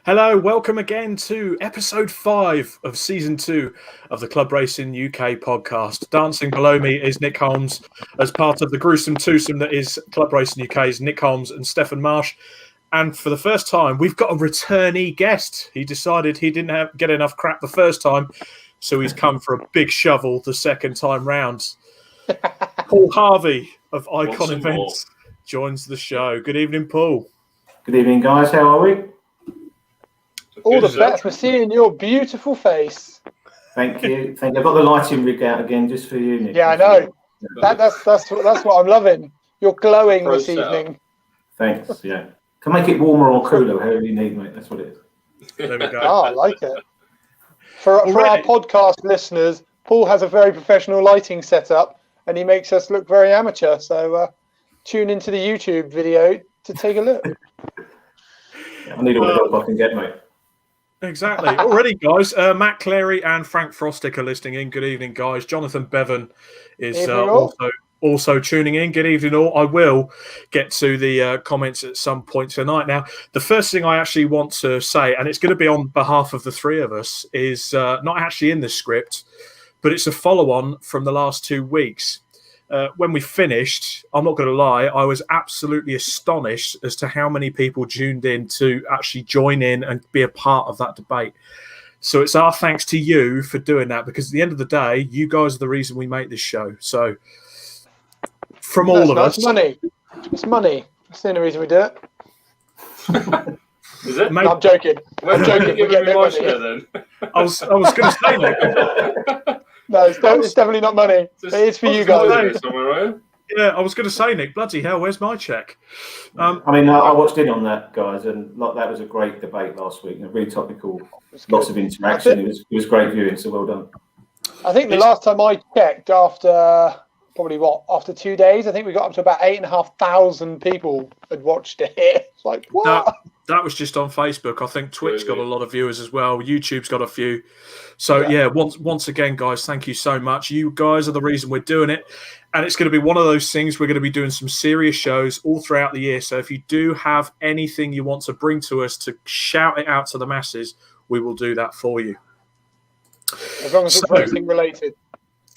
Hello, welcome again to episode 5 of season 2 of the Club Racing UK podcast. Dancing below me is Nick Holmes as part of the gruesome twosome that is Club Racing UK's Nick Holmes and Stefan Marsh. And for the first time, we've got a returnee guest. He decided he didn't get enough crap the first time, so he's come for a big shovel the second time round. Paul Harvey of Icon Events joins the show. Good evening, Paul. Good evening, guys. How are we? All the better for seeing your beautiful face. Thank you. Thank you. I've got the lighting rig out again just for you, Nick. Yeah, I know. That's what I'm loving. You're glowing this evening. Thanks. Yeah. Can make it warmer or cooler, however you need, mate. That's what it is. There we go. Oh, I like it. For our podcast listeners, Paul has a very professional lighting setup, and he makes us look very amateur. So tune into the YouTube video to take a look. I need all the help I can get, mate. Exactly. Already, guys, Matt Clary and Frank Frostick are listening in. Good evening, guys. Jonathan Bevan is also tuning in. Good evening, all. I will get to the comments at some point tonight. Now, the first thing I actually want to say, and it's going to be on behalf of the three of us, is not actually in the script, but it's a follow-on from the last 2 weeks. When we finished, I'm not going to lie, I was absolutely astonished as to how many people tuned in to actually join in and be a part of that debate. So it's our thanks to you for doing that, because at the end of the day, you guys are the reason we make this show. So from all of us... money. It's money. That's the only reason we do it. Is it? No, I'm joking. I'm joking. We get money then. I was going to say that. No, it's definitely not money. It is for you guys. Yeah, I was going to say, Nick, bloody hell, where's my check? I watched in on that, guys, and that was a great debate last week. Really topical, lots of interaction. It was great viewing, so well done. I think the last time I checked, after 2 days, I think we got up to about 8,500 people had watched it. It's like, what? That was just on Facebook. I think Twitch got a lot of viewers as well. YouTube's got a few. So, once again, guys, thank you so much. You guys are the reason we're doing it. And it's going to be one of those things. We're going to be doing some serious shows all throughout the year. So if you do have anything you want to bring to us to shout it out to the masses, we will do that for you. As long as it's racing related.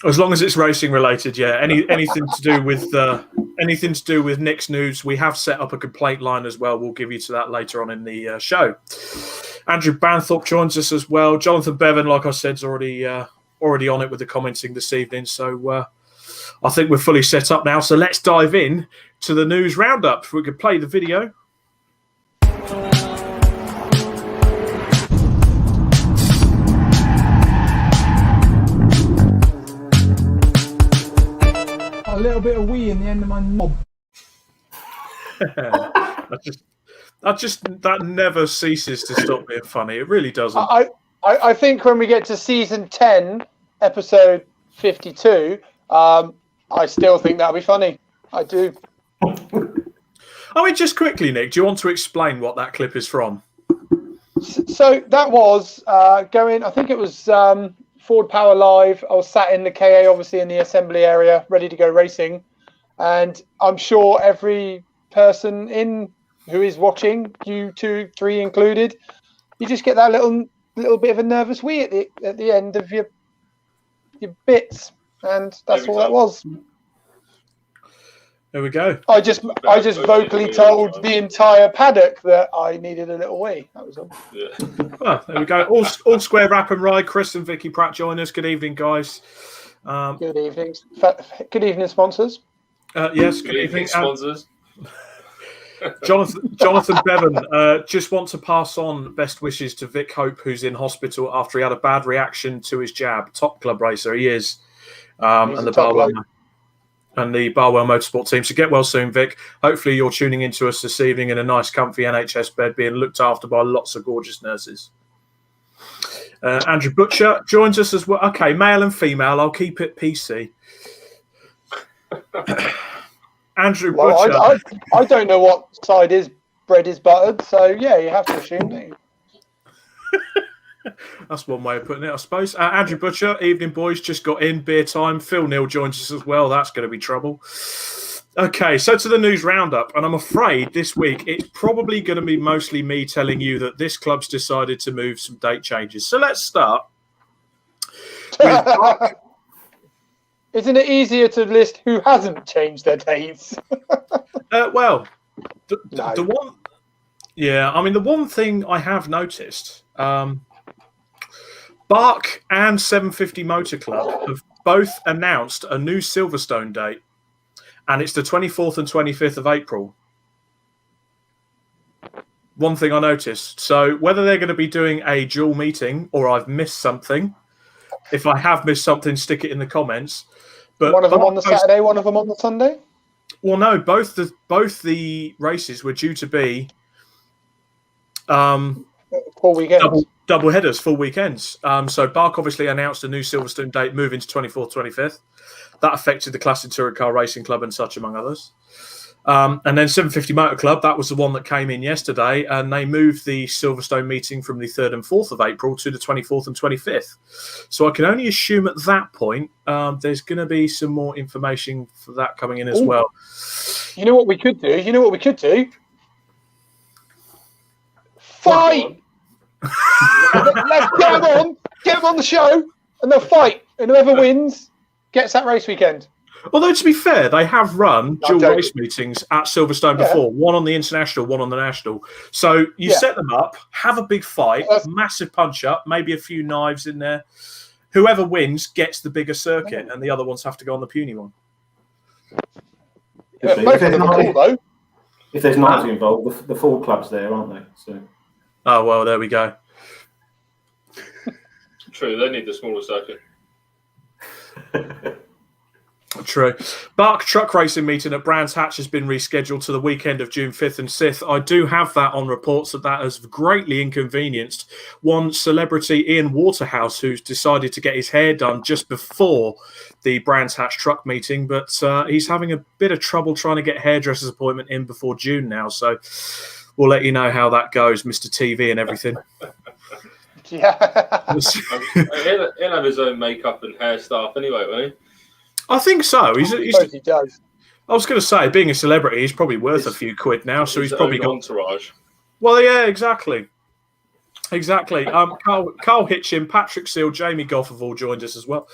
As long as it's racing related, yeah. Anything to do with Nick's news, we have set up a complaint line as well. We'll give you to that later on in the show. Andrew Banthorpe joins us as well. Jonathan Bevan, like I said, is already on it with the commenting this evening. So I think we're fully set up now. So let's dive in to the news roundup. If we could play the video. A little bit of wee in the end of my knob. That never ceases to stop being funny. It really doesn't. I think when we get to season 10, episode 52, I still think that'll be funny. I do. Just quickly, Nick, do you want to explain what that clip is from? So that was going, I think it was Ford Power Live. I was sat in the KA, obviously in the assembly area, ready to go racing. And I'm sure every person who is watching, you 2, 3 included, you just get that little bit of a nervous wee at the end of your bits. And that's all that was. There we go. I just vocally told the entire paddock that I needed a little wee. That was all. Yeah. Well, there we go. All square wrap and ride. Chris and Vicky Pratt join us. Good evening, guys. Good evening. Good evening, sponsors. Yes, good evening, sponsors. Jonathan Bevan, just want to pass on best wishes to Vic Hope, who's in hospital after he had a bad reaction to his jab. Top club racer, he is. And the Barwell Motorsport team. So get well soon, Vic. Hopefully you're tuning into us this evening in a nice, comfy NHS bed, being looked after by lots of gorgeous nurses. Andrew Butcher joins us as well. Okay, male and female. I'll keep it PC. Andrew Butcher. I don't know what side bread is buttered, so yeah, you have to assume that. That's one way of putting it, I suppose. Andrew Butcher, evening boys, just got in, beer time. Phil Neal joins us as well. That's going to be trouble. Okay, so to the news roundup, and I'm afraid this week it's probably going to be mostly me telling you that this club's decided to move some date changes. So let's start with Isn't it easier to list who hasn't changed their dates? the one, yeah, I mean the one thing I have noticed, Bark and 750 Motor Club have both announced a new Silverstone date. And it's the 24th and 25th of April. One thing I noticed. So whether they're going to be doing a dual meeting or I've missed something, if I have missed something, stick it in the comments. But one of them on the Saturday, one of them on the Sunday? Well, no, both the races were due to be full weekends. Double headers, full weekends. So Bark obviously announced a new Silverstone date moving to 24th, 25th. That affected the Classic Touring Car Racing Club and such, among others. And then 750 Motor Club, that was the one that came in yesterday, and they moved the Silverstone meeting from the 3rd and 4th of April to the 24th and 25th. So I can only assume at that point there's going to be some more information for that coming in as well. You know what we could do? Fight! Let's get them on the show, and they'll fight, and whoever wins gets that race weekend. Although, to be fair, they have run dual race meetings at Silverstone before, one on the International, one on the National. So you set them up, have a big fight, massive punch-up, maybe a few knives in there. Whoever wins gets the bigger circuit, and the other ones have to go on the puny one. If there's knives involved, the full club's there, aren't they? So. Oh, well, there we go. True, they need the smaller circuit. True. Bark truck racing meeting at Brands Hatch has been rescheduled to the weekend of June 5th and 6th. I do have that on reports that has greatly inconvenienced one celebrity, Ian Waterhouse, who's decided to get his hair done just before the Brands Hatch truck meeting, but he's having a bit of trouble trying to get a hairdresser's appointment in before June now. So we'll let you know how that goes, Mr. TV and everything. Yeah. He'll have his own makeup and hair staff anyway, won't he? I think so. He does. I was going to say, being a celebrity, he's probably worth a few quid now, so he's probably got entourage. Well, yeah, exactly. Carl Hitchin, Patrick Seal, Jamie Goff have all joined us as well.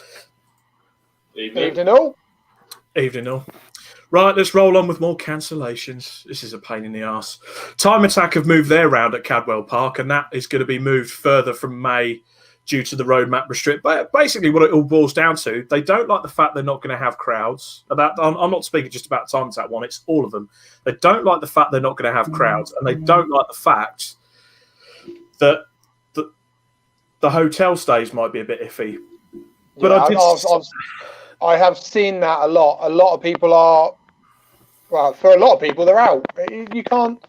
Evening all. Evening all. Right, let's roll on with more cancellations. This is a pain in the arse. Time Attack have moved their round at Cadwell Park, and that is going to be moved further from May due to the roadmap restrict. But basically, what it all boils down to, they don't like the fact they're not going to have crowds. I'm not speaking just about Time Attack one; it's all of them. They don't like the fact they're not going to have crowds, and they don't like the fact that the hotel stays might be a bit iffy. But I have seen that a lot. A lot of people are. Well, for a lot of people, they're out. You can't.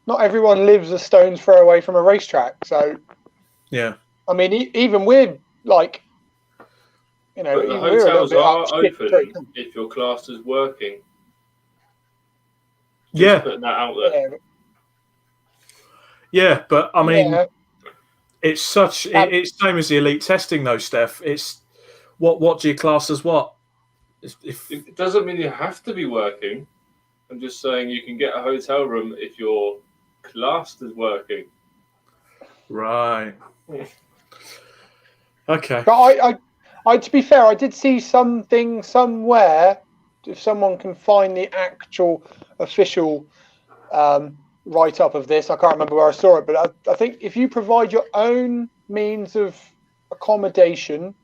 Not everyone lives a stone's throw away from a racetrack. So, yeah. I mean, even we're like, but the hotels are open if your class is working. Just putting that out there. Yeah, but I mean, it's such. It's same as the elite testing, though, Steph. It's what do you class as what? It doesn't mean you have to be working. I'm just saying you can get a hotel room if your class is working. Right. Okay. But I, to be fair, I did see something somewhere. If someone can find the actual official write-up of this, I can't remember where I saw it, but I think if you provide your own means of accommodation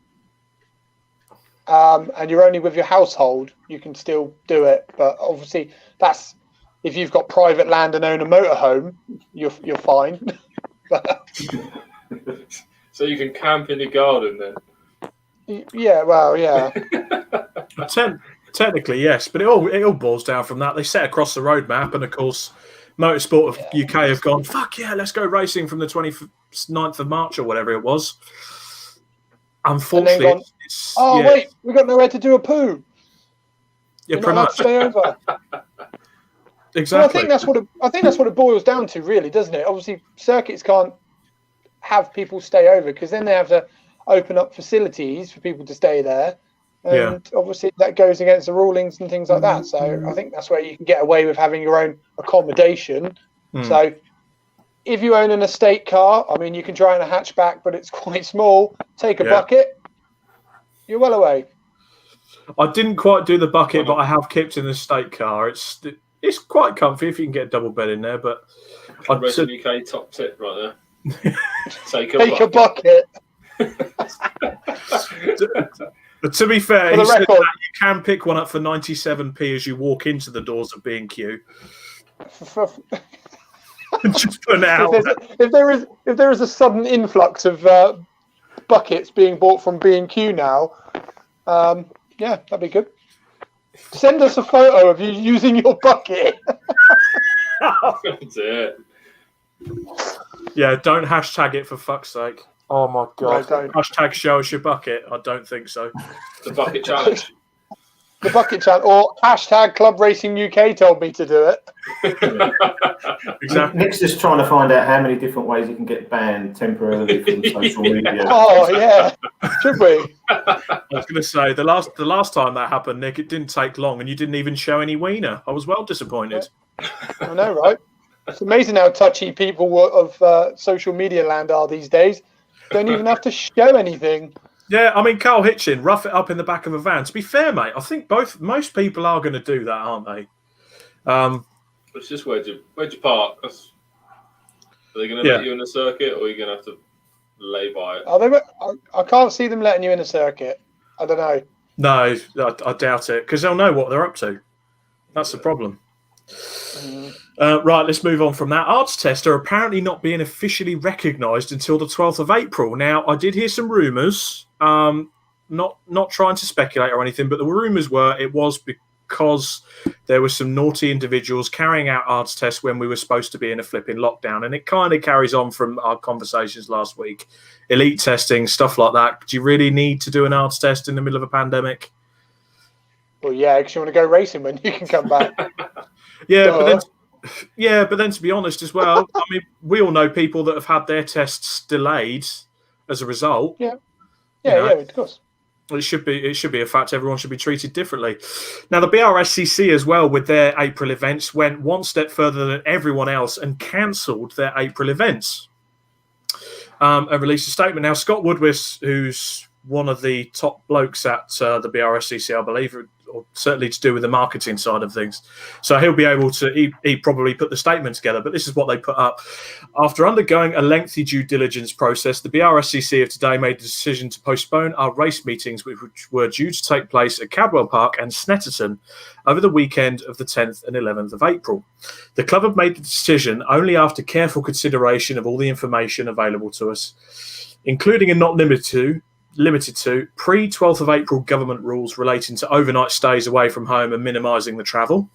and you're only with your household, you can still do it. But obviously, that's if you've got private land and own a motorhome, you're fine. So you can camp in the garden then? Yeah, well, yeah. Technically, yes, but it all boils down from that. They set across the roadmap, and of course, Motorsport of UK have gone, fuck yeah, let's go racing from the 29th of March or whatever it was. Unfortunately, wait, we got nowhere to do a poo. Yeah, pretty much. Stay over. Exactly. Well, I think that's what it boils down to, really, doesn't it? Obviously, circuits can't have people stay over because then they have to open up facilities for people to stay there. And obviously that goes against the rulings and things like that. So I think that's where you can get away with having your own accommodation. So if you own an estate car, I mean, you can try in a hatchback, but it's quite small. Take a bucket. You're well away. I didn't quite do the bucket, but I have kept in the estate car. It's quite comfy if you can get a double bed in there. But Racing UK top tip right there. Take a bucket. But to be fair, he said that you can pick one up for 97p as you walk into the doors of B&Q. Just put it out. If there is a sudden influx of buckets being bought from B&Q now, yeah, that'd be good. Send us a photo of you using your bucket. That's it. Yeah, don't hashtag it for fuck's sake. Oh my god! No, don't. Hashtag show us your bucket. I don't think so. The bucket challenge. The bucket challenge, or hashtag Club Racing UK told me to do it. Exactly. Nick's just trying to find out how many different ways he can get banned temporarily from social media. Oh yeah, should we? I was going to say the last time that happened, Nick, it didn't take long, and you didn't even show any wiener. I was well disappointed. I know, right? It's amazing how touchy people of social media land are these days. Don't even have to show anything. Yeah, I mean, Carl Hitchin, rough it up in the back of a van. To be fair, mate, I think most people are going to do that, aren't they? It's just where'd you park? Are they going to let you in the circuit, or are you going to have to lay by it? I can't see them letting you in a circuit. I don't know. No, I doubt it, because they'll know what they're up to. That's the problem. Right, let's move on from that. Arts tests are apparently not being officially recognised until the 12th of April. Now, I did hear some rumours, not trying to speculate or anything, but the rumours were it was because there were some naughty individuals carrying out arts tests when we were supposed to be in a flipping lockdown. And it kind of carries on from our conversations last week. Elite testing, stuff like that. Do you really need to do an arts test in the middle of a pandemic? Well, yeah, because you want to go racing when you can come back. But then to be honest as well, I mean, we all know people that have had their tests delayed as a result. Yeah, of course. It should be a fact. Everyone should be treated differently. Now, the BRSCC as well, with their April events, went one step further than everyone else and cancelled their April events and released a statement. Now, Scott Woodwis, who's one of the top blokes at the BRSCC, I believe, or certainly to do with the marketing side of things. So he'll be able to, he probably put the statement together, but this is what they put up. After undergoing a lengthy due diligence process, the BRSCC have today made the decision to postpone our race meetings, which were due to take place at Cadwell Park and Snetterton over the weekend of the 10th and 11th of April. The club have made the decision only after careful consideration of all the information available to us, including and not limited to pre-12th of April government rules relating to overnight stays away from home and minimising the travel.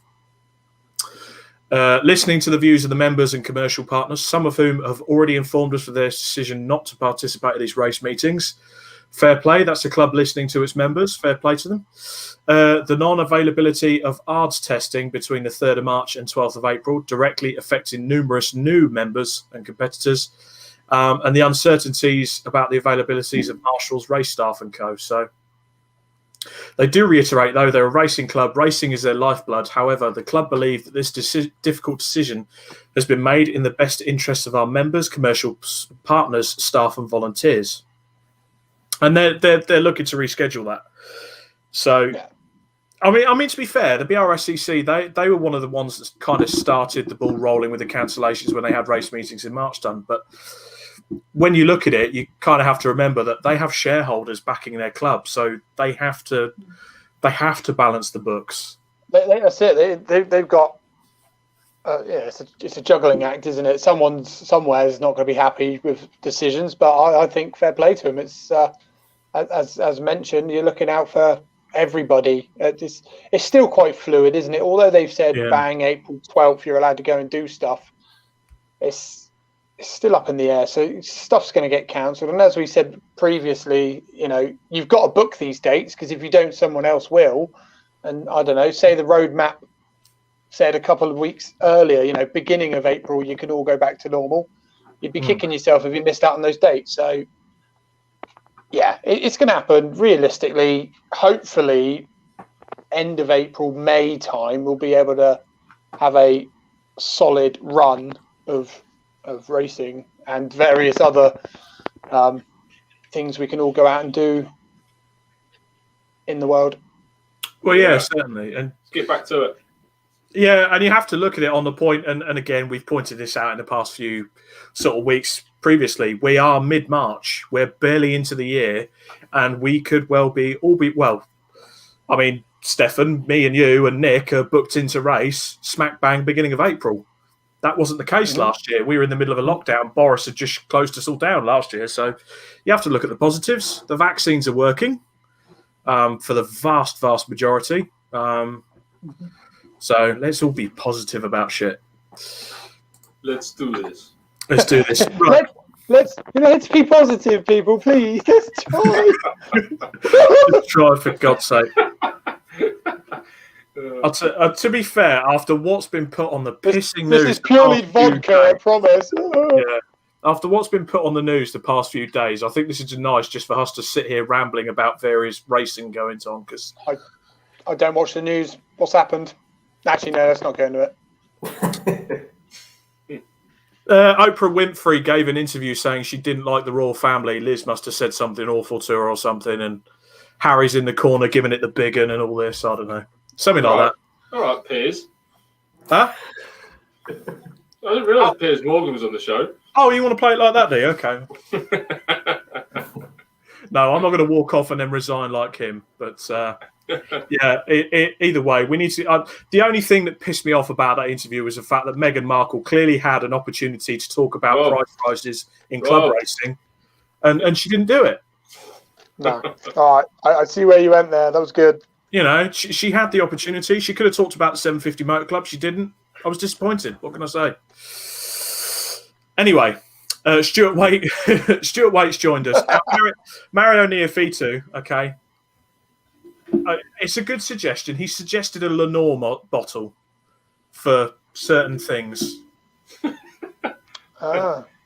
Listening to the views of the members and commercial partners, some of whom have already informed us of their decision not to participate in these race meetings. Fair play, that's the club listening to its members. Fair play to them. The non-availability of ARDS testing between the 3rd of March and 12th of April, directly affecting numerous new members and competitors. And the uncertainties about the availabilities of marshals, race staff and co. So they do reiterate, though, they're a racing club. Racing is their lifeblood. However, the club believe that this difficult decision has been made in the best interests of our members, commercial partners, staff and volunteers. And they're looking to reschedule that. So, yeah. I mean, to be fair, the BRSCC, they were one of the ones that kind of started the ball rolling with the cancellations when they had race meetings in March done. But when you look at it, you kind of have to remember that they have shareholders backing their club, so they have to balance the books. That's it. They've got it's a juggling act, isn't it? Someone somewhere is not going to be happy with decisions, but I think fair play to them. It's as mentioned, you're looking out for everybody. It's still quite fluid, isn't it? Although they've said bang April 12th, you're allowed to go and do stuff. It's still up in the air, so stuff's going to get cancelled. And as we said previously, you've got to book these dates, because if you don't, someone else will. And I don't know, say the roadmap said a couple of weeks earlier, beginning of April, you could all go back to normal. You'd be kicking yourself if you missed out on those dates. So yeah, it's going to happen. Realistically, hopefully, end of April, May time, we'll be able to have a solid run of racing and various other things we can all go out and do in the world. Well, yeah, certainly. And let's get back to it. Yeah, and you have to look at it on the point, and again, we've pointed this out in the past few sort of weeks previously. We are mid-March. We're barely into the year, and we could well be, I mean, Stefan, me and you and Nick are booked into race smack bang beginning of April. That wasn't the case last year. We were in the middle of a lockdown. Boris had just closed us all down last year. So you have to look at the positives. The vaccines are working for the vast, vast majority. So let's all be positive about shit. Let's do this. Let's do this. Right. Let's be positive, people, please. Let's try. Let's try, for God's sake. To be fair, after what's been put on the pissing news, this is purely vodka, I promise. Yeah. After what's been put on the news the past few days, I think this is nice just for us to sit here rambling about various racing goings on. Because I don't watch the news. What's happened? Actually, no, let's not go into it. Oprah Winfrey gave an interview saying she didn't like the royal family. Liz must have said something awful to her or something, and Harry's in the corner giving it the big un and all this. I don't know. Something like that. All right, Piers. Huh? I didn't realise Piers Morgan was on the show. Oh, you want to play it like that, do you? Okay. No, I'm not going to walk off and then resign like him. But yeah, either way, we need to. The only thing that pissed me off about that interview was the fact that Meghan Markle clearly had an opportunity to talk about price rises in club racing, and she didn't do it. No. All right. I see where you went there. That was good. You know, she had the opportunity. She could have talked about the 750 Motor Club. She didn't. I was disappointed. What can I say? Anyway, Stuart Waite's joined us. Mario Neofitu, okay. It's a good suggestion. He suggested a Lenore bottle for certain things.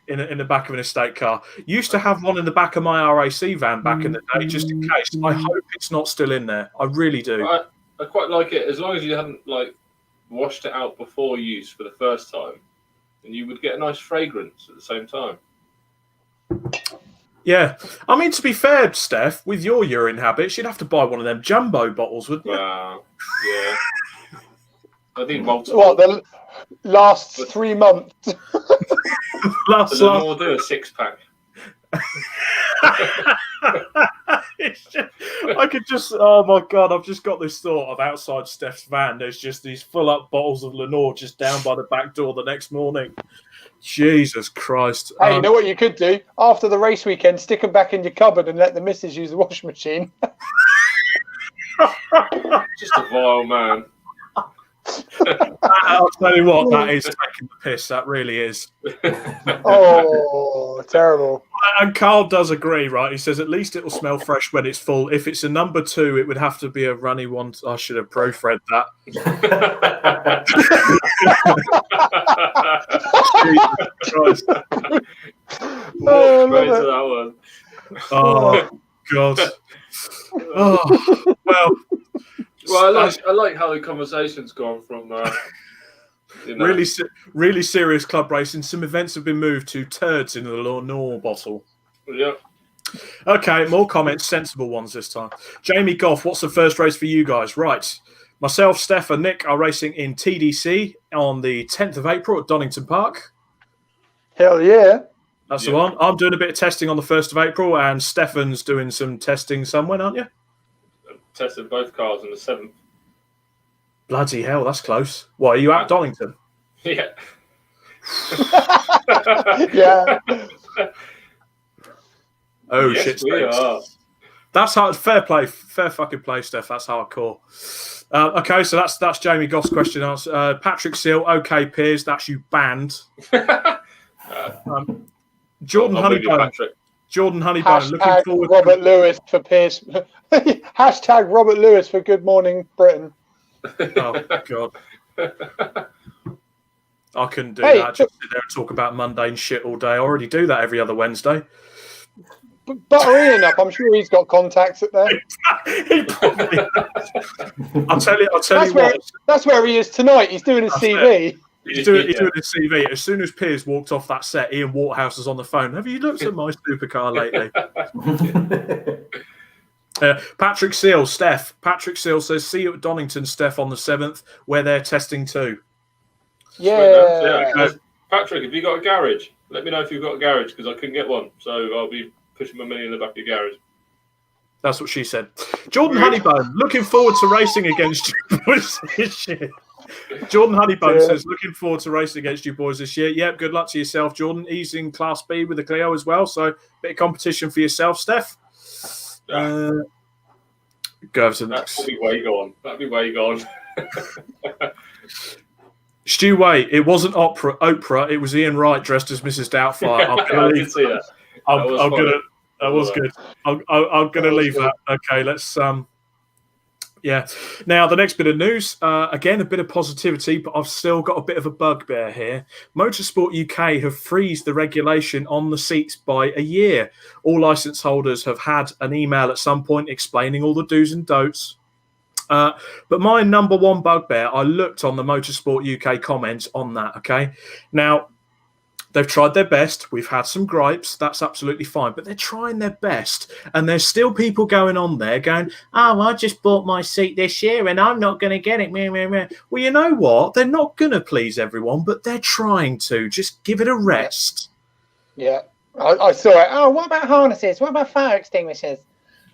In the back of an estate car. Used to have one in the back of my RAC van back in the day, just in case. I hope it's not still in there. I really do. I quite like it, as long as you hadn't washed it out before use for the first time, and you would get a nice fragrance at the same time. Yeah. I mean, to be fair, Steph, with your urine habits, you'd have to buy one of them jumbo bottles, wouldn't you? Yeah. I think multiple. What, the last 3 months? We'll do a 6-pack. I could just, oh my God, I've just got this thought of outside Steph's van. There's just these full up bottles of Lenore just down by the back door the next morning. Jesus Christ. Hey, you know what you could do? After the race weekend, stick them back in your cupboard and let the missus use the washing machine. Just a vile man. I'll tell you what, that is taking the piss. That really is. Oh, terrible. And Carl does agree, right? He says at least it will smell fresh when it's full. If it's a number 2, it would have to be a runny one. I should have proofread that. Jesus Christ. Oh, God. Oh, well, I like how the conversation's gone from really serious club racing. Some events have been moved to turds in the Lenore bottle. Yeah. Okay, more comments, sensible ones this time. Jamie Goff, what's the first race for you guys? Right. Myself, Steph and Nick are racing in TDC on the 10th of April at Donington Park. Hell yeah. That's the one. I'm doing a bit of testing on the 1st of April, and Stefan's doing some testing somewhere, aren't you? Tested both cars on the 7th. Bloody hell, that's close. What, are you at Donington? Yeah. Yeah. Oh, yes, shit. We are. That's hard. Fair play. Fair fucking play, Steph. That's hardcore. Okay, so that's Jamie Goff's question answer. Patrick Seal, okay, Piers, that's you banned. Jordan Honeybone. Jordan Honeybone, looking forward Robert Lewis for Piers. Hashtag Robert Lewis for Good Morning Britain. Oh, God. I couldn't do that. Just sit there and talk about mundane shit all day. I already do that every other Wednesday. butter Ian up. I'm sure he's got contacts up there. He probably I'll tell you what. That's where he is tonight. He's doing his CV. He's doing his CV. As soon as Piers walked off that set, Ian Waterhouse was on the phone. Have you looked at my supercar lately? Patrick Seal, Steph. Patrick Seal says, see you at Donington, Steph, on the 7th, where they're testing too. Yeah. Patrick, have you got a garage? Let me know if you've got a garage, because I couldn't get one. So I'll be pushing my Mini in the back of your garage. That's what she said. Jordan Honeybone, looking forward to racing against you boys this year. Jordan Honeybone says, looking forward to racing against you boys this year. Yep, good luck to yourself, Jordan. He's in Class B with the Clio as well, so a bit of competition for yourself, Steph. Go over to the next. That'd be way gone. Stu Way, it wasn't Oprah. It was Ian Wright dressed as Mrs. Doubtfire. I did see that. That was good. I'm gonna leave that. Okay, let's yeah. Now the next bit of news. Again, a bit of positivity, but I've still got a bit of a bugbear here. Motorsport UK have freezed the regulation on the seats by a year. All licence holders have had an email at some point explaining all the do's and don'ts. But my number one bugbear, I looked on the Motorsport UK comments on that, okay? Now, they've tried their best. We've had some gripes. That's absolutely fine. But they're trying their best. And there's still people going on there going, oh, I just bought my seat this year and I'm not going to get it. Well, you know what? They're not going to please everyone, but they're trying to. Just give it a rest. Yeah, I saw it. Oh, what about harnesses? What about fire extinguishers?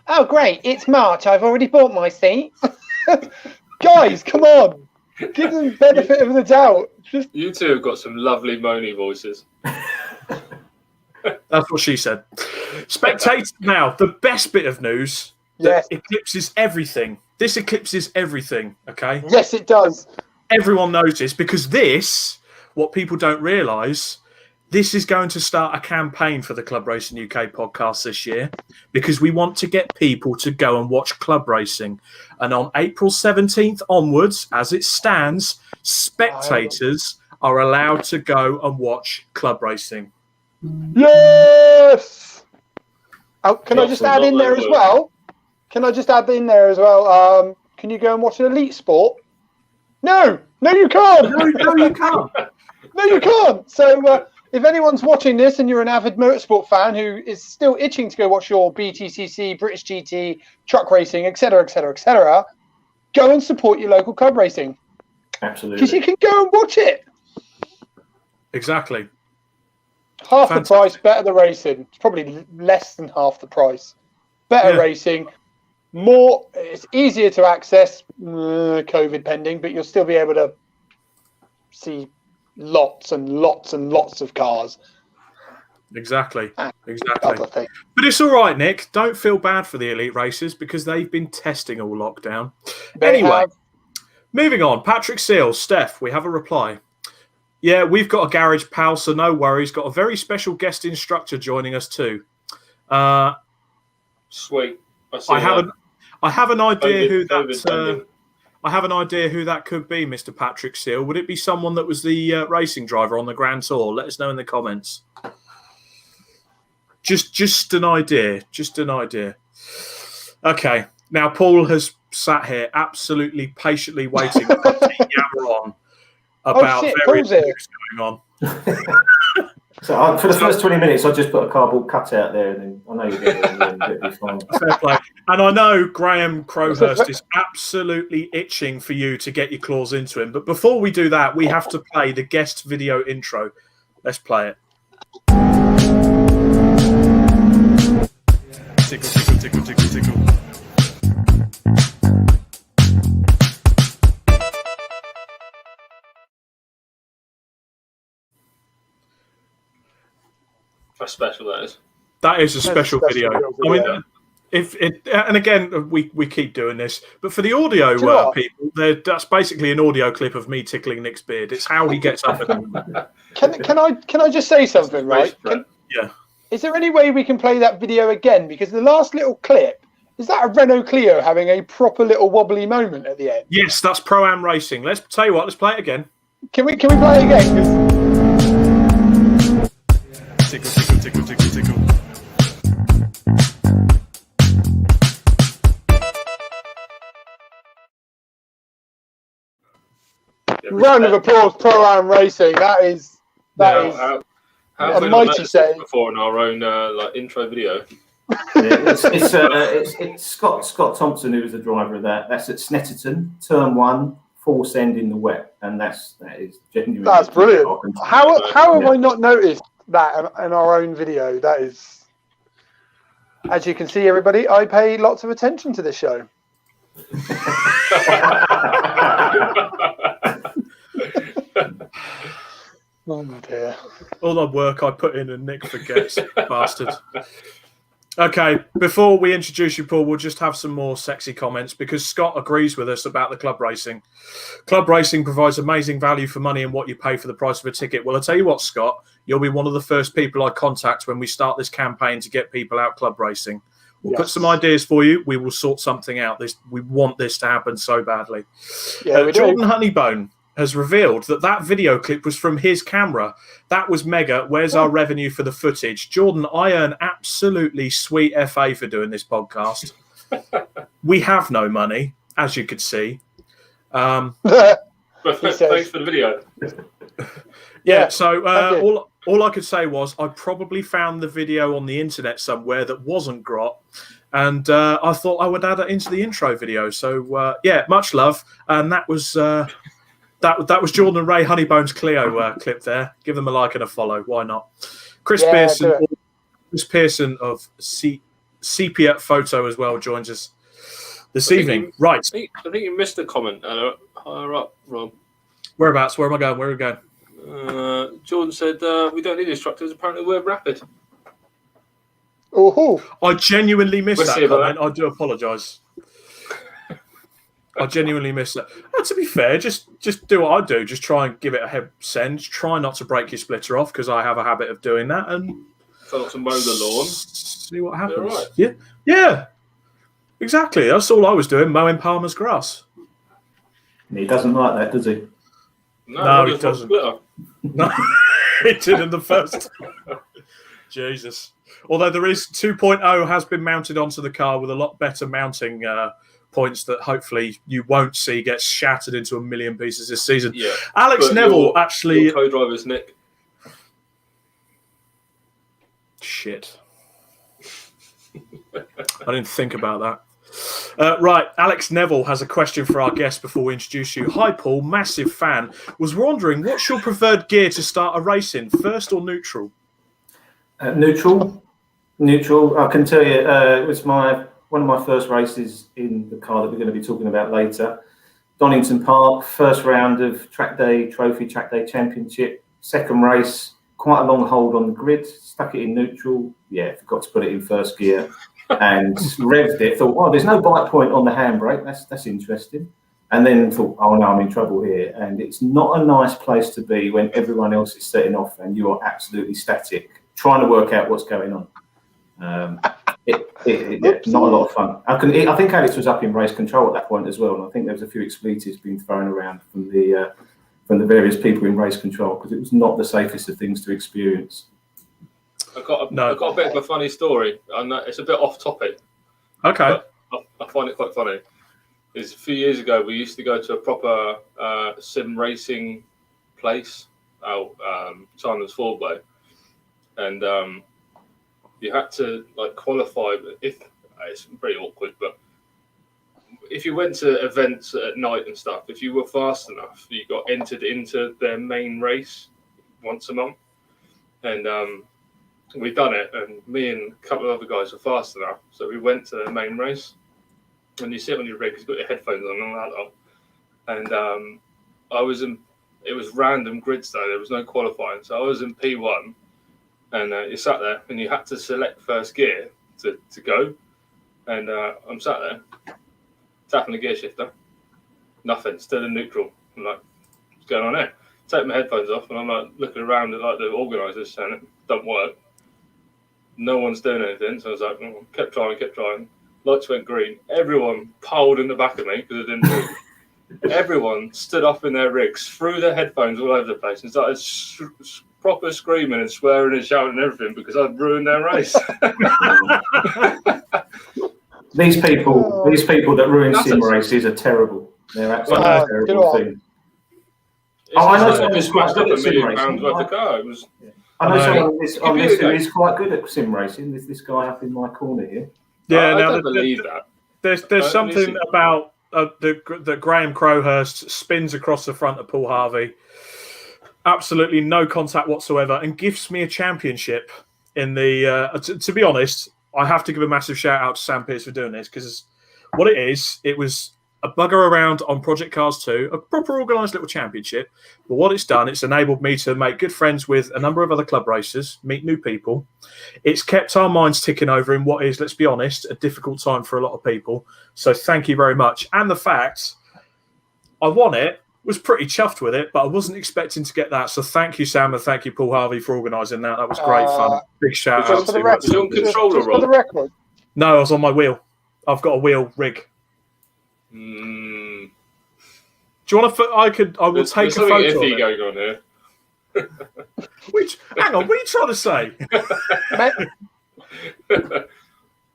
Oh, great. It's March. I've already bought my seat. Guys, come on. Give them the benefit of the doubt. You two have got some lovely moany voices. That's what she said. Spectator now, the best bit of news that eclipses everything. This eclipses everything, okay? Yes, it does. Everyone knows this because what people don't realise, this is going to start a campaign for the Club Racing UK podcast this year because we want to get people to go and watch club racing. And on April 17th onwards, as it stands, spectators are allowed to go and watch club racing. Yes! Oh, can I just add in there as well? Can you go and watch an elite sport? No, you can't. No, you can't. No, you can't. So... if anyone's watching this and you're an avid motorsport fan who is still itching to go watch your BTCC, British GT, truck racing, etc., go and support your local club racing. Absolutely. Because you can go and watch it. Exactly. Half the price, better the racing. It's probably less than half the price. Better racing. More. It's easier to access, COVID pending, but you'll still be able to see lots and lots and lots of cars. Exactly. But it's all right, Nick. Don't feel bad for the elite racers because they've been testing all lockdown. Anyway, moving on. Patrick Seals, Steph, we have a reply. Yeah, we've got a garage, pal, so no worries. Got a very special guest instructor joining us too. Sweet. I have an idea who that. I have an idea who that could be, Mr. Patrick Seal. Would it be someone that was the racing driver on the Grand Tour? Let us know in the comments. Just an idea. Okay. Now, Paul has sat here absolutely patiently waiting to yammer on about various things going on. So for the first 20 minutes, I just put a cardboard cutout there, and then I know you're getting it. It'll be fine. Fair play. And I know Graham Crowhurst is absolutely itching for you to get your claws into him. But before we do that, we have to play the guest video intro. Let's play it. Tickle, tickle, tickle, tickle, tickle. That's special, that is. That is a special video. I mean, and again, we keep doing this, but for the audio people, that's basically an audio clip of me tickling Nick's beard. It's how he gets up. Can I just say something, right? Yeah. Is there any way we can play that video again? Because the last little clip, is that a Renault Clio having a proper little wobbly moment at the end? Yes, that's Pro-Am Racing. Let's tell you what. Let's play it again. Can we play it again? Tickle, tickle, tickle, tickle, tickle. Round of applause, Pro-Am Racing. That is how have we not mighty noticed setting this before in our own intro video? It's Scott Thompson who was the driver of that. That's at Snetterton, turn 1, force end in the wet, and that is genuinely. That's brilliant. How have I not noticed that in our own video? That is, as you can see, everybody, I pay lots of attention to this show. Oh my dear. All the work I put in and Nick forgets, bastard. Okay, before we introduce you, Paul, we'll just have some more sexy comments because Scott agrees with us about the club racing. Club racing provides amazing value for money and what you pay for the price of a ticket. Well, I'll tell you what, Scott, you'll be one of the first people I contact when we start this campaign to get people out club racing. We'll put some ideas for you. We will sort something out. We want this to happen so badly. Yeah, Jordan Honeybone has revealed that video clip was from his camera. That was mega. Where's our revenue for the footage? Jordan, I earn absolutely sweet FA for doing this podcast. We have no money, as you could see. Thanks for the video. So all I could say was I probably found the video on the internet somewhere that wasn't grot, and I thought I would add it into the intro video. So much love, and that was that was Jordan and Ray Honeybone's Clio clip there. Give them a like and a follow. Why not? Chris Pearson of Sepia Photo as well joins us this evening. Right. I think you missed a comment higher up, Rob. Whereabouts? Where am I going? Where are we going? Jordan said we don't need instructors. Apparently, we're rapid. Oh, I genuinely missed that comment. I do apologise. I genuinely missed that. To be fair, just do what I do. Just try and give it a head send. Try not to break your splitter off because I have a habit of doing that. And try not to mow the lawn. See what happens. Right. Yeah. Exactly. That's all I was doing, mowing Palmer's grass. He doesn't like that, does he? No, he doesn't. No, he did in the first. Jesus. Although there is 2.0 has been mounted onto the car with a lot better mounting points that hopefully you won't see get shattered into a million pieces this season. Yeah. Alex Neville actually. Your co-driver's Nick. Shit. I didn't think about that. Right, Alex Neville has a question for our guest before we introduce you. Hi, Paul, massive fan. Was wondering, what's your preferred gear to start a race in, first or neutral? Neutral. I can tell you, it was one of my first races in the car that we're going to be talking about later. Donington Park, first round of Track Day Championship, second race, quite a long hold on the grid, stuck it in neutral. Yeah, forgot to put it in first gear and revved it. Thought, there's no bite point on the handbrake. That's interesting. And then thought, oh no, I'm in trouble here. And it's not a nice place to be when everyone else is setting off and you are absolutely static, trying to work out what's going on. Not a lot of fun. I think Alex was up in race control at that point as well, and I think there was a few expletives being thrown around from the various people in race control because it was not the safest of things to experience. I've got a bit of a funny story, and it's a bit off topic. Okay. I find it quite funny. Is a few years ago we used to go to a proper sim racing place out Chandler's Fordway, and you had to qualify. If it's pretty awkward, but if you went to events at night and stuff, if you were fast enough, you got entered into their main race once a month. And we'd done it, and me and a couple of other guys were fast enough, so we went to the main race. And you sit on your rig, you've got your headphones on and all that lot. And it was random grids though, there was no qualifying, so I was in P1. And you sat there, and you had to select first gear to go. And I'm sat there, tapping the gear shifter. Nothing, still in neutral. I'm like, what's going on there? Take my headphones off, and I'm like looking around at the organisers saying it don't work. No one's doing anything, so I was like, kept trying. Lights went green. Everyone piled in the back of me because I didn't move. Everyone stood up in their rigs, threw their headphones all over the place, and started proper screaming and swearing and shouting and everything because I'd ruined their race. These people that ruin sim races are terrible. They're absolutely terrible things. I know someone It's who's quite scratched good up at £1 sim million racing. worth of car. It was. I know someone on this who game. is quite good at sim racing. There's this guy up in my corner here. Yeah, I don't believe that. There's something about that Graham Crowhurst spins across the front of Paul Harvey, absolutely no contact whatsoever, and gifts me a championship. In the to be honest, I have to give a massive shout out to Sam Pearce for doing this, because what it was a bugger around on Project Cars 2, a proper organised little championship. But what it's done, it's enabled me to make good friends with a number of other club racers, meet new people. It's kept our minds ticking over in what is, let's be honest, a difficult time for a lot of people. So thank you very much. And the fact I won it, was pretty chuffed with it, but I wasn't expecting to get that. So thank you, Sam, and thank you, Paul Harvey, for organising that. That was great fun. Big shout out. For the record, for the record. No, I was on my wheel. I've got a wheel rig. Do you want to? I will take a photo. There's something iffy going on here. Hang on, what are you trying to say?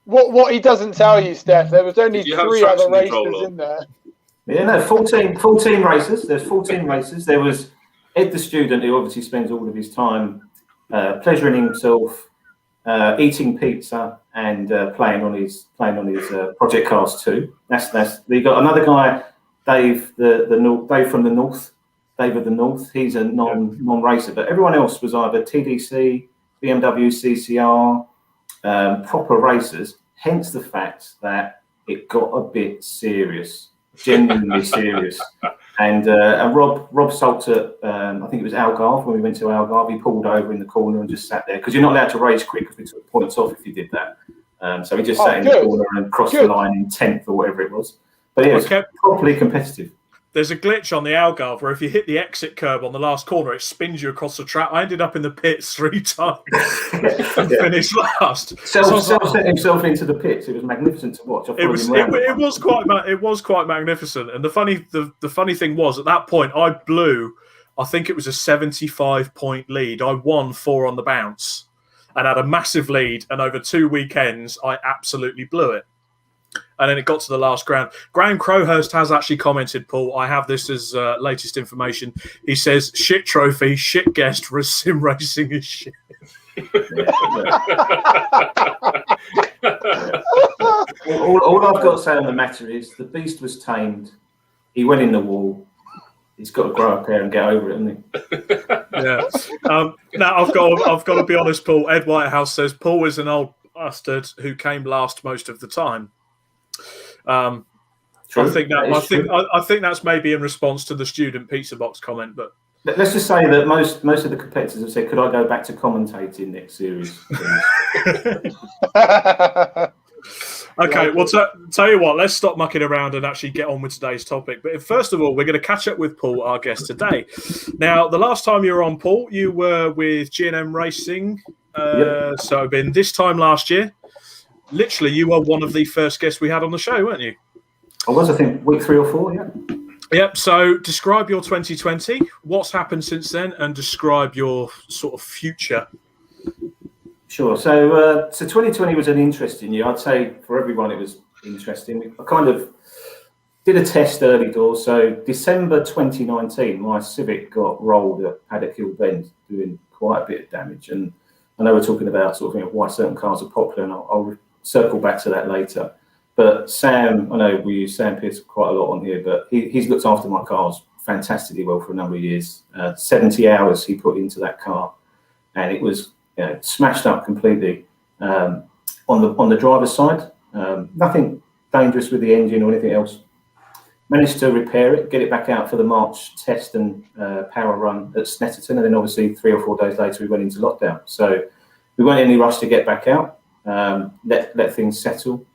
What he doesn't tell you, Steph, there was only 3 other racers in there. Yeah, no, 14 races. There's 14 races. There was Ed the student, who obviously spends all of his time pleasuring himself, eating pizza, and playing on his Project Cars 2. That's. We got another guy, Dave Dave from the North. Dave of the North. He's a non-racer, but everyone else was either TDC, BMW CCR, proper racers. Hence the fact that it got a bit serious. Genuinely serious. And Rob Salter, I think it was Algarve, when we went to Algarve, he pulled over in the corner and just sat there, because you're not allowed to race quick, because we took points off if you did that. So he just sat in the corner and crossed the line in 10th or whatever it was. But yeah, it was properly competitive. There's a glitch on the Algarve where if you hit the exit curb on the last corner, it spins you across the track. I ended up in the pits 3 times and finished last. Set himself into the pits. It was magnificent to watch. It was quite magnificent. And the funny thing was, at that point, I blew. I think it was a 75-point lead. I won 4 on the bounce and had a massive lead. And over 2 weekends, I absolutely blew it. And then it got to the last round. Graham Crowhurst has actually commented, Paul, I have this as latest information. He says, shit trophy, shit guest, sim racing is shit. all I've got to say on the matter is the beast was tamed. He went in the wall. He's got to grow up there and get over it, hasn't he? Yeah. Now, I've got to be honest, Paul. Ed Whitehouse says, Paul is an old bastard who came last most of the time. I think that's maybe in response to the student pizza box comment, but let's just say that most of the competitors have said, "Could I go back to commentating next series?" Okay, well, tell you what, let's stop mucking around and actually get on with today's topic. But first of all, we're going to catch up with Paul, our guest today. Now, the last time you were on, Paul, you were with G&M Racing. Yep. So it'd been this time last year. Literally, you were one of the first guests we had on the show, weren't you? I was, I think, week 3 or 4, yeah. Yep, so describe your 2020, what's happened since then, and describe your sort of future. Sure. So 2020 was an interesting year. I'd say for everyone it was interesting. I kind of did a test early doors. So December 2019, my Civic got rolled at Paddock Hill Bend, doing quite a bit of damage. And I know we're talking about sort of why certain cars are popular, and I'll circle back to that later. But Sam, I know we use Sam Pearce quite a lot on here, but he's looked after my cars fantastically well for a number of years. 70 hours he put into that car, and it was smashed up completely on the driver's side. Nothing dangerous with the engine or anything else. Managed to repair it, get it back out for the March test and power run at Snetterton, and then obviously 3 or 4 days later we went into lockdown. So we weren't in any rush to get back out, let things settle,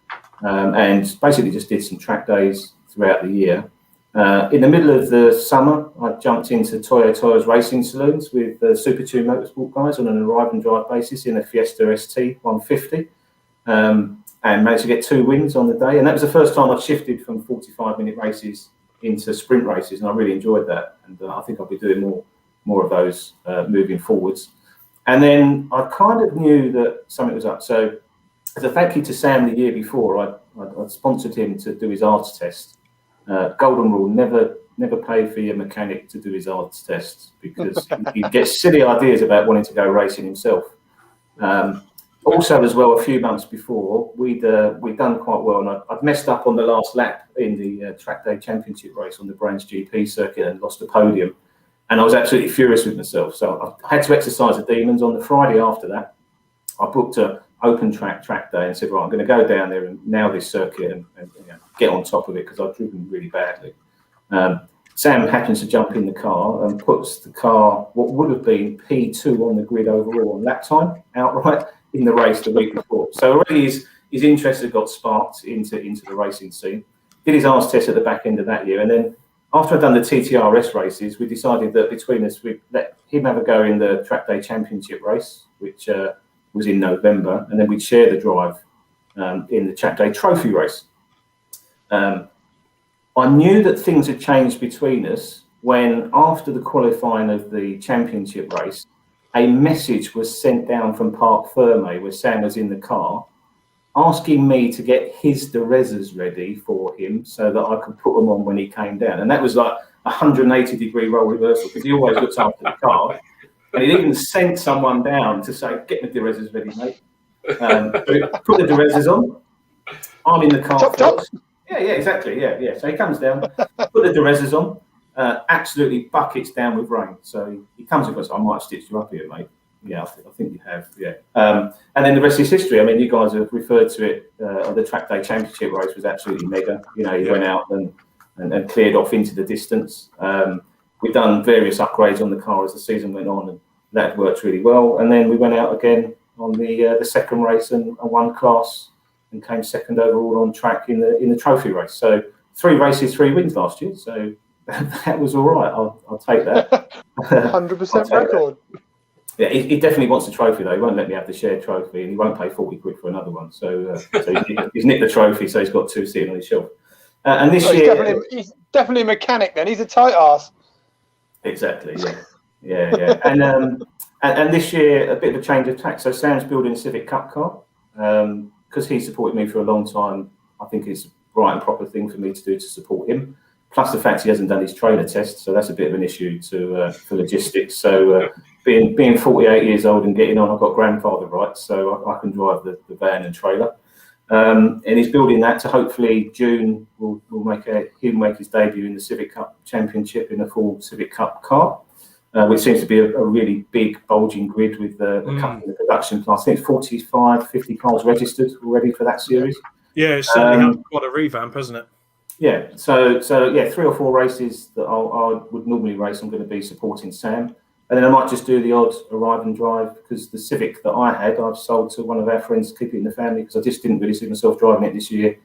and basically just did some track days throughout the year. In the middle of the summer, I jumped into Toyota's racing saloons with the Super 2 Motorsport guys on an arrive and drive basis in a Fiesta ST 150, and managed to get 2 wins on the day. And that was the first time I'd shifted from 45-minute races into sprint races, and I really enjoyed that. And I think I'll be doing more of those moving forwards. And then I kind of knew that something was up. So as a thank you to Sam the year before, I'd sponsored him to do his arts test. Golden rule, never never pay for your mechanic to do his odds tests, because he gets silly ideas about wanting to go racing himself. Also, as well, a few months before, we'd done quite well, and I'd messed up on the last lap in the track day championship race on the Brands GP circuit and lost the podium, and I was absolutely furious with myself. So I had to exercise the demons. On the Friday after that, I booked a open track day and said, right, I'm going to go down there and nail this circuit and get on top of it, because I've driven really badly. Sam happens to jump in the car and puts the car, what would have been P2 on the grid overall on lap time, outright in the race the week before. So already his interest had got sparked into the racing scene. Did his arms test at the back end of that year, and then after I'd done the TTRS races, we decided that between us, we'd let him have a go in the track day championship race, which was in November, and then we'd share the drive in the track day trophy race. I knew that things had changed between us when, after the qualifying of the championship race, a message was sent down from Parc Fermé, where Sam was in the car, asking me to get his Derezas ready for him so that I could put them on when he came down. And that was like a 180-degree role reversal, because he always looks after the car. And he even sent someone down to say, get the Derezas ready, mate. Put the Derezas on. I'm in the car first. Yeah, exactly. Yeah. So he comes down, put the Derezas on, absolutely buckets down with rain. So he comes and goes, I might have stitched you up here, mate. Yeah, I think you have. Yeah. And then the rest is history. I mean, you guys have referred to it. The track day championship race was absolutely mega. You know, he went out and cleared off into the distance. We've done various upgrades on the car as the season went on, and that worked really well. And then we went out again on the second race and won class and came second overall on track in the trophy race. So 3 races, 3 wins last year. So that was all right. I'll take that. 100% record. Yeah, he definitely wants a trophy though. He won't let me have the shared trophy, and he won't pay 40 quid for another one. So he's nicked the trophy, so he's got 2 sitting on his shelf. And this year, he's definitely a mechanic. Then he's a tight ass. Exactly. Yeah. And this year, a bit of a change of tack. So Sam's building a Civic Cup car. Because he supported me for a long time, I think it's the right and proper thing for me to do to support him. Plus the fact he hasn't done his trainer test, so that's a bit of an issue for logistics. So being 48 years old and getting on, I've got grandfather rights, so I can drive the van and trailer. And he's building that to hopefully June he'll make his debut in the Civic Cup Championship in a full Civic Cup car. Which seems to be a really big, bulging grid with the cup in the production class. I think it's 45, 50 cars registered already for that series. Yeah, it's certainly had quite a revamp, hasn't it? Yeah, so 3 or 4 races that I would normally race, I'm going to be supporting Sam. And then I might just do the odd arrive and drive, because the Civic that I had, I've sold to one of our friends to keep it in the family, because I just didn't really see myself driving it this year.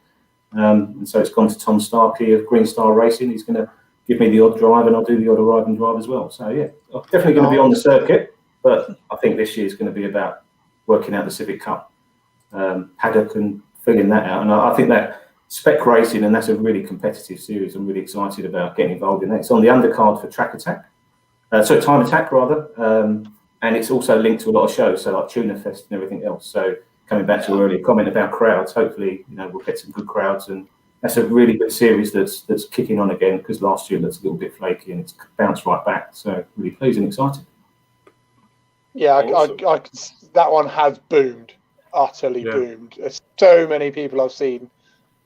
And so it's gone to Tom Starkey of Green Star Racing. He's going to give me the odd drive, and I'll do the odd arrive and drive as well. So yeah, I'm definitely going to be on the circuit, but I think this year is going to be about working out the Civic Cup paddock and filling that out. And I think that spec racing, and that's a really competitive series. I'm really excited about getting involved in that. It's on the undercard for Time Attack rather, and it's also linked to a lot of shows, so like Tuner Fest and everything else. So coming back to your earlier comment about crowds, hopefully we'll get some good crowds, and that's a really good series that's kicking on again, because last year it was a little bit flaky and it's bounced right back. So really pleased and excited. Yeah, awesome. That one has boomed, utterly boomed. There's so many people I've seen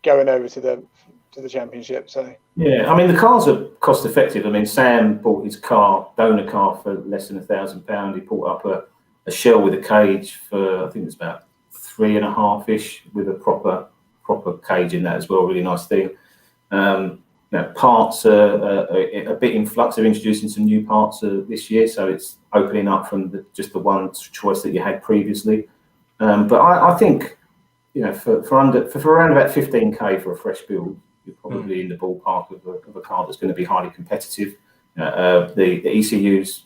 going over to the championship. So yeah, I mean the cars are cost effective. I mean Sam bought his donor car for less than £1,000. He bought up a shell with a cage for, I think it's about 3.5-ish with a proper cage in that as well. Really nice thing. Parts are a bit in flux. They're introducing some new parts this year, so it's opening up from just the one choice that you had previously. But I think for around about 15k for a fresh build, you're probably in the ballpark of a car that's going to be highly competitive. The ECU's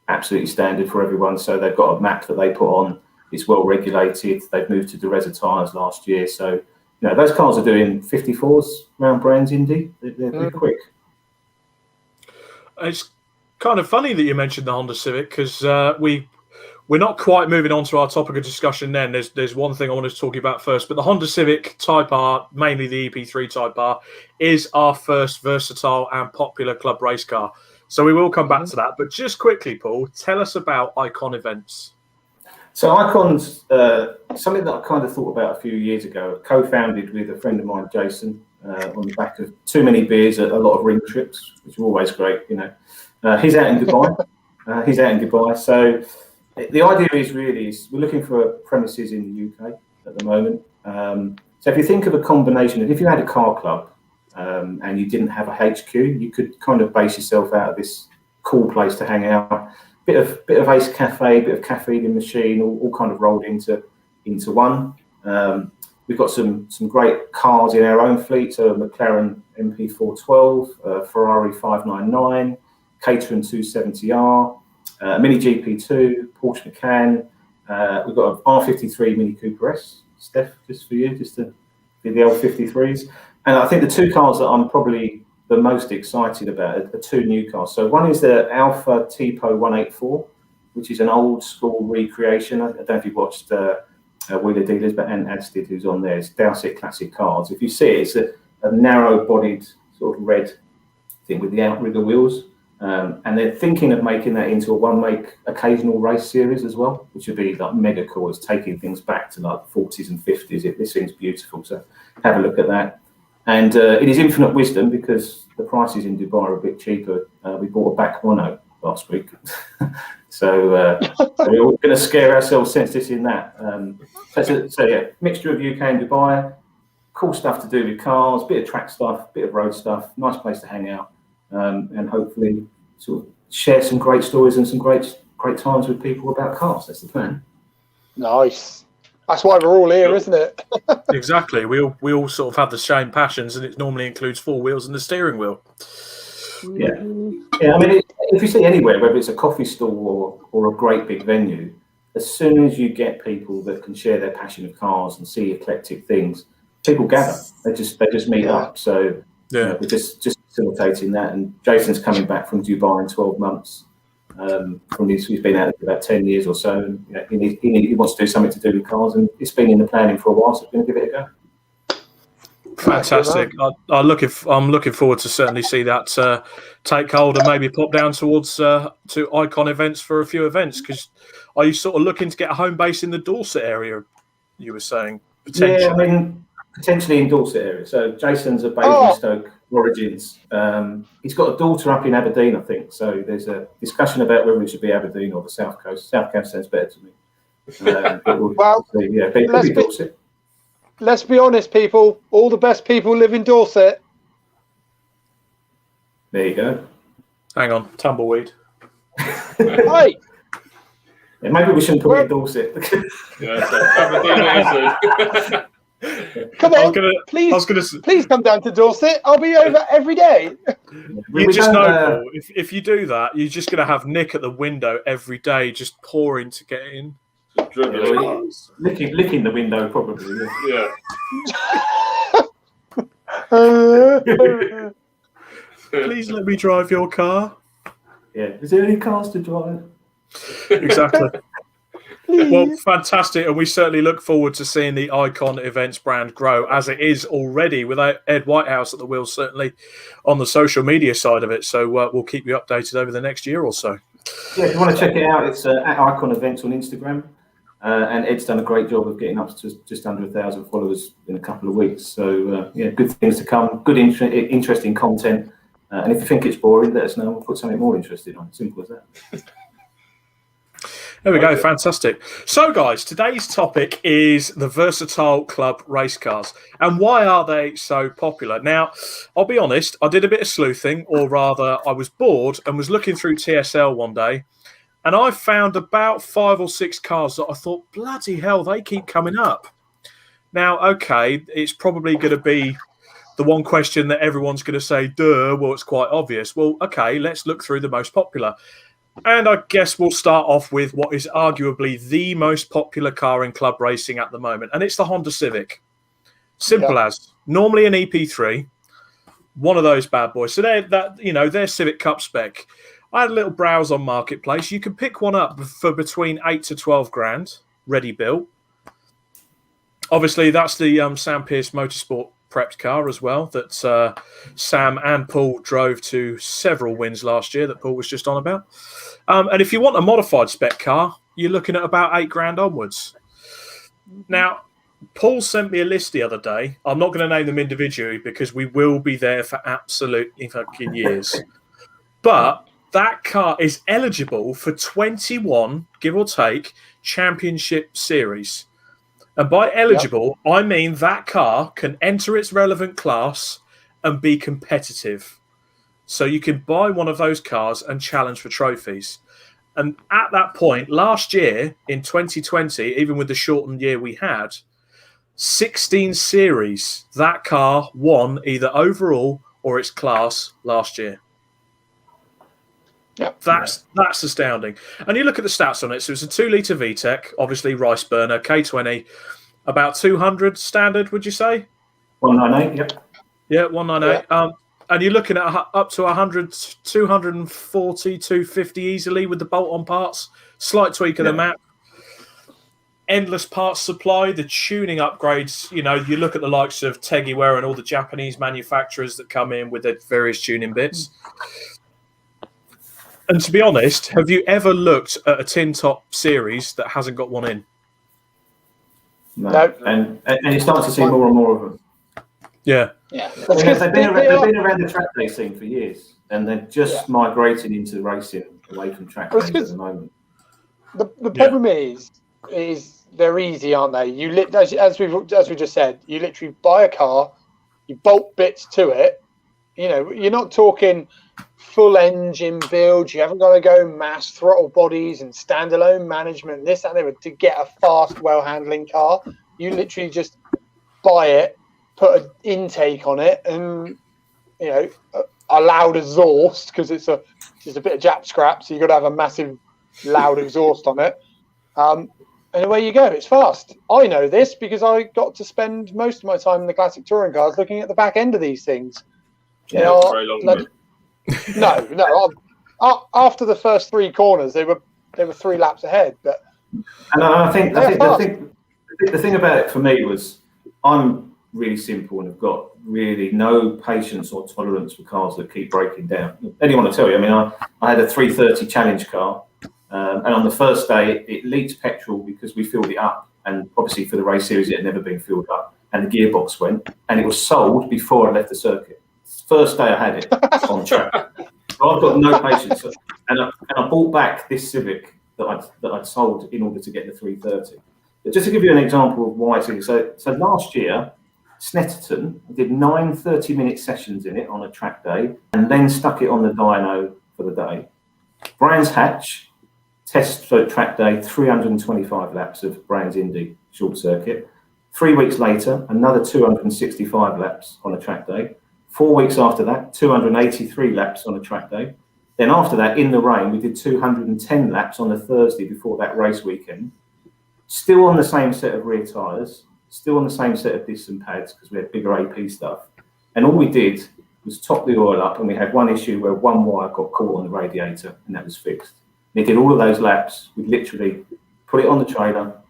absolutely standard for everyone, so they've got a map that they put on. It's well regulated. They've moved to Dereza tyres last year, so those cars are doing 54s around Brands Indy. They're quick. It's kind of funny that you mentioned the Honda Civic, because we we're not quite moving on to our topic of discussion then. There's one thing I wanted to talk about first, but the Honda Civic Type R, mainly the EP3 Type R, is our first versatile and popular club race car. So we will come back to that. But just quickly, Paul, tell us about Icon events. So Icon's something that I kind of thought about a few years ago, co-founded with a friend of mine, Jason, on the back of too many beers at a lot of ring trips, which are always great, you know. He's out in Dubai. So the idea is we're looking for premises in the UK at the moment. So if you think of a combination of, if you had a car club and you didn't have a HQ, you could kind of base yourself out of this cool place to hang out. Bit of Ace Cafe, bit of cafe eating machine, all kind of rolled into one. We've got some great cars in our own fleet, so a McLaren MP412, Ferrari 599, Caterham 270R, Mini GP2, Porsche Macan. We've got an R53 Mini Cooper S, Steph, just for you, just to be the L53s. And I think the two cars that I'm probably the most excited about are two new cars. So one is the Alfa Tipo 184, which is an old school recreation. I don't know if you've watched Wheeler Dealers, but Ant Ads did, who's on there. It's Dowsett Classic Cars. If you see it, it's a narrow-bodied sort of red thing with the outrigger wheels. And they're thinking of making that into a one-make occasional race series as well, which would be like mega cool. It's taking things back to like 40s and 50s. This thing's beautiful. So have a look at that. And it is infinite wisdom because the prices in Dubai are a bit cheaper. We bought a back mono last week. So we're all going to scare ourselves sensing that. So yeah, mixture of UK and Dubai. Cool stuff to do with cars, bit of track stuff, bit of road stuff. Nice place to hang out. And hopefully sort of share some great stories and some great times with people about cars. That's the plan. Nice. That's why we're all here, isn't it? Exactly. We all sort of have the same passions, and it normally includes four wheels and the steering wheel. Yeah. I mean, if you see anywhere, whether it's a coffee stall or a great big venue, as soon as you get people that can share their passion of cars and see eclectic things, people gather. They just meet up. So we're just facilitating that. And Jason's coming back from Dubai in 12 months. He's been out there about 10 years or so, and he wants to do something to do with cars, and it's been in the planning for a while, so we're going to give it a go. Fantastic! I'm looking forward to certainly see that take hold and maybe pop down towards to Icon events for a few events. Because are you sort of looking to get a home base in the Dorset area? You were saying potentially. Yeah, I mean potentially in Dorset area. So Jason's a Basingstoke origins. He's got a daughter up in Aberdeen, I think. So there's a discussion about whether it should be Aberdeen or the South Coast. South Coast sounds better to me. Let's be honest, people. All the best people live in Dorset. There you go. Hang on, tumbleweed. Hey. Yeah, maybe we shouldn't put it in Dorset. Come on, please come down to Dorset. I'll be over every day. You just know, Paul, if you do that, you're just going to have Nick at the window every day, just pouring to get in. Licking the window, probably. Yeah. Please let me drive your car. Yeah. Is there any cars to drive? Exactly. Well, fantastic, and we certainly look forward to seeing the Icon Events brand grow as it is already with Ed Whitehouse at the wheel, certainly on the social media side of it. So we'll keep you updated over the next year or so. Yeah, if you want to check it out, it's at Icon Events on Instagram, and Ed's done a great job of getting up to just under 1,000 followers in a couple of weeks. So good things to come, good interesting content, and if you think it's boring, let us know. We'll put something more interesting on. Simple as that. There we go, fantastic. So, guys, today's topic is the versatile club race cars. And why are they so popular? Now, I'll be honest, I did a bit of sleuthing, or rather, I was bored and was looking through TSL one day, and I found about 5 or 6 cars that I thought, bloody hell, they keep coming up. Now, okay, it's probably going to be the one question that everyone's going to say, duh, well, it's quite obvious. Well, okay, let's look through the most popular. And I guess we'll start off with what is arguably the most popular car in club racing at the moment, and it's the Honda Civic. Simple as. Normally an EP3, one of those bad boys. So they're Civic Cup spec. I had a little browse on Marketplace. You can pick one up for between 8 to 12 grand, ready built. Obviously, that's the Sam Pearce Motorsport prepped car as well that Sam and Paul drove to several wins last year that Paul was just on about. And if you want a modified spec car, you're looking at about 8 grand onwards. Now, Paul sent me a list the other day. I'm not going to name them individually because we will be there for absolutely fucking years. But that car is eligible for 21, give or take, championship series. And by eligible, I mean that car can enter its relevant class and be competitive. So you can buy one of those cars and challenge for trophies. And at that point, last year, in 2020, even with the shortened year we had, 16 series, that car won either overall or its class last year. Yep. That's astounding. And you look at the stats on it. So it's a 2-litre VTEC, obviously rice burner, K20, about 200 standard, would you say? 198, yep. Yeah, 198. Yeah. And you're looking at up to 100, 240, 250 easily with the bolt-on parts. Slight tweak of the map. Endless parts supply, the tuning upgrades. You know, you look at the likes of Tegiware and all the Japanese manufacturers that come in with their various tuning bits. And to be honest, have you ever looked at a tin top series that hasn't got one in? No. And you start to see more and more of them. Yeah. Yeah. They've been around the track day scene for years, and they're just migrating into racing away from track days at the moment. The problem is they're easy, aren't they? You as we just said, you literally buy a car, you bolt bits to it. You know, you're not talking full engine build. You haven't got to go mass throttle bodies and standalone management, this and that, to get a fast, well-handling car. You literally just buy it, put an intake on it, and you know, a loud exhaust because it's a bit of Jap scrap, so you've got to have a massive, loud exhaust on it. And away you go. It's fast. I know this because I got to spend most of my time in the classic touring cars looking at the back end of these things. Yeah, very long. No. After the first 3 corners, they were 3 laps ahead. But and I think the thing about it for me was I'm really simple and have got really no patience or tolerance for cars that keep breaking down. Anyone will tell you. I mean, I had a 330 challenge car, and on the first day it leaked petrol because we filled it up, and obviously for the race series it had never been filled up, and the gearbox went, and it was sold before I left the circuit. First day I had it on track. So I've got no patience, and I bought back this Civic that I'd sold in order to get the 330. But just to give you an example of why, so last year, Snetterton did 9 30-minute sessions in it on a track day, and then stuck it on the dyno for the day. Brands Hatch test for track day, 325 laps of Brands Indy short circuit. 3 weeks later, another 265 laps on a track day. 4 weeks after that, 283 laps on a track day. Then after that, in the rain, we did 210 laps on the Thursday before that race weekend. Still on the same set of rear tyres, still on the same set of disc and pads because we had bigger AP stuff. And all we did was top the oil up, and we had one issue where one wire got caught on the radiator, and that was fixed. And it did all of those laps. We literally put it on the trailer,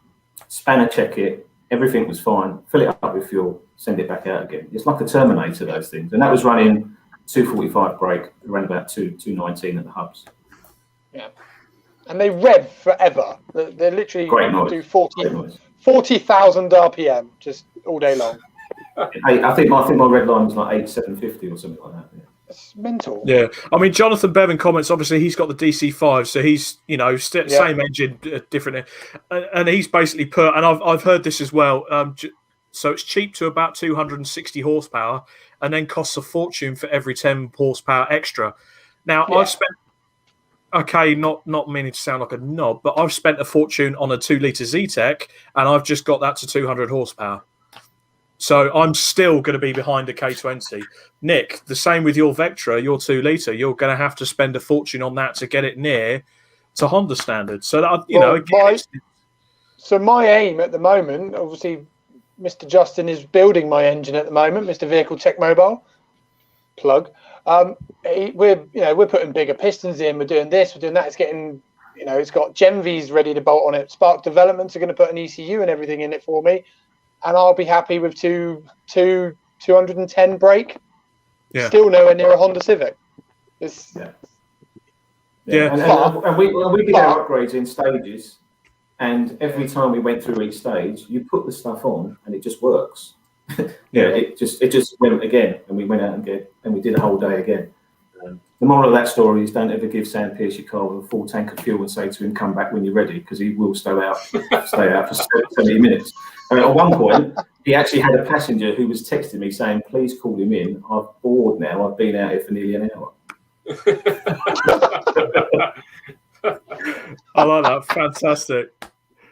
spanner check it, everything was fine, fill it up with fuel, send it back out again. It's like a Terminator, those things. And that was running 245 brake, around about 219 at the hubs. Yeah. And they rev forever. They literally do 40,000 RPM just all day long. I think my red line was like 8,750 or something like that. Yeah. It's mental. Yeah, I mean, Jonathan Bevan comments. Obviously, he's got the DC5, so he's same engine, different, and he's basically put. And I've heard this as well. So it's cheap to about 260 horsepower, and then costs a fortune for every 10 horsepower extra. Now I've spent. Okay, not meaning to sound like a knob, but I've spent a fortune on a 2-litre Z-Tech, and I've just got that to 200 horsepower. So I'm still going to be behind a K20. Nick, the same with your Vectra, your 2-litre. You're going to have to spend a fortune on that to get it near to Honda standards. So that So my aim at the moment, obviously, Mr. Justin is building my engine at the moment, Mr. Vehicle Tech Mobile. plug. We're putting bigger pistons in. We're doing this. We're doing that. It's getting, it's got Genvs ready to bolt on it. Spark Developments are going to put an ECU and everything in it for me, and I'll be happy with 210 brake. Yeah. Still nowhere near a Honda Civic. Yeah. And we did our upgrades in stages, and every time we went through each stage, you put the stuff on, and it just works. It just went again, and we went out and we did a whole day again. The moral of that story is don't ever give Sam Pearce your car with a full tank of fuel and say to him, "Come back when you're ready," because he will stay out for 70 minutes. And at one point, he actually had a passenger who was texting me saying, "Please call him in. I'm bored now. I've been out here for nearly an hour." I like that. Fantastic.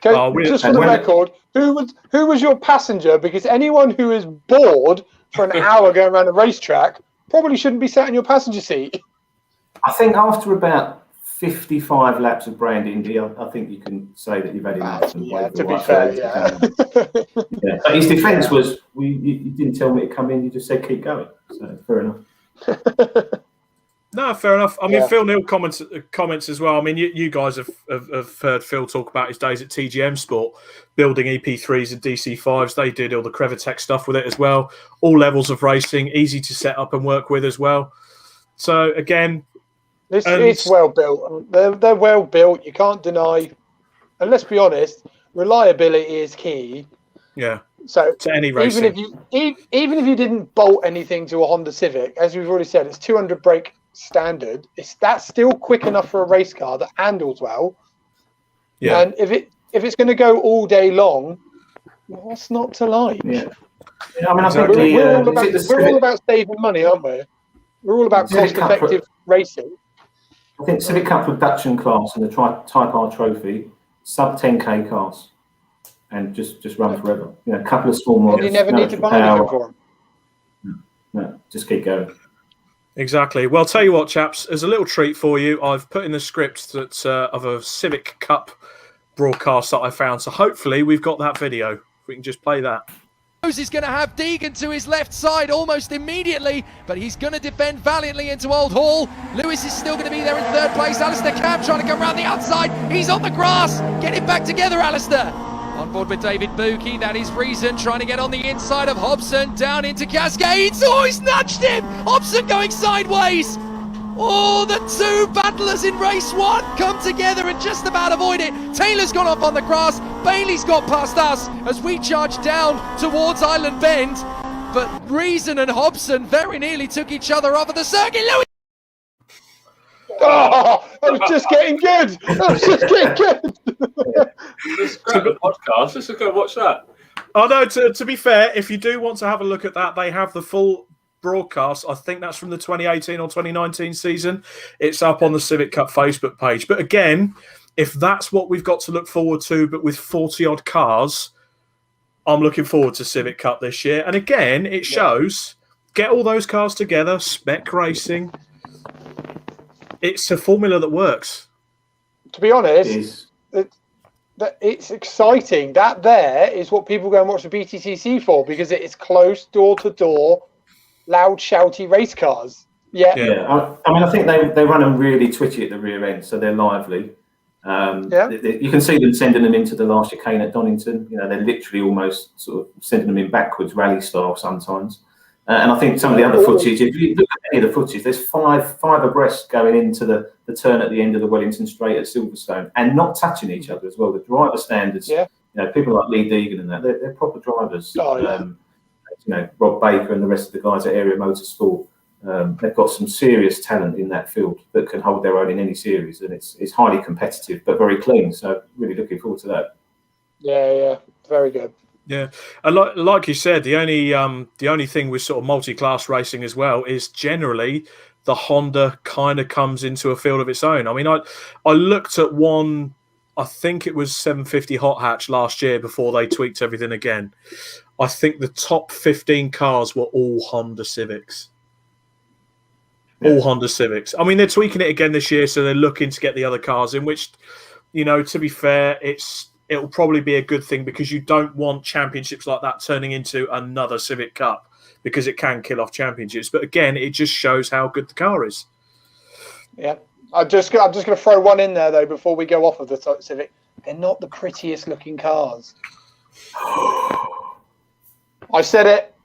Okay, just for the record, who was your passenger? Because anyone who is bored for an hour going around a racetrack probably shouldn't be sat in your passenger seat. I think after about 55 laps of Brand Indy, I think you can say that you've had enough. To be fair, yeah. But his defence was, you didn't tell me to come in, you just said keep going. So fair enough. No, fair enough. I mean, Phil Neal comments as well. I mean, you guys have heard Phil talk about his days at TGM Sport, building EP3s and DC5s. They did all the Crevatech stuff with it as well. All levels of racing, easy to set up and work with as well. So again, it's well built. They're well built. You can't deny. And let's be honest, reliability is key. Yeah. So to any racing, even if you didn't bolt anything to a Honda Civic, as we've already said, it's 200 brake standard. That's still quick enough for a race car that handles well. Yeah. And if it's going to go all day long, what's not to like? Yeah. I mean, I think we're all about saving money, aren't we? We're all about cost-effective racing. I think Civic Cup production class and the Type R Trophy, sub 10k cars, and just run forever. A couple of small models. And you never need to buy anything for them. No, just keep going. Exactly. Well, tell you what, chaps, as a little treat for you, I've put in the script that of a Civic Cup broadcast that I found. So hopefully we've got that video. We can just play that. He's going to have Deegan to his left side almost immediately, but he's going to defend valiantly into Old Hall. Lewis is still going to be there in third place. Alistair Camp trying to come around the outside. He's on the grass. Get it back together, Alistair. On board with David Buki, that is Reason trying to get on the inside of Hobson, down into Cascades. Oh, he's nudged him! Hobson going sideways! Oh, the two battlers in race one come together and just about avoid it. Taylor's gone off on the grass, Bailey's got past us as we charge down towards Island Bend. But Reason and Hobson very nearly took each other off of the circuit. Lewis! Oh, I was just getting good. Let's grab the podcast. Let's go watch that. Oh, no, to be fair, if you do want to have a look at that, they have the full broadcast. I think that's from the 2018 or 2019 season. It's up on the Civic Cup Facebook page. But again, if that's what we've got to look forward to, but with 40-odd cars, I'm looking forward to Civic Cup this year. And again, it shows, get all those cars together, spec racing. It's a formula that works. To be honest, it's exciting. That there is what people go and watch the BTCC for, because it is close, door-to-door, loud, shouty race cars. Yeah. I mean, I think they run them really twitchy at the rear end, so they're lively. You can see them sending them into the last chicane at Donington. They're literally almost sort of sending them in backwards, rally style sometimes. And I think some of the other footage, if you look at any of the footage, there's five abreast going into the turn at the end of the Wellington Straight at Silverstone and not touching each other as well. The driver standards, people like Lee Deegan and that, they're proper drivers. Rob Baker and the rest of the guys at Area Motorsport, they've got some serious talent in that field that can hold their own in any series, and it's highly competitive but very clean. So really looking forward to that. Yeah, very good. Yeah, and like you said, the only thing with sort of multi-class racing as well is generally the Honda kind of comes into a field of its own. I mean, I looked at one, I think it was 750 Hot Hatch last year before they tweaked everything again. I think the top 15 cars were all Honda Civics. All Honda Civics. I mean, they're tweaking it again this year, so they're looking to get the other cars in, which, to be fair, it's it'll probably be a good thing because you don't want championships like that turning into another Civic Cup because it can kill off championships. But again, it just shows how good the car is. Yeah. I'm just going to throw one in there, though, before we go off of the Civic. They're not the prettiest looking cars. I said it,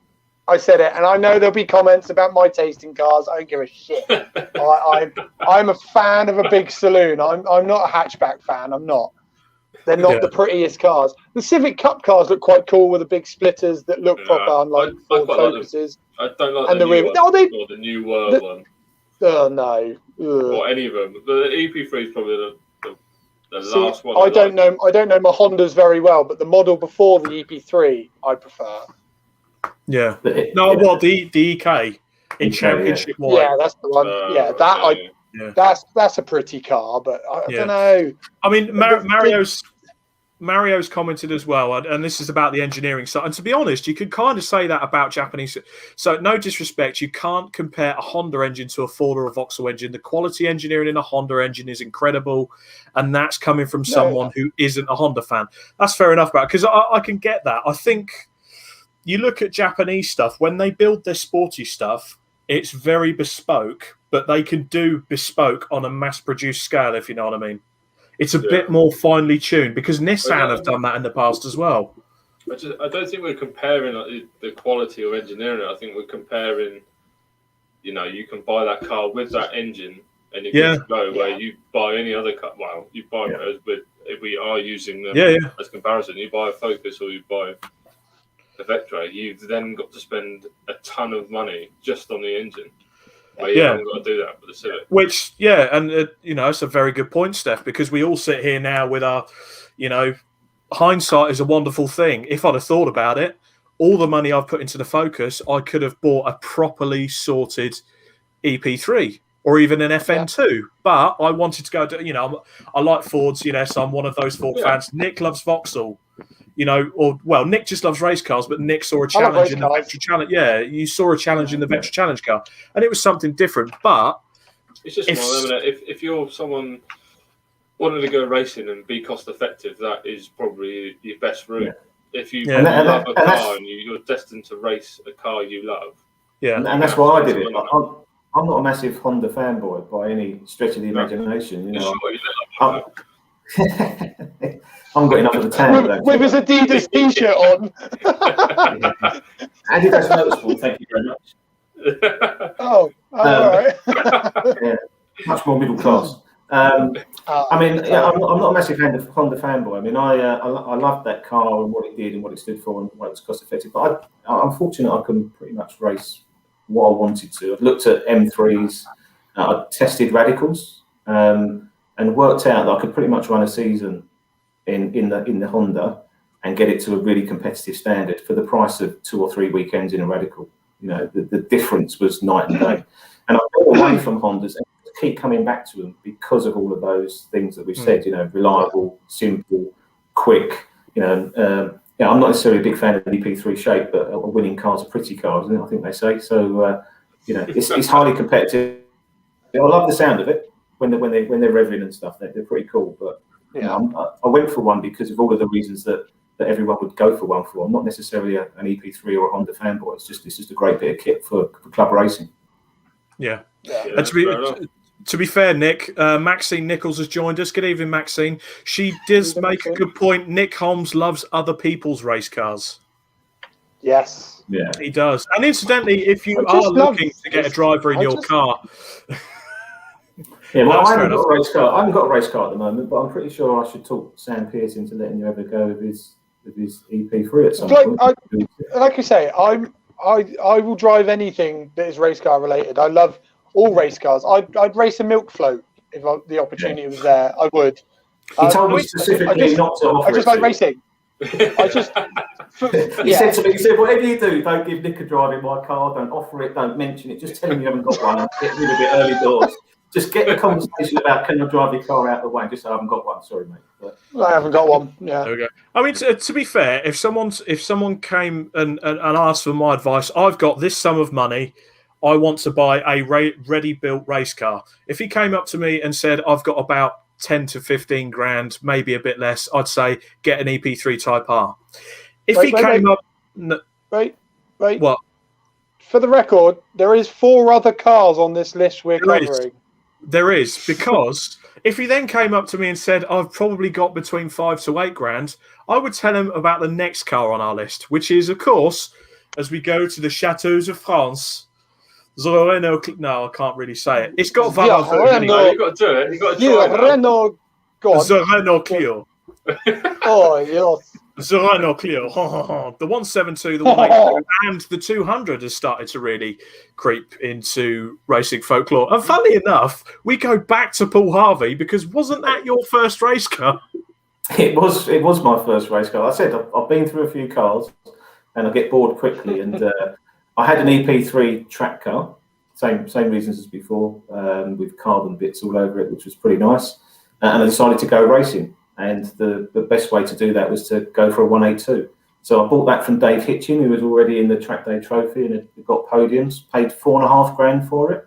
and I know there'll be comments about my taste in cars. I don't give a shit. I'm a fan of a big saloon. I'm not a hatchback fan. I'm not. They're not the prettiest cars. The Civic Cup cars look quite cool with the big splitters that look proper, unlike Ford Focuses. I don't like and the new one. No, or the new one. Oh no. Or any of them. The EP3 is probably the last one. I don't know my Hondas very well, but the model before the EP3 I prefer. Yeah. The EK in Championship White. Yeah, that's the one. That's a pretty car, but I don't know. I mean, Mario's commented as well, and this is about the engineering side. And to be honest, you could kind of say that about Japanese. So, no disrespect, you can't compare a Honda engine to a Ford or a Vauxhall engine. The quality engineering in a Honda engine is incredible, and that's coming from someone who isn't a Honda fan. That's fair enough, because I can get that. I think you look at Japanese stuff, when they build their sporty stuff, it's very bespoke, but they can do bespoke on a mass-produced scale, if you know what I mean. It's a bit more finely tuned because Nissan have done that in the past as well. I don't think we're comparing the quality of engineering. I think we're comparing, you can buy that car with that engine and you can go where you buy any other car. Well, you buy if we are using them as comparison, you buy a Focus or you buy a Vectra, you've then got to spend a ton of money just on the engine. Well, you haven't got to do that with the Civic. Which, and it's a very good point, Steph, because we all sit here now with our, hindsight is a wonderful thing. If I'd have thought about it, all the money I've put into the Focus, I could have bought a properly sorted EP3 or even an FN2. But I wanted to go to, I like Fords, so I'm one of those Ford fans. Nick loves Vauxhall. Nick just loves race cars, but Nick saw a challenge in the Vectra Challenge. Yeah, you saw a challenge in the Vectra Challenge car, and it was something different. But it's just if you're someone wanting to go racing and be cost effective, that is probably your best route. Yeah. If you love a car and you're destined to race a car you love, and that's why I did it. I'm not a massive Honda fanboy by any stretch of the imagination. I'm got enough of the tan. With his Adidas t-shirt on. Adidas Motorsport, thank you very much. All right. Much more middle class. I'm not a massive Honda fanboy. I mean, I loved that car and what it did and what it stood for and what it was cost effective. But I'm fortunate I can pretty much race what I wanted to. I've looked at M3s, I tested radicals, and worked out that I could pretty much run a season in the Honda and get it to a really competitive standard for the price of 2 or 3 weekends in a radical. The difference was night and day. And I got away from Hondas and keep coming back to them because of all of those things that we've said. Reliable, simple, quick. I'm not necessarily a big fan of the EP3 shape, but winning cars are pretty cars, isn't it? I think they say so. It's highly competitive. I love the sound of it when they're revving and stuff. They're pretty cool, but. I went for one because of all of the reasons that everyone would go for one for. I'm not necessarily an EP3 or a Honda fanboy. It's just a great bit of kit for club racing. Yeah. And to be fair, Nick, Maxine Nichols has joined us. Good evening, Maxine. She does make a good point. Nick Holmes loves other people's race cars. Yes. Yeah, he does. And incidentally, if you are looking to get a driver in your car. Yeah, well, I haven't got a race car at the moment, but I'm pretty sure I should talk Sam Pearce into letting you ever go with his EP3 at some point. Like you say, I will drive anything that is race car related. I love all race cars. I'd race a milk float if the opportunity was there. I would. He told me specifically not to offer it. I just like racing. He said to me, he said, whatever you do, don't give Nick a drive in my car, don't offer it, don't mention it, just tell him you haven't got one and get rid of it early doors. Just get the conversation about can I drive your car out of the way. Just say I haven't got one. Sorry, mate. But I haven't got one. Yeah. There we go. I mean, to be fair, if someone came and asked for my advice, I've got this sum of money. I want to buy a ready-built race car. If he came up to me and said, I've got about 10 to 15 grand, maybe a bit less, I'd say get an EP3 Type R. If Wait. What? For the record, there is 4 other cars on this list we're covering. There is, because if he then came up to me and said, I've probably got between 5 to 8 grand, I would tell him about the next car on our list, which is, of course, as we go to the Chateaux of France, the Renault... No, I can't really say it. It's got valve. No, you've got to do it. You've got to try it. Renault... The Renault Clio. Oh, yes. The Renault Clio, the 172, the 182, and the 200 has started to really creep into racing folklore. And funnily enough, we go back to Paul Harvey, because wasn't that your first race car? It was my first race car. I said I've been through a few cars, and I get bored quickly. And I had an EP3 track car, same reasons as before, with carbon bits all over it, which was pretty nice. And I decided to go racing. And the best way to do that was to go for a 182. So I bought that from Dave Hitchin, who was already in the Track Day Trophy and had got podiums. Paid $4.5 grand for it.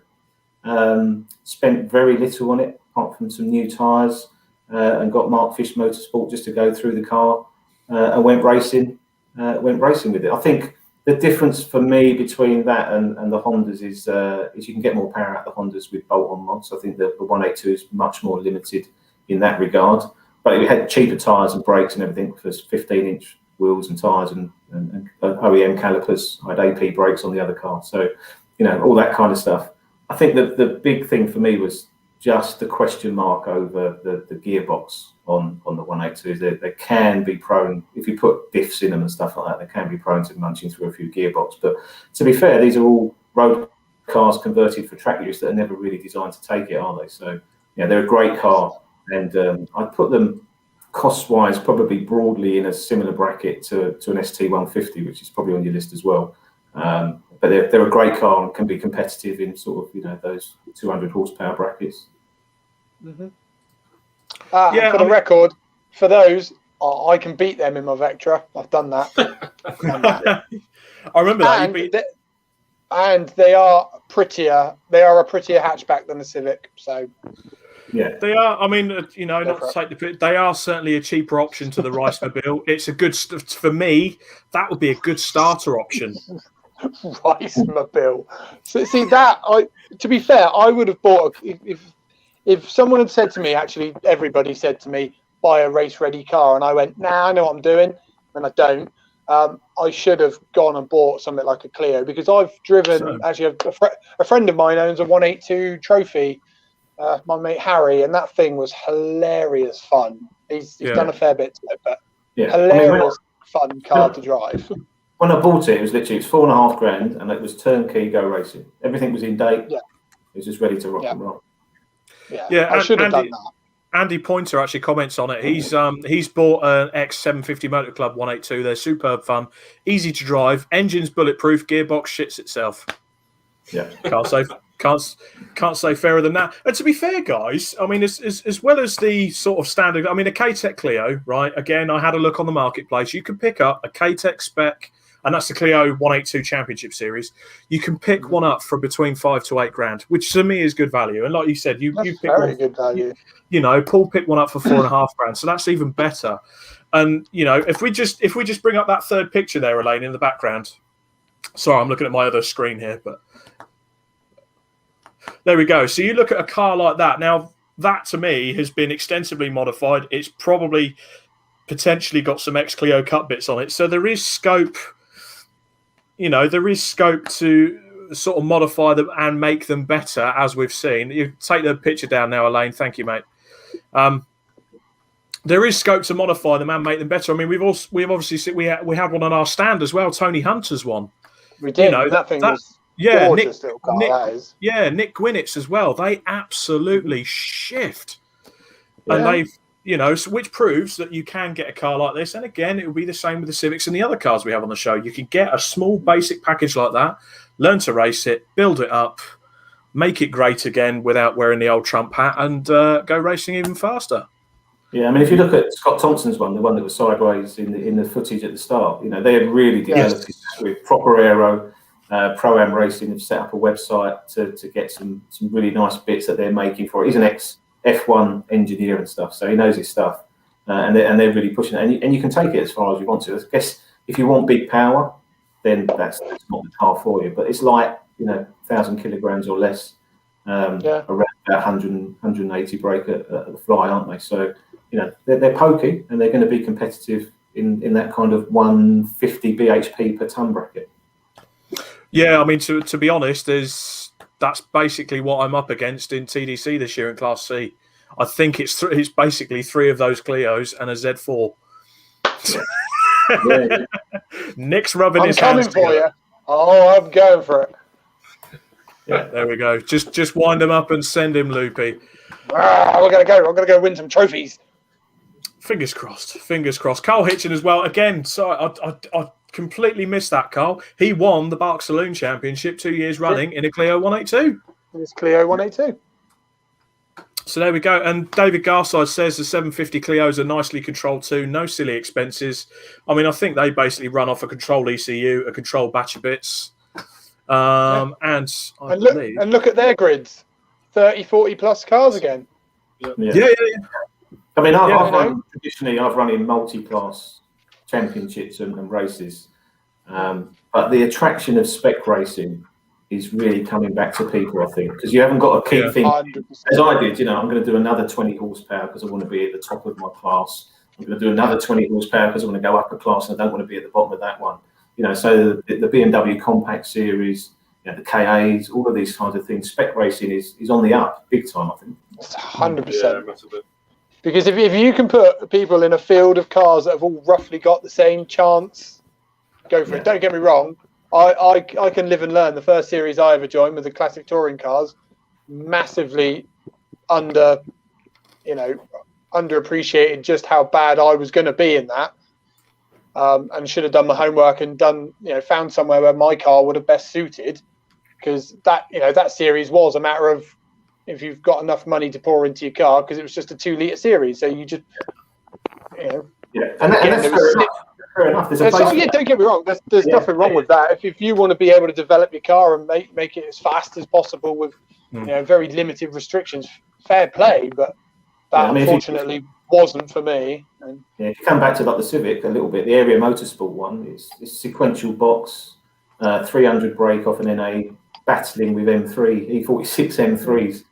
Spent very little on it, apart from some new tyres, and got Mark Fish Motorsport just to go through the car, and went racing with it. I think the difference for me between that and the Hondas is you can get more power out of the Hondas with bolt-on mods. I think the 182 is much more limited in that regard. But it had cheaper tyres and brakes and everything for 15-inch wheels and tyres and OEM calipers. I had AP brakes on the other car. So, all that kind of stuff. I think that the big thing for me was just the question mark over the gearbox on the 182s. They can be prone, if you put diffs in them and stuff like that, they can be prone to munching through a few gearbox. But to be fair, these are all road cars converted for track use that are never really designed to take it, are they? So, they're a great car. And I'd put them cost-wise probably broadly in a similar bracket to an ST150, which is probably on your list as well. But they're a great car and can be competitive in sort of, those 200 horsepower brackets. Mm-hmm. For the record, for those, I can beat them in my Vectra. I've done that. I remember that. And they are prettier. They are a prettier hatchback than the Civic. So... Yeah, they are. I mean, not to take the piss, they are certainly a cheaper option to the Ricemobile. It's a good for me. That would be a good starter option. Ricemobile. So see that. To be fair, I would have bought if someone had said to me. Actually, everybody said to me, buy a race-ready car, and I went, nah, I know what I'm doing, and I don't. I should have gone and bought something like a Clio, because I've driven. Actually, a friend of mine owns a 182 Trophy. My mate Harry, and that thing was hilarious fun. He's done a fair bit to it, but hilarious fun car to drive. When I bought it was literally $4.5 grand, and it was turnkey go racing. Everything was in date. Yeah, it was just ready to rock and roll. Yeah, I should have done that. Andy Pointer actually comments on it. He's bought an X750 Motor Club 182. They're superb fun, easy to drive, engine's bulletproof, gearbox shits itself. Yeah, Can't say fairer than that. And to be fair, guys, I mean, as well as the sort of standard, I mean, a K-Tech Clio, right? Again, I had a look on the marketplace. You can pick up a K-Tech spec, and that's the Clio 182 Championship Series. You can pick one up for between 5 to 8 grand, which to me is good value. And like you said, you pick very good value. Paul picked one up for 4.5 grand, so that's even better. And if we just bring up that third picture there, Elaine, in the background. Sorry, I'm looking at my other screen here, but. There we go. So you look at a car like that. Now, that to me has been extensively modified. It's probably potentially got some ex-Clio cut bits on it. So there is scope, to sort of modify them and make them better, as we've seen. You take the picture down now, Elaine. Thank you, mate. There is scope to modify them and make them better. I mean, we had one on our stand as well. Tony Hunter's one. We did. That thing was... Yeah, Nick Gwinnett's as well. They absolutely shift. And they've, which proves that you can get a car like this. And again, it will be the same with the Civics and the other cars we have on the show. You can get a small basic package like that, learn to race it, build it up, make it great again without wearing the old Trump hat, and go racing even faster. Yeah, I mean, if you look at Scott Thompson's one, the one that was sideways in the footage at the start, they had really developed it with proper aero. Pro-Am Racing have set up a website to get some really nice bits that they're making for it. He's an F1 engineer and stuff, so he knows his stuff, and they're really pushing it. And you can take it as far as you want to. I guess if you want big power, then that's not the car for you. But it's like 1,000 kilograms or less, around about 180 brake at the fly, aren't they? So they're pokey, and they're going to be competitive in that kind of 150 bhp per ton bracket. Yeah, I mean, to be honest, that's basically what I'm up against in TDC this year in Class C. I think it's basically 3 of those Clios and a Z4. Yeah. Nick's rubbing his hands hands together. For you. Oh, I'm going for it. Yeah, there we go. Just wind him up and send him loopy. We're gonna go. I'm gonna go win some trophies. Fingers crossed. Fingers crossed. Carl Hitchin as well. Again, so I completely missed that, Carl. He won the Bark Saloon Championship 2 years running in a Clio 182. It's Clio 182. So there we go. And David Garside says the 750 Clios are nicely controlled too. No silly expenses. I mean, I think they basically run off a controlled ECU, a controlled batch of bits. And look at their grids. 30, 40 plus cars again. Yeah. I mean, traditionally I've run in multi-class championships and races, but the attraction of spec racing is really coming back to people, I think, because you haven't got to keep thinking, as I did, I'm going to do another 20 horsepower because I want to be at the top of my class. I'm going to do another 20 horsepower because I want to go up a class and I don't want to be at the bottom of that one. So the BMW Compact Series, the KAs, all of these kinds of things, spec racing is on the up, big time, I think. 100%. Because if you can put people in a field of cars that have all roughly got the same chance, go for it. Don't get me wrong. I can live and learn. The first series I ever joined with the classic touring cars, massively underappreciated just how bad I was going to be in that, and should have done my homework and found somewhere where my car would have best suited, because that series was a matter of if you've got enough money to pour into your car, because it was just a 2-litre series, so you just and that's fair enough. Don't get me wrong. There's nothing wrong with that. If you want to be able to develop your car and make it as fast as possible with very limited restrictions, fair play. But that unfortunately wasn't for me. And if you come back to like the Civic a little bit, the Area Motorsport one is sequential box, 300 brake off an NA, battling with M3 E46 M3s.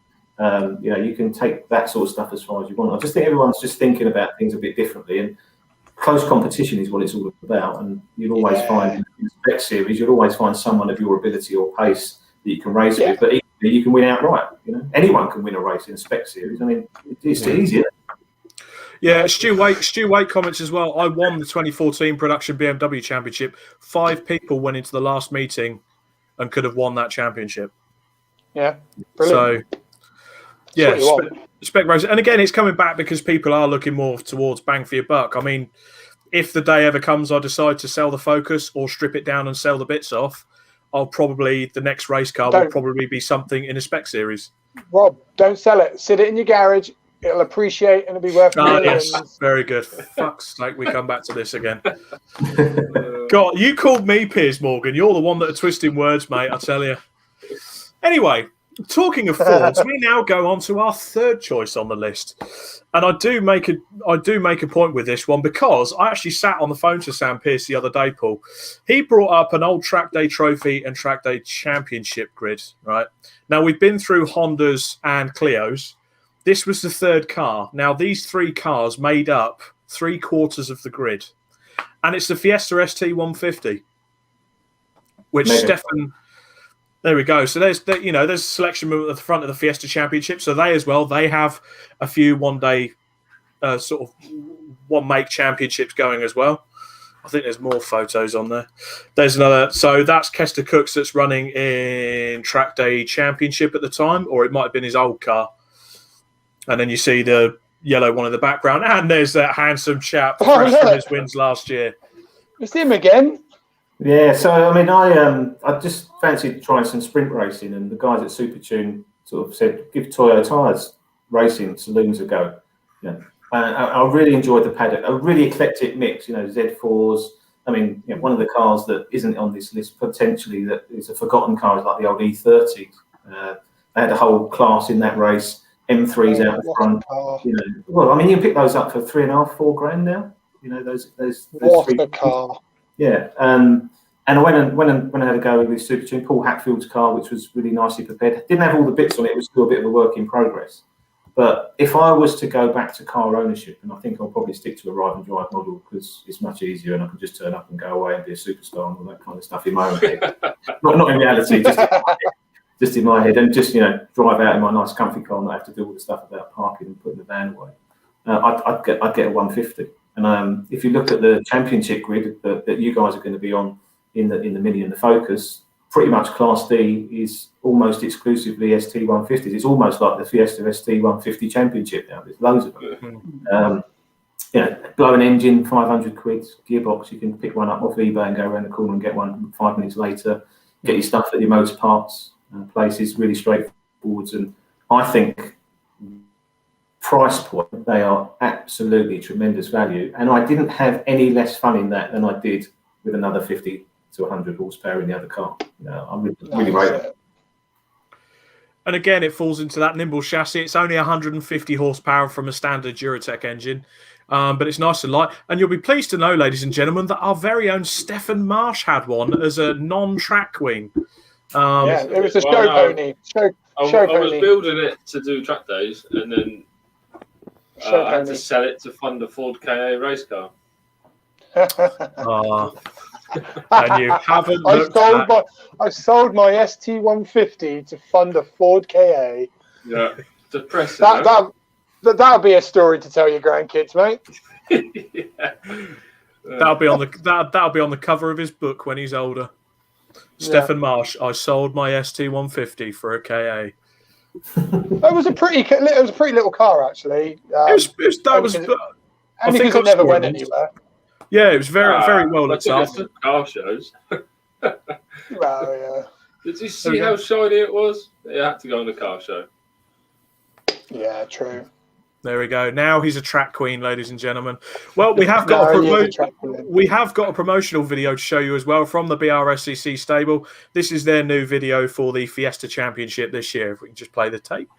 You can take that sort of stuff as far as you want. I just think everyone's just thinking about things a bit differently, and close competition is what it's all about. And you'll always find in the spec series, you'll always find someone of your ability or pace that you can race with, but equally you can win outright. Anyone can win a race in a spec series. I mean, it's too easy. Yeah, Stu Wake comments as well. I won the 2014 production BMW Championship. 5 people went into the last meeting and could have won that championship. Yeah, brilliant. So, spec racing. And again, it's coming back because people are looking more towards bang for your buck. I mean, if the day ever comes I decide to sell the Focus or strip it down and sell the bits off, the next race car will probably be something in a spec series. Rob, don't sell it. Sit it in your garage. It'll appreciate and it'll be worth millions. Yes, very good. Fuck's sake, we come back to this again. God, you called me Piers Morgan. You're the one that are twisting words, mate, I tell you. Anyway, talking of Fords, we now go on to our third choice on the list. And I do make a point with this one because I actually sat on the phone to Sam Pearce the other day, Paul. He brought up an old Track Day Trophy and Track Day Championship grid, right? Now, we've been through Hondas and Clios. This was the third car. Now, these 3 cars made up 3/4 of the grid. And it's the Fiesta ST 150, which Stefan... There we go. So there's a selection at the front of the Fiesta Championship. So they have a few one-day sort of one-make championships going as well. I think there's more photos on there. There's another. So that's Kester Cooks that's running in Track Day Championship at the time, or it might have been his old car. And then you see the yellow one in the background, and there's that handsome chap fresh from his wins last year. It's him again. Yeah, so I mean, I just fancied trying some sprint racing, and the guys at Supertune sort of said, "Give Toyo Tyres racing saloons a go." Yeah, I really enjoyed the paddock. A really eclectic mix, Z4s. I mean, one of the cars that isn't on this list potentially that is a forgotten car is like the old E30. They had a whole class in that race. M3s out the front. You know, well, I mean, you can pick those up for $3.5, $4 grand now. You know, those what a car. Yeah. And I went and had a go with this Super Tune, Paul Hatfield's car, which was really nicely prepared. Didn't have all the bits on it. It was still a bit of a work in progress. But if I was to go back to car ownership, and I think I'll probably stick to a ride and drive model because it's much easier, and I can just turn up and go away and be a superstar and all that kind of stuff in my own head. not in reality, just in my head, and just, you know, drive out in my nice comfy car and not have to do all the stuff about parking and putting the van away. I'd get a 150. And if you look at the championship grid that you guys are going to be on in the Mini and the Focus, pretty much Class D is almost exclusively ST150s. It's almost like the Fiesta ST150 Championship now. There's loads of them. You know, blow an engine, 500 quid, gearbox. You can pick one up off eBay and go around the corner and get one 5 minutes later. Get your stuff at your motor parts places, really straightforward. And I think price point, they are absolutely tremendous value. And I didn't have any less fun in that than I did with another 50 to 100 horsepower in the other car. You know, I'm really rate it. And again, it falls into that nimble chassis. It's only 150 horsepower from a standard Duratec engine, but it's nice and light. And you'll be pleased to know, ladies and gentlemen, that our very own Stefan Marsh had one as a non-track queen. Yeah, it was a show pony. I was building it to do track days, and then I had to sell it to fund a Ford KA race car. And you haven't I sold my ST150 to fund a Ford KA. Yeah, depressing. That'll be a story to tell your grandkids, mate. Yeah. That'll be on the cover of his book when he's older. Stefan Marsh, I sold my ST150 for a KA. It was a pretty little car, actually. Because it never went anywhere. Yeah, it was very well looked after. Car shows. Well, yeah. Did you see how shiny it was? It had to go on the car show. Yeah, true. There we go. Now he's a track queen, ladies and gentlemen. Well, we have got a promotional video to show you as well from the BRSCC stable. This is their new video for the Fiesta Championship this year. If we can just play the tape.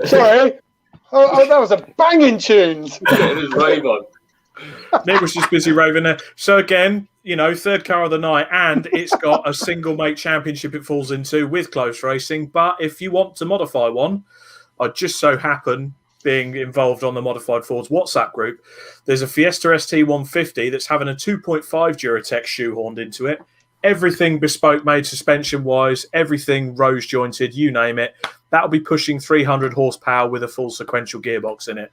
Sorry. Oh, that was a banging tune. Getting his rave on. Nick was just busy raving there. So again, you know, third car of the night, and it's got a single make championship it falls into with close racing. But if you want to modify one, I just so happen being involved on the Modified Fords WhatsApp group. There's a Fiesta ST150 that's having a 2.5 Duratec shoehorned into it. Everything bespoke made suspension-wise, everything rose jointed, you name it. That'll be pushing 300 horsepower with a full sequential gearbox in it.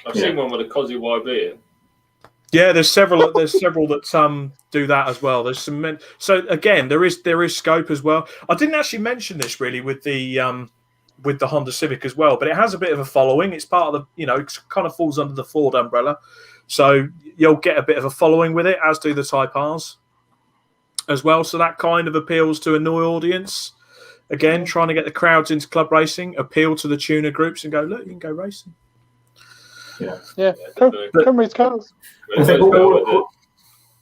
I've seen one with a Cosy YB in. Yeah, there's several that do that as well. There's some. So again, there is scope as well. I didn't actually mention this really with the Honda Civic as well, but it has a bit of a following. It's part of the, you know, it kind of falls under the Ford umbrella, so you'll get a bit of a following with it, as do the Type Rs as well. So that kind of appeals to a new audience. Again, trying to get the crowds into club racing, appeal to the tuner groups, and go, look, you can go racing. Yeah. Come race cars.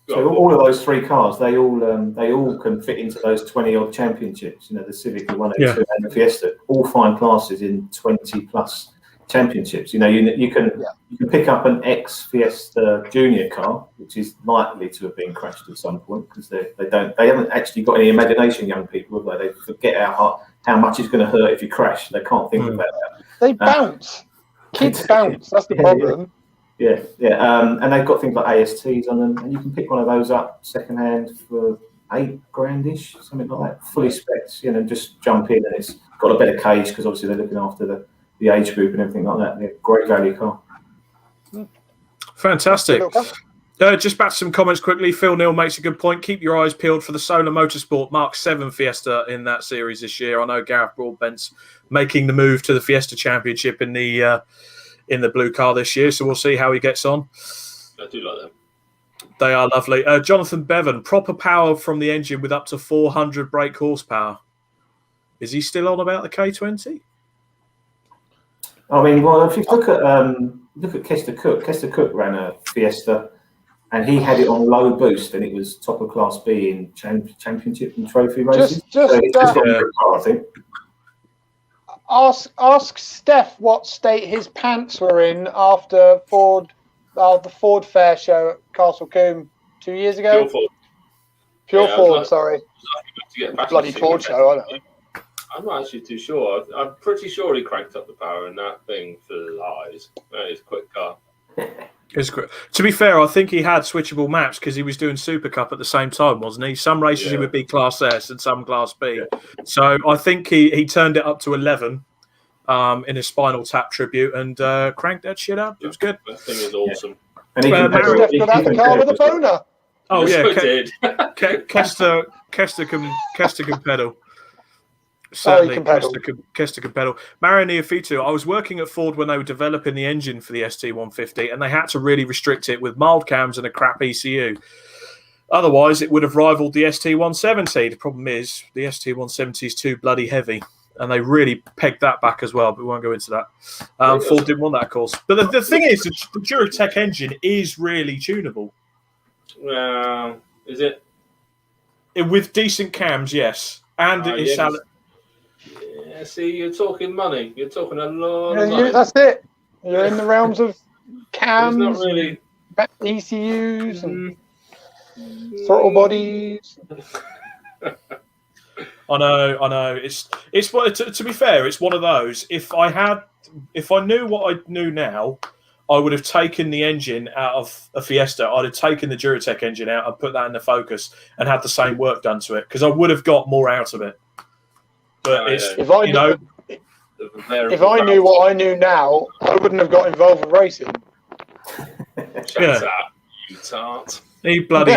So all of those three cars, they all can fit into those 20-odd championships. You know, the Civic, the 102, and the Fiesta, all find classes in 20+ championships. You know, you can pick up an ex-Fiesta Junior car, which is likely to have been crashed at some point because they haven't actually got any imagination, young people, have they? They forget how much it's going to hurt if you crash. They can't think about that. They bounce. Kids bounce. That's the problem. Yeah. And they've got things like ASTs on them, and you can pick one of those up second hand for $8,000-ish, something like that. Fully specced, you know, just jump in, and it's got a better cage because obviously they're looking after the age group and everything like that. They're a great value car. Fantastic. Just back to some comments quickly. Phil Neal makes a good point. Keep your eyes peeled for the Solar Motorsport Mark 7 Fiesta in that series this year. I know Gareth Broadbent's making the move to the Fiesta Championship in the blue car this year, so we'll see how he gets on. I do like them. They are lovely. Jonathan Bevan, proper power from the engine with up to 400 brake horsepower. Is he still on about the K20? I mean, well, if you look at Kester CRUK ran a Fiesta, and he had it on low boost, and it was top of Class B in championship and trophy races. So it's just got a good car, I think. Ask Steph what state his pants were in after the Ford Fair show at Castle Combe 2 years ago. Pure Ford, sorry. Bloody Ford show, I don't know. I'm not actually too sure. I'm pretty sure he cranked up the power, and that thing flies. That is a quick car. It's great. To be fair, I think he had switchable maps because he was doing Super Cup at the same time, wasn't he? Some races he would be Class S and some Class B. Yeah. So I think he turned it up to 11 in a Spinal Tap tribute and cranked that shit up. It was good. That thing is awesome. And he got that car with a boner. Oh yes, yeah, Kester can pedal. Certainly, Kester can pedal. Mario Neofitu, I was working at Ford when they were developing the engine for the ST150, and they had to really restrict it with mild cams and a crap ECU. Otherwise, it would have rivaled the ST170. The problem is the ST170 is too bloody heavy, and they really pegged that back as well, but we won't go into that. Ford didn't want that, of course. But the thing is, the Duratec engine is really tunable. Is it? With decent cams, yes. And it's... Yeah, see, you're talking money. You're talking a lot of money. That's it. You're in the realms of cams, not really... ECUs, and throttle bodies. I know. It's to be fair, it's one of those. If I knew what I knew now, I would have taken the engine out of a Fiesta. I'd have taken the Duratec engine out and put that in the Focus and had the same work done to it because I would have got more out of it. But if I knew what I knew now, I wouldn't have got involved with racing. Shut up, you tart. He bloody.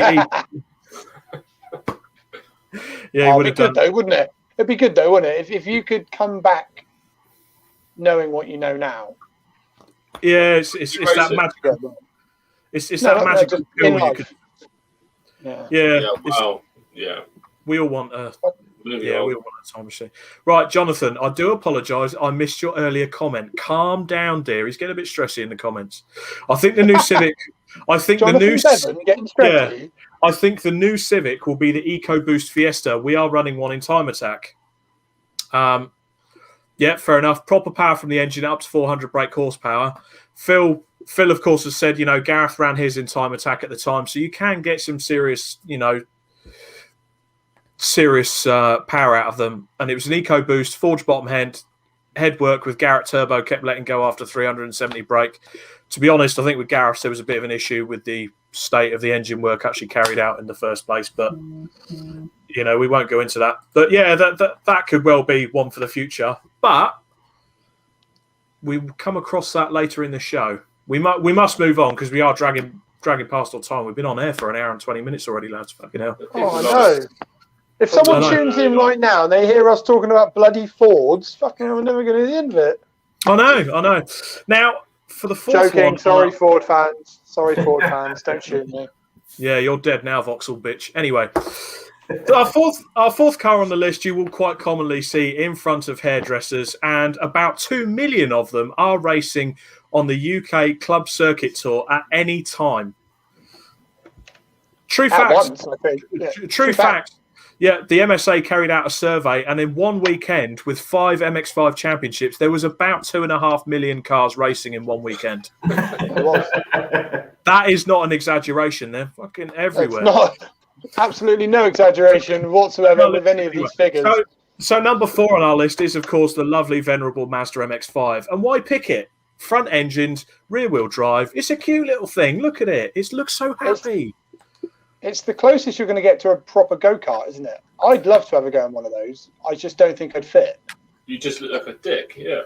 Yeah, it'd be good though, wouldn't it? It'd be good though, wouldn't it? If you could come back knowing what you know now. Yeah, it's that magical. It's that magical pill you could. Yeah. We all want a. Yeah, we all want a time machine. Right, Jonathan, I do apologise. I missed your earlier comment. Calm down, dear. He's getting a bit stressy in the comments. I think the new Civic. I think Jonathan the new. Bevan getting stressy. Yeah, I think the new Civic will be the EcoBoost Fiesta. We are running one in Time Attack. Yeah, fair enough. Proper power from the engine, up to 400 brake horsepower. Phil, of course, has said, Gareth ran his in Time Attack at the time, so you can get some serious, power out of them. And it was an EcoBoost, forged bottom headwork with Garrett turbo, kept letting go after 370 brake. To be honest, I think with Gareth, there was a bit of an issue with the state of the engine work actually carried out in the first place, but we won't go into that. But yeah, that could well be one for the future. But we will come across that later in the show. We must move on because we are dragging past our time. We've been on air for an hour and 20 minutes already, lads. Fucking hell. Oh, I know. If someone tunes in right now and they hear us talking about bloody Fords, fucking hell, we're never going to the end of it. I know. Now, for the fourth one... Sorry, Ford fans. Don't shoot me. Yeah, you're dead now, Vauxhall bitch. Anyway, our fourth car on the list you will quite commonly see in front of hairdressers, and about 2 million of them are racing on the UK Club Circuit Tour at any time. True At facts. once, I think. Yeah. True facts. Yeah, the MSA carried out a survey, and in one weekend with 5 MX5 championships, there was about 2.5 million cars racing in one weekend. It was. That is not an exaggeration. They're fucking everywhere. It's not. Absolutely no exaggeration whatsoever with any of these figures. So number 4 on our list is, of course, the lovely, venerable Mazda MX-5. And why pick it? Front engined, rear-wheel drive. It's a cute little thing. Look at it. It looks so happy. It's the closest you're going to get to a proper go-kart, isn't it? I'd love to have a go in one of those. I just don't think I'd fit. You just look like a dick, yeah.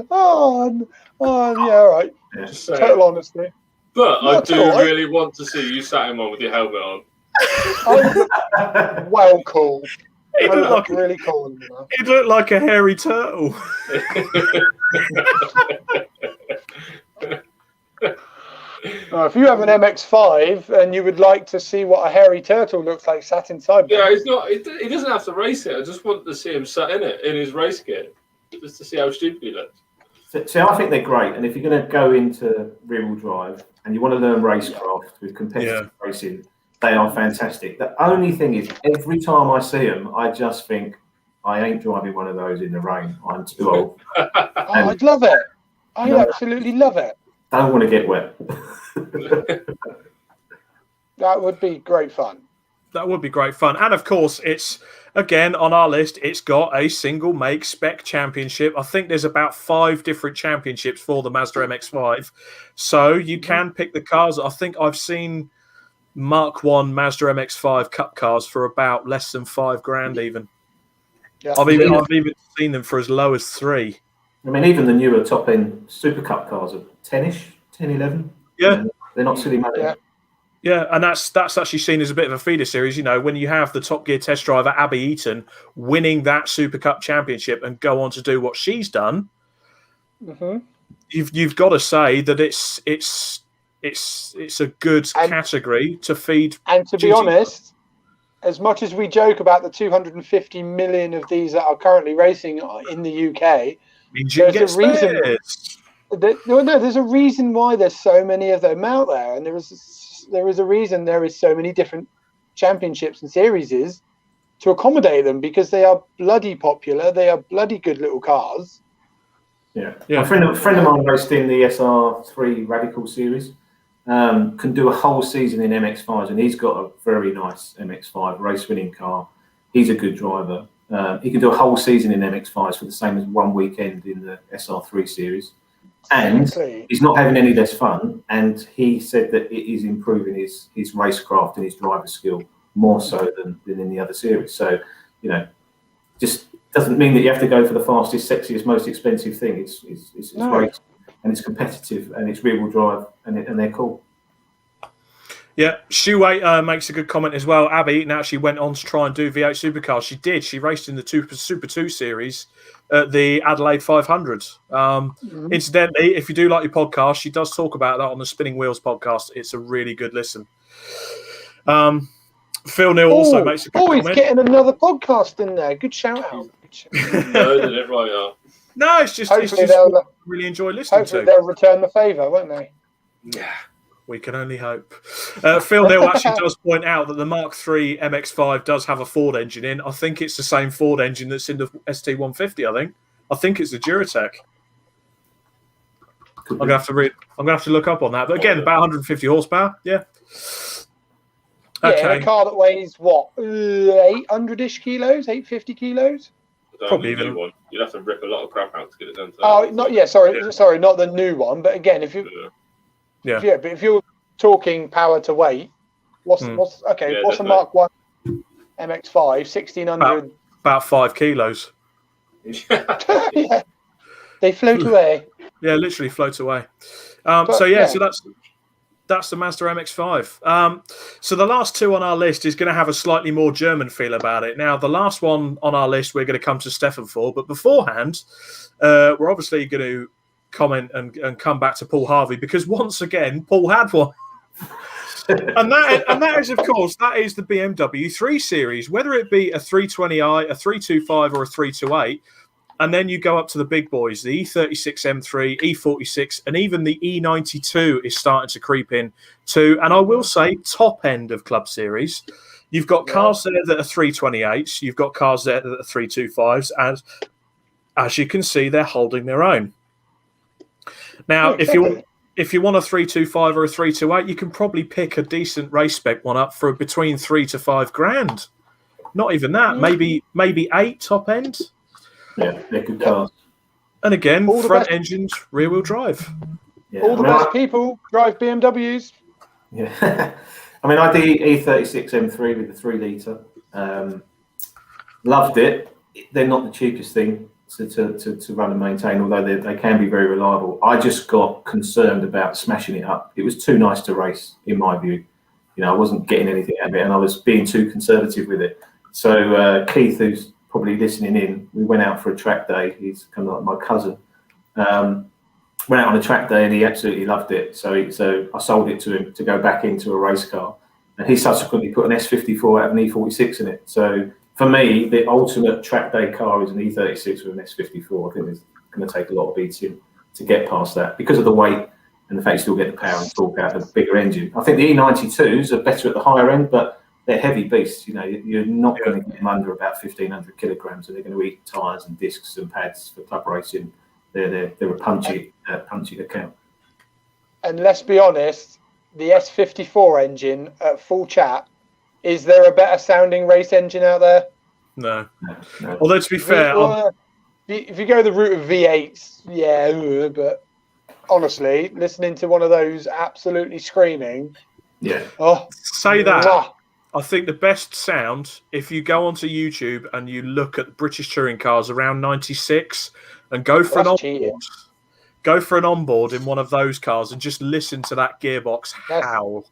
Oh, yeah, all right. Total honesty. But I Not do at all. really want to see you sat in one with your helmet on. Well, cool. It looked like really cool. You know? It looked like a hairy turtle. If you have an MX-5 and you would like to see what a hairy turtle looks like sat inside, Yeah, he's not. He doesn't have to race it. I just want to see him sat in it in his race gear, just to see how stupid he looks. So I think they're great, and if you're going to go into rear-wheel drive and you want to learn racecraft with competitive racing, they are fantastic. The only thing is, every time I see them, I just think, I ain't driving one of those in the rain. I'm too old. I'd love it. I absolutely love it. Don't want to get wet. That would be great fun. That would be great fun. And of course, it's, again, on our list, it's got a single make spec championship. I think there's about 5 different championships for the Mazda MX-5. So you can pick the cars. I think I've seen Mark 1 Mazda MX-5 Cup cars for about less than $5,000 even. Yeah. I've even seen them for as low as 3. I mean, even the newer top-end Super Cup cars are 10-ish, 10, 11. Yeah. They're not silly money. Yeah, and that's actually seen as a bit of a feeder series. You know, when you have the Top Gear test driver Abby Eaton winning that Super Cup championship and go on to do what she's done, you've got to say that it's a good category to feed. And to be honest, as much as we joke about the 250 million of these that are currently racing in the UK, there's a reason. There's a reason why there's so many of them out there, and there is a reason there is so many different championships and series to accommodate them, because they are bloody popular. They are bloody good little cars. Yeah. A friend of mine raced in the SR3 Radical series. Can do a whole season in MX-5s, and he's got a very nice MX-5 race-winning car. He's a good driver. He can do a whole season in MX-5s for the same as one weekend in the SR3 series. And he's not having any less fun. And he said that it is improving his racecraft and his driver skill more so than in the other series. So, you know, just doesn't mean that you have to go for the fastest, sexiest, most expensive thing. It's great, and it's competitive, and it's rear-wheel drive, and they're cool. Yeah, Shuwei makes a good comment as well. Abby Eaton actually went on to try and do V8 supercars. She did. She raced in the Super 2 series at the Adelaide 500. Incidentally, if you do like your podcast, she does talk about that on the Spinning Wheels podcast. It's a really good listen. Phil Neal also makes a good comment. He's getting another podcast in there. Good shout out. No, did it right out. No, it's just really enjoy listening to. Hopefully they'll return the favour, won't they? Yeah. We can only hope. Phil Neal actually does point out that the Mark III MX-5 does have a Ford engine in. I think it's the same Ford engine that's in the ST150. I think it's the Duratec. I'm gonna have to look up on that. But again, about 150 horsepower. Yeah. Okay. Yeah, a car that weighs what, 800-ish kilos, 850 kilos. Probably even one. You'd have to rip a lot of crap out to get it done. Sorry, not the new one. But again, if you're talking power to weight, what's a Mark 1 MX-5 1600? About 5 kilos. Yeah, they float away. Yeah, literally float away. So that's the Mazda MX-5. So the last 2 on our list is going to have a slightly more German feel about it. Now, the last one on our list we're going to come to Stefan for, but beforehand, we're obviously going to comment and come back to Paul Harvey, because once again, Paul had one. and that is, of course, that is the BMW 3 Series. Whether it be a 320i, a 325 or a 328, And then you go up to the big boys, the E36 M3, E46, and even the E92 is starting to creep in too. And I will say, top end of Club Series. You've got cars there that are 328s. You've got cars there that are 325s. And as you can see, they're holding their own. Now, if you want a 325 or a 328, you can probably pick a decent race spec one up for between $3,000 to $5,000. Not even that. Maybe 8 top end. Yeah, they're good cars. And again, front engines, rear wheel drive. Yeah. All the best people drive BMWs. Yeah. I mean, I did E36 M3 with the 3 litre. Loved it. They're not the cheapest thing to run and maintain, although they can be very reliable. I just got concerned about smashing it up. It was too nice to race, in my view. You know, I wasn't getting anything out of it, and I was being too conservative with it. So Keith, who's probably listening in, we went out for a track day. He's kind of like my cousin. Went out on a track day and he absolutely loved it. So I sold it to him to go back into a race car. And he subsequently put an S54 out of an E46 in it. So for me, the ultimate track day car is an E36 with an S54. I think it's going to take a lot of beating to get past that because of the weight and the fact you still get the power and torque out of the bigger engine. I think the E92s are better at the higher end, but they're heavy beasts. You know, you're not going to get them under about 1,500 kilograms, and they're going to eat tyres and discs and pads for club racing. They're a punchy account. And let's be honest, the S54 engine at full chat, is there a better sounding race engine out there? No. Although to be fair, if you go the route of V8s, yeah, but honestly, listening to one of those absolutely screaming, say that. I think the best sound, if you go onto YouTube and you look at British touring cars around 96 and go for an onboard in one of those cars and just listen to that gearbox howl.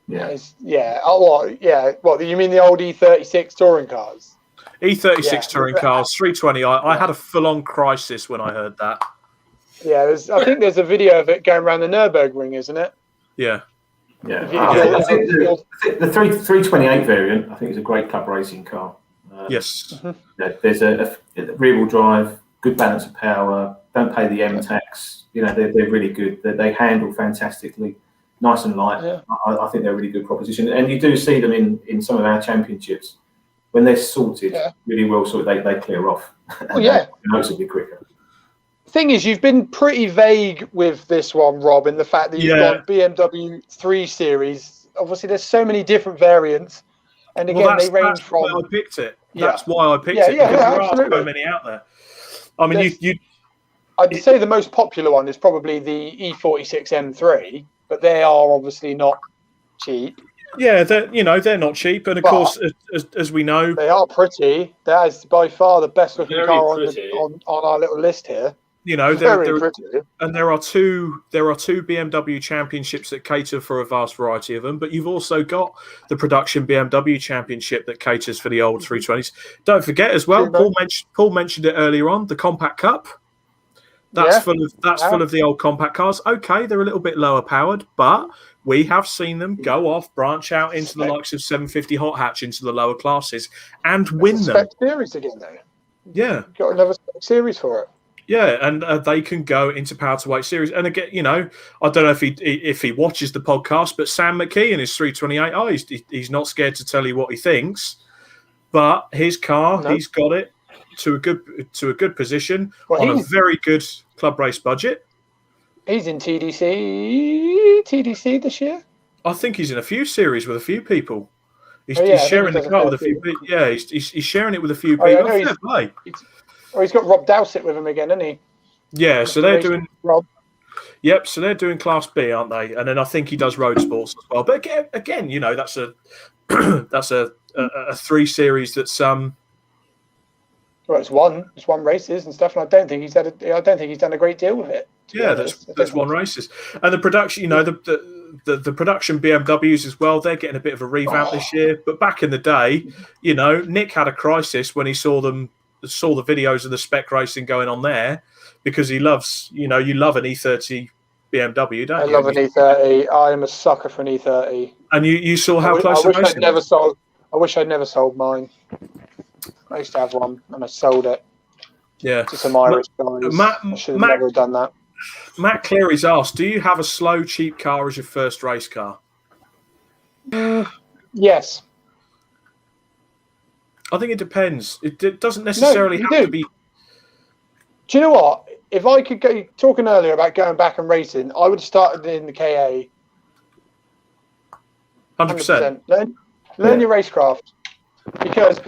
Yeah. Oh, what? Yeah. What? You mean the old E36 touring cars? E36 touring cars, 320. I had a full-on crisis when I heard that. Yeah, I think there's a video of it going around the Nürburgring, isn't it? Yeah. Yeah. I think the 328 variant, I think, is a great club racing car. Yes. There's a rear-wheel drive, good balance of power, don't pay the M tax. You know, they're really good. They handle fantastically, nice and light. Yeah. I think they're a really good proposition. And you do see them in some of our championships. When they're sorted, really well sorted, they clear off. Noticeably quicker. Thing is, you've been pretty vague with this one, Rob, in the fact that you've got Bmw 3 Series. Obviously, there's so many different variants. And again, they range from... That's why I picked it. That's why I picked it, because there are so many out there. I mean, I'd say the most popular one is probably the E46 M3, but they are obviously not cheap. Yeah, they're not cheap, and of course, as we know, they are pretty. That is by far the best looking car on our little list here. You know, there are two BMW Championships that cater for a vast variety of them, but you've also got the production BMW Championship that caters for the old 320s. Don't forget as well, Paul mentioned it earlier on, the Compact Cup. That's full of the old compact cars. Okay, they're a little bit lower powered, but we have seen them go off, branch out into the likes of 750 hot hatch into the lower classes and win them. Spec series again, though. Yeah, got another spec series for it. Yeah, and they can go into power to weight series. And again, you know, I don't know if he watches the podcast, but Sam McKee in his 328i, he's not scared to tell you what he thinks. But his car, he's got it to a good position on a very good club race budget. He's in TDC this year. I think he's in a few series with a few people. He's sharing the car with a few people. Yeah, he's sharing it with a few people. Fair play. He's got Rob Dowsett with him again, hasn't he? Yeah, so they're doing Rob. Yep, so they're doing Class B, aren't they? And then I think he does road sports as well. But again, you know, that's a 3 Series that's well, it's won races and stuff, and I don't think he's done a great deal with it. Yeah, that's won races, and the production, you know, the production BMWs as well. They're getting a bit of a revamp this year. But back in the day, you know, Nick had a crisis when he saw the videos of the spec racing going on there, because he loves, you know, you love an E30 BMW, don't you? I love an E30. I am a sucker for an E30. And you saw how close the racing was. I wish I'd never sold mine. I used to have one and I sold it. Yeah. to some Irish guys. I should have never done that. Matt Cleary's asked, do you have a slow, cheap car as your first race car? Yes. I think it depends. It doesn't necessarily have to be. Do you know what? If I could go talking earlier about going back and racing, I would have started in the KA. 100%. Learn your racecraft. Because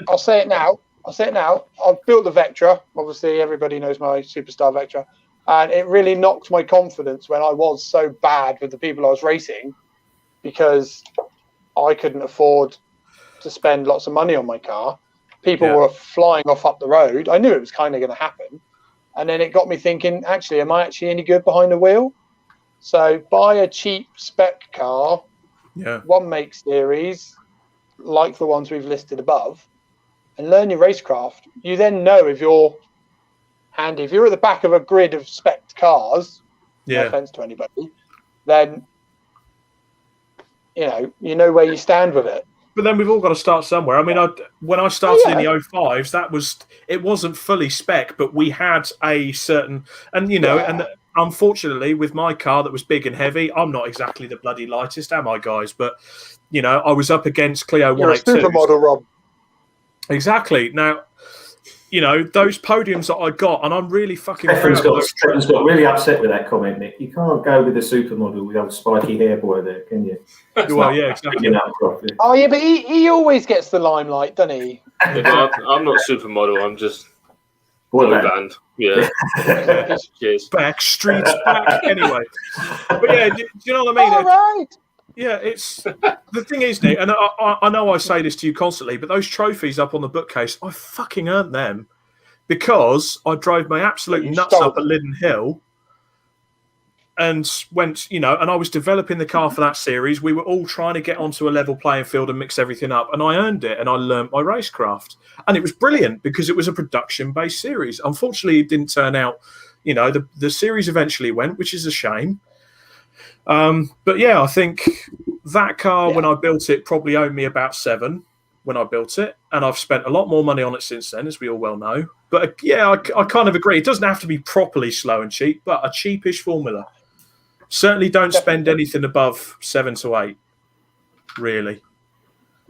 I'll say it now. I've built the Vectra. Obviously, everybody knows my Superstar Vectra, and it really knocked my confidence when I was so bad with the people I was racing, because I couldn't afford to spend lots of money on my car. People were flying off up the road. I knew it was kind of going to happen, and then it got me thinking, actually, am I actually any good behind the wheel? So buy a cheap spec car, one make series, like the ones we've listed above, and learn your racecraft. You then know if you're handy. If you're at the back of a grid of spec cars, no offense to anybody, then you know where you stand with it. But then we've all got to start somewhere. I mean, when I started in the 05s, it wasn't fully spec, but we had a certain, and and unfortunately with my car that was big and heavy, I'm not exactly the bloody lightest, am I, guys? But I was up against Clio 182s. You're a supermodel, Rob. Exactly. Now, those podiums that I got, and I'm really fucking Stefan's got really upset with that comment, Nick. You can't go with a supermodel with old spiky hair boy there, can you? Well, yeah, exactly. Oh, yeah, but he always gets the limelight, doesn't he? Yeah, I'm not supermodel. I'm just boy band. Yeah. Cheers. Backstreet's back. Anyway. But yeah, do you know what I mean? All right. Yeah, it's the thing is, Nick, and I know I say this to you constantly, but those trophies up on the bookcase, I fucking earned them because I drove my absolute nuts up at Liddon Hill and went, and I was developing the car for that series. We were all trying to get onto a level playing field and mix everything up, and I earned it, and I learned my racecraft, and it was brilliant because it was a production-based series. Unfortunately, it didn't turn out. The series eventually went, which is a shame. But yeah, I think that car when I built it probably owed me about 7 when I built it, and I've spent a lot more money on it since then, as we all well know. But yeah, I kind of agree. It doesn't have to be properly slow and cheap, but a cheapish formula. Certainly don't spend anything above 7 to 8, really.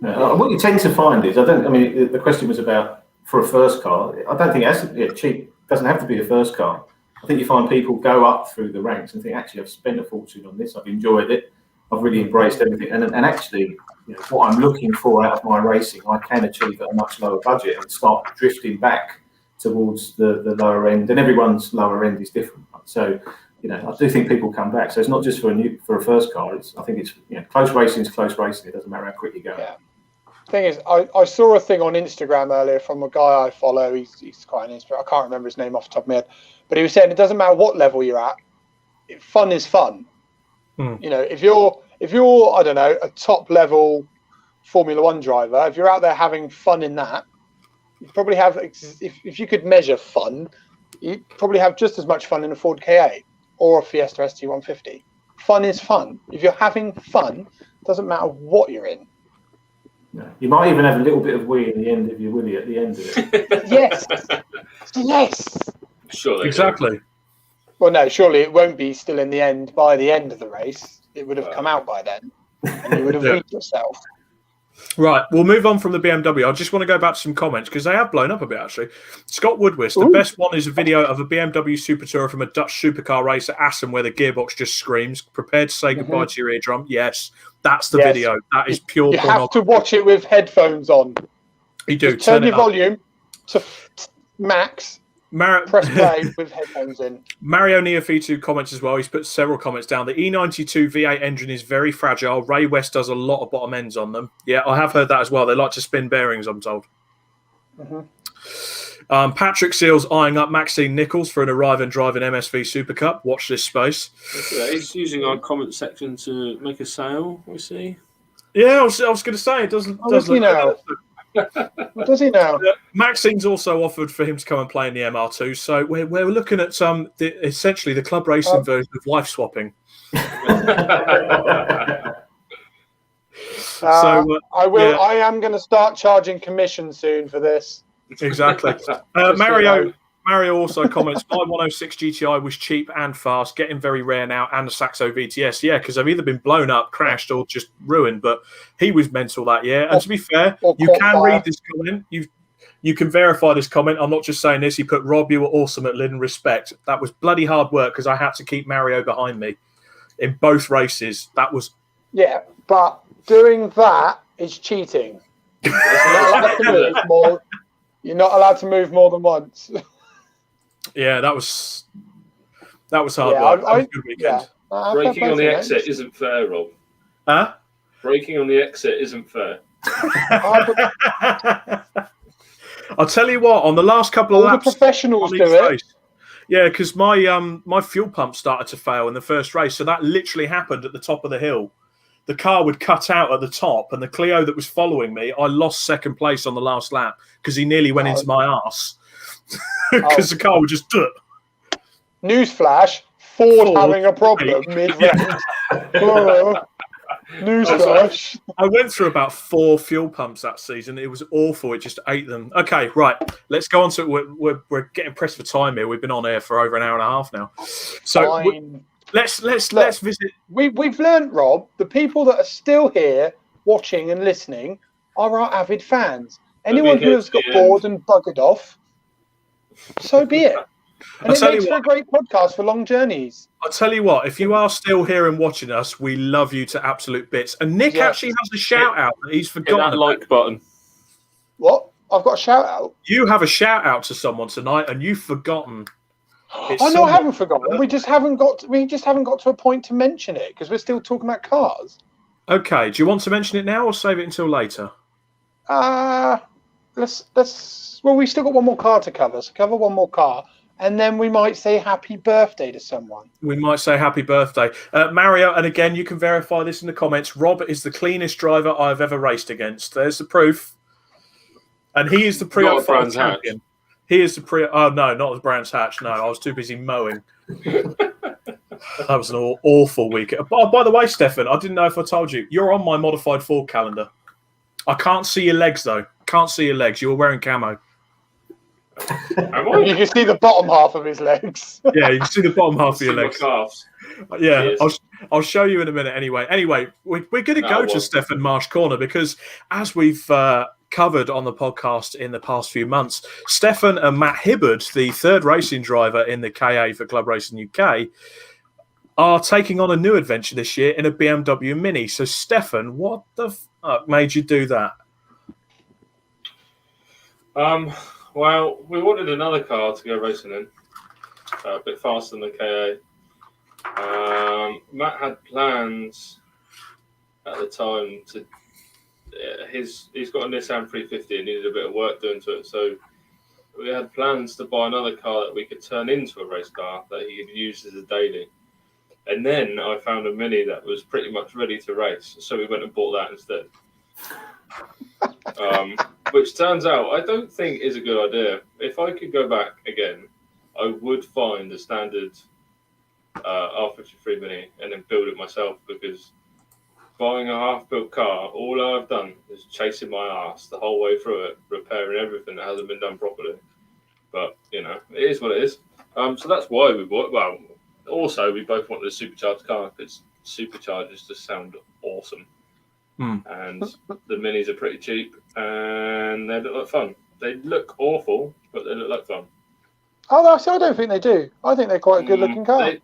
No, what you tend to find is, the question was about for a first car. I don't think it has to be cheap. It doesn't have to be a first car. I think you find people go up through the ranks and think, actually, I've spent a fortune on this. I've enjoyed it. I've really embraced everything. And actually, what I'm looking for out of my racing, I can achieve at a much lower budget and start drifting back towards the lower end. And everyone's lower end is different. So, I do think people come back. So it's not just for a first car. I think it's close racing is close racing. It doesn't matter how quick you go. Yeah. Thing is, I saw a thing on Instagram earlier from a guy I follow. He's quite an inspiration. I can't remember his name off the top of my head, but he was saying it doesn't matter what level you're at. Fun is fun. If you're I don't know, a top level Formula One driver, if you're out there having fun in that, you probably have. If you could measure fun, you probably have just as much fun in a Ford KA or a Fiesta ST150. Fun is fun. If you're having fun, it doesn't matter what you're in. No. You might even have a little bit of wee in the end of your willy at the end of it. Yes. Sure. Exactly. Well, no, surely it won't be still in the end by the end of the race. It would have come out by then, and you would have weed yourself. Right, we'll move on from the BMW. I just want to go back to some comments because they have blown up a bit, actually. Scott Woodwist, the best one is a video of a BMW Super Tourer from a Dutch supercar race at Assen where the gearbox just screams, prepared to say goodbye to your eardrum. Yes, that's the video. That is pure pornography. You have to watch it with headphones on. You do. Just turn your volume to max. Press play with headphones in. Mario Neofitu comments as well. He's put several comments down. The E92 V8 engine is very fragile. Ray West does a lot of bottom ends on them. Yeah, I have heard that as well. They like to spin bearings, I'm told. Patrick Seals eyeing up Maxine Nichols for an arrive and drive in MSV Super Cup. Watch this space. He's using our comment section to make a sale, we see. Yeah, I was going to say, it doesn't. What does he know? Maxine's also offered for him to come and play in the MR2. So we're looking at essentially the club racing version of wife swapping. I will. Yeah. I am going to start charging commission soon for this. Exactly. Mario Mario also comments, my 106 GTI was cheap and fast, getting very rare now, and the Saxo VTS. Yeah, because they've either been blown up, crashed, or just ruined. But he was mental that year. And to be fair, you can read this comment. You can verify this comment. I'm not just saying this. He put, Rob, you were awesome at Lyndon. Respect. That was bloody hard work because I had to keep Mario behind me in both races. That was... Yeah, but doing that is cheating. You're not allowed to move more than once. Yeah, that was hard work. That was a good weekend. Yeah. Braking on the exit isn't fair, Rob. Huh? Braking on the exit isn't fair. I'll tell you what, on the last couple of laps... the professionals do it. Race, yeah, because my fuel pump started to fail in the first race, so that literally happened at the top of the hill. The car would cut out at the top, and the Clio that was following me, I lost second place on the last lap because he nearly went into my arse. Because the car would just... Newsflash, Ford having a problem mid-range. Newsflash. I went through about 4 fuel pumps that season. It was awful. It just ate them. Okay, right. Let's go on to it. We're getting pressed for time here. We've been on air for over an hour and a half now. So let's visit. We've learned, Rob, the people that are still here watching and listening are our avid fans. Anyone who has got bored and buggered off, so be it. And it makes for a great podcast for long journeys. I'll tell you what, if you are still here and watching us, we love you to absolute bits. And Nick actually has a shout out that he's forgotten. That like button. What? I've got a shout out. You have a shout out to someone tonight, and you've forgotten. I haven't forgotten. We just haven't got to a point to mention it because we're still talking about cars. Okay. Do you want to mention it now or save it until later? Let's. Well, we still got one more car to cover. So cover one more car. And then we might say happy birthday to someone. We might say happy birthday. Mario, and again, you can verify this in the comments. Rob is the cleanest driver I've ever raced against. There's the proof. And he is the pre-up champion. He is the oh, no, not the Brands Hatch. No, I was too busy mowing. That was an awful week. By the way, Stefan, I didn't know if I told you. You're on my modified Ford calendar. I can't see your legs, though. Can't see your legs. You were wearing camo. You can see the bottom half of his legs. Yeah, you can see the bottom half of your legs. Calves. Yeah, I'll show you in a minute anyway. Anyway, we're going to go to Stefan Marsh Corner because as we've covered on the podcast in the past few months, Stefan and Matt Hibbard, the third racing driver in the KA for Club Racing UK, are taking on a new adventure this year in a BMW Mini. So, Stefan, what the fuck made you do that? Well, we wanted another car to go racing in, a bit faster than the KA. Matt had plans at the time to. He's got a Nissan 350 and needed a bit of work doing to it, so we had plans to buy another car that we could turn into a race car that he could use as a daily. And then I found a Mini that was pretty much ready to race, so we went and bought that instead. Which turns out I don't think is a good idea. If I could go back again, I would find a standard R53 Mini and then build it myself, because buying a half-built car, all I've done is chasing my ass the whole way through it, repairing everything that hasn't been done properly. But, you know, it is what it is. So that's why we bought. Well, also, we both wanted a supercharged car because superchargers just sound awesome. And the Minis are pretty cheap and they look like fun. They look awful, but they look like fun. Oh, I don't think they do. I think they're quite a good-looking car.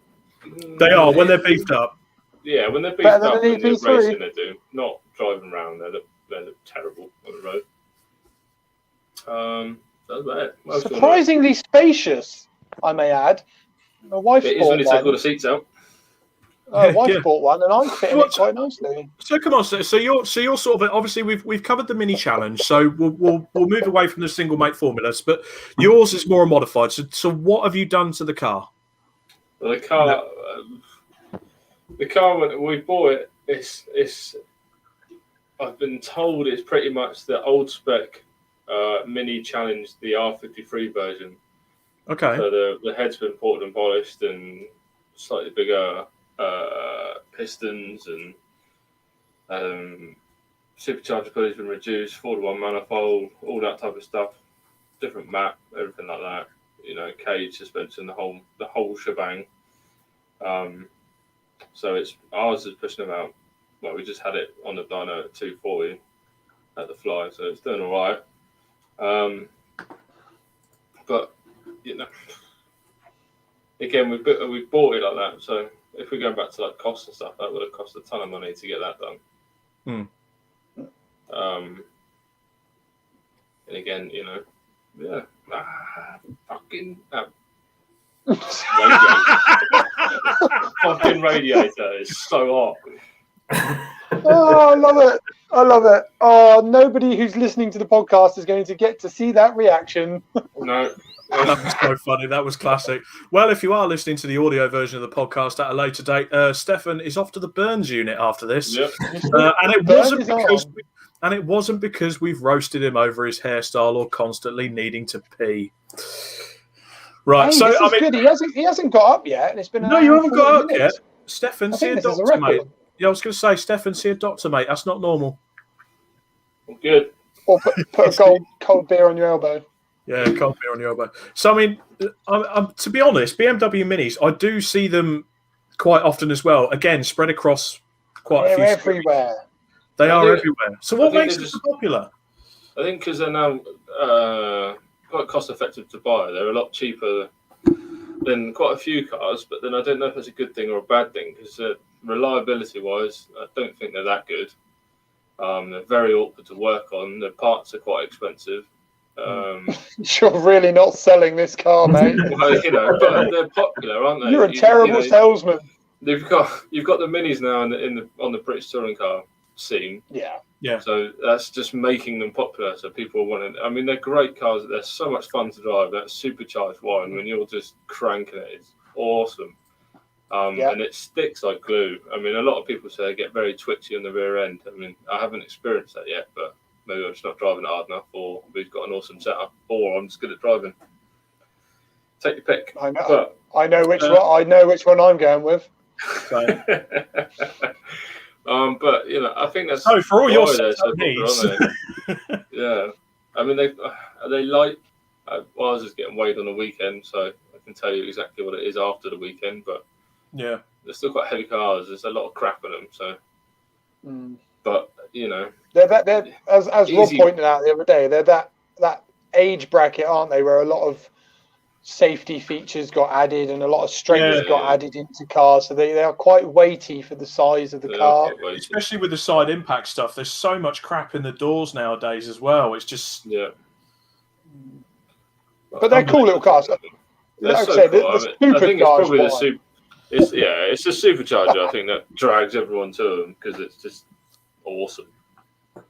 They are, when they're beefed up. Yeah, when they're beefed up and they're racing, they do. Not driving around, they look terrible on the road. That's about it. Surprisingly spacious, I may add. My wife it is when you take all the seats out. My wife bought one, and I fit in it quite nicely. So come on, so you're sort of, obviously we've covered the mini challenge, so we'll move away from the single mate formulas, but yours is more modified. So what have you done to the car? Well, the car when we bought it, it's I've been told it's pretty much the old spec Mini Challenge, the R53 version. Okay. So the head's been ported and polished and slightly bigger pistons and supercharger pulley's been reduced, 4-to-1 manifold, all that type of stuff. Different map, everything like that. cage, suspension, the whole shebang. So ours is pushing about. Well, we just had it on the dyno at 240 at the fly, so it's doing all right. But again, we bought it like that. So if we go back to like costs and stuff, that would have cost a ton of money to get that done. And again, fucking fucking radiator is so hot. Oh, I love it. Oh, nobody who's listening to the podcast is going to get to see that reaction. No. That was so funny. That was classic. Well, if you are listening to the audio version of the podcast at a later date, Stefan is off to the Burns unit after this. Yep. And it wasn't because we've roasted him over his hairstyle or constantly needing to pee. Right. Hey, so this is good. He hasn't got up yet, and it's been you haven't got up minutes. yet. Stefan, I see think a this is a doctor, record. mate. Yeah, I was going to say, Stefan, see a doctor, mate. That's not normal. Good. Or put a cold beer on your elbow. Yeah, cold beer on your elbow. So, I mean, to be honest, BMW Minis, I do see them quite often as well. Again, spread across quite a few. They're everywhere. They are everywhere. So what makes them so popular? I think because they're now quite cost effective to buy. They're a lot cheaper than quite a few cars, but then I don't know if that's a good thing or a bad thing because reliability wise, I don't think they're that good. They're very awkward to work on. The parts are quite expensive. You're really not selling this car, mate. Well, but they're popular, aren't they? You're a terrible salesman. You've got the Minis now on the British touring car scene. Yeah. So that's just making them popular. So people want to. I mean, they're great cars. They're so much fun to drive. That supercharged one when you're just cranking it is awesome. And it sticks like glue. I mean, a lot of people say they get very twitchy on the rear end. I mean, I haven't experienced that yet, but maybe I'm just not driving it hard enough, or we've got an awesome setup, or I'm just good at driving. Take your pick. I know which one. I know which one I'm going with. But I think that's for all your needs. Yeah, I mean they light. Ours is getting weighed on the weekend, so I can tell you exactly what it is after the weekend. But yeah, they're still quite heavy cars. There's a lot of crap in them. So, but they're as Rob pointed out the other day, they're that age bracket, aren't they? Where a lot of safety features got added and a lot of strength got added into cars, so they are quite weighty for the size of the car, especially with the side impact stuff. There's so much crap in the doors nowadays as well. It's just but they're cool little cars. They're so cool. I think it's probably it's the supercharger. I think that drags everyone to them because it's just awesome.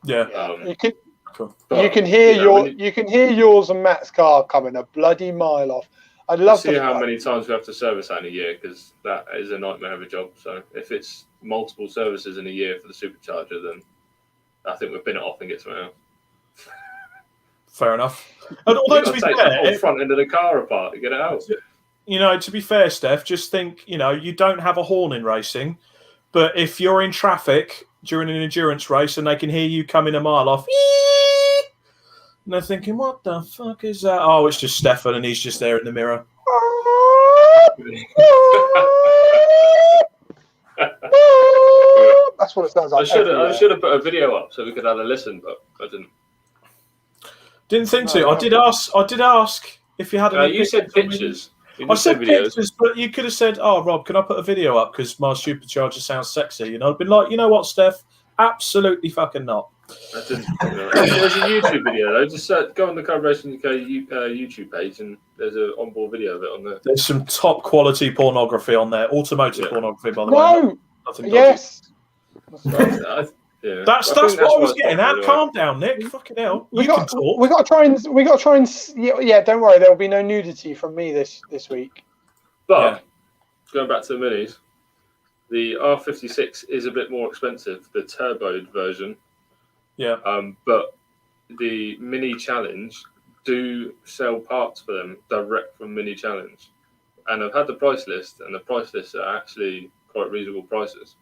You can hear yours and Matt's car coming a bloody mile off. I'd love to see how many times we have to service that in a year because that is a nightmare of a job. So if it's multiple services in a year for the supercharger, then I think we'll bin it off and get something else. Fair enough. And although to be fair, the whole front end of the car apart to get it out. To be fair, Steph, just think, you don't have a horn in racing, but if you're in traffic during an endurance race and they can hear you coming a mile off, and they're thinking, what the fuck is that? Oh, it's just Stefan, and he's just there in the mirror. That's what it sounds like. I should have put a video up so we could have a listen, but I didn't. Didn't think to. I did ask if you had any. You said pictures. I said pictures, but you could have said, "Oh, Rob, can I put a video up because my supercharger sounds sexy?" I'd been like, "You know what, Steph? Absolutely fucking not." I didn't. There's a YouTube video though. Just go on the Car Racing UK YouTube page, and there's an onboard video of it on there. There's some top quality pornography on there, automotive pornography, by the way. Yes. That's what I was getting at. Calm down, Nick. Fucking hell. We got to try and. Yeah, don't worry. There will be no nudity from me this week. But going back to the Minis, the R56 is a bit more expensive, the turboed version. Yeah. But the Mini Challenge do sell parts for them direct from Mini Challenge, and I've had the price list, and the price lists are actually quite reasonable prices.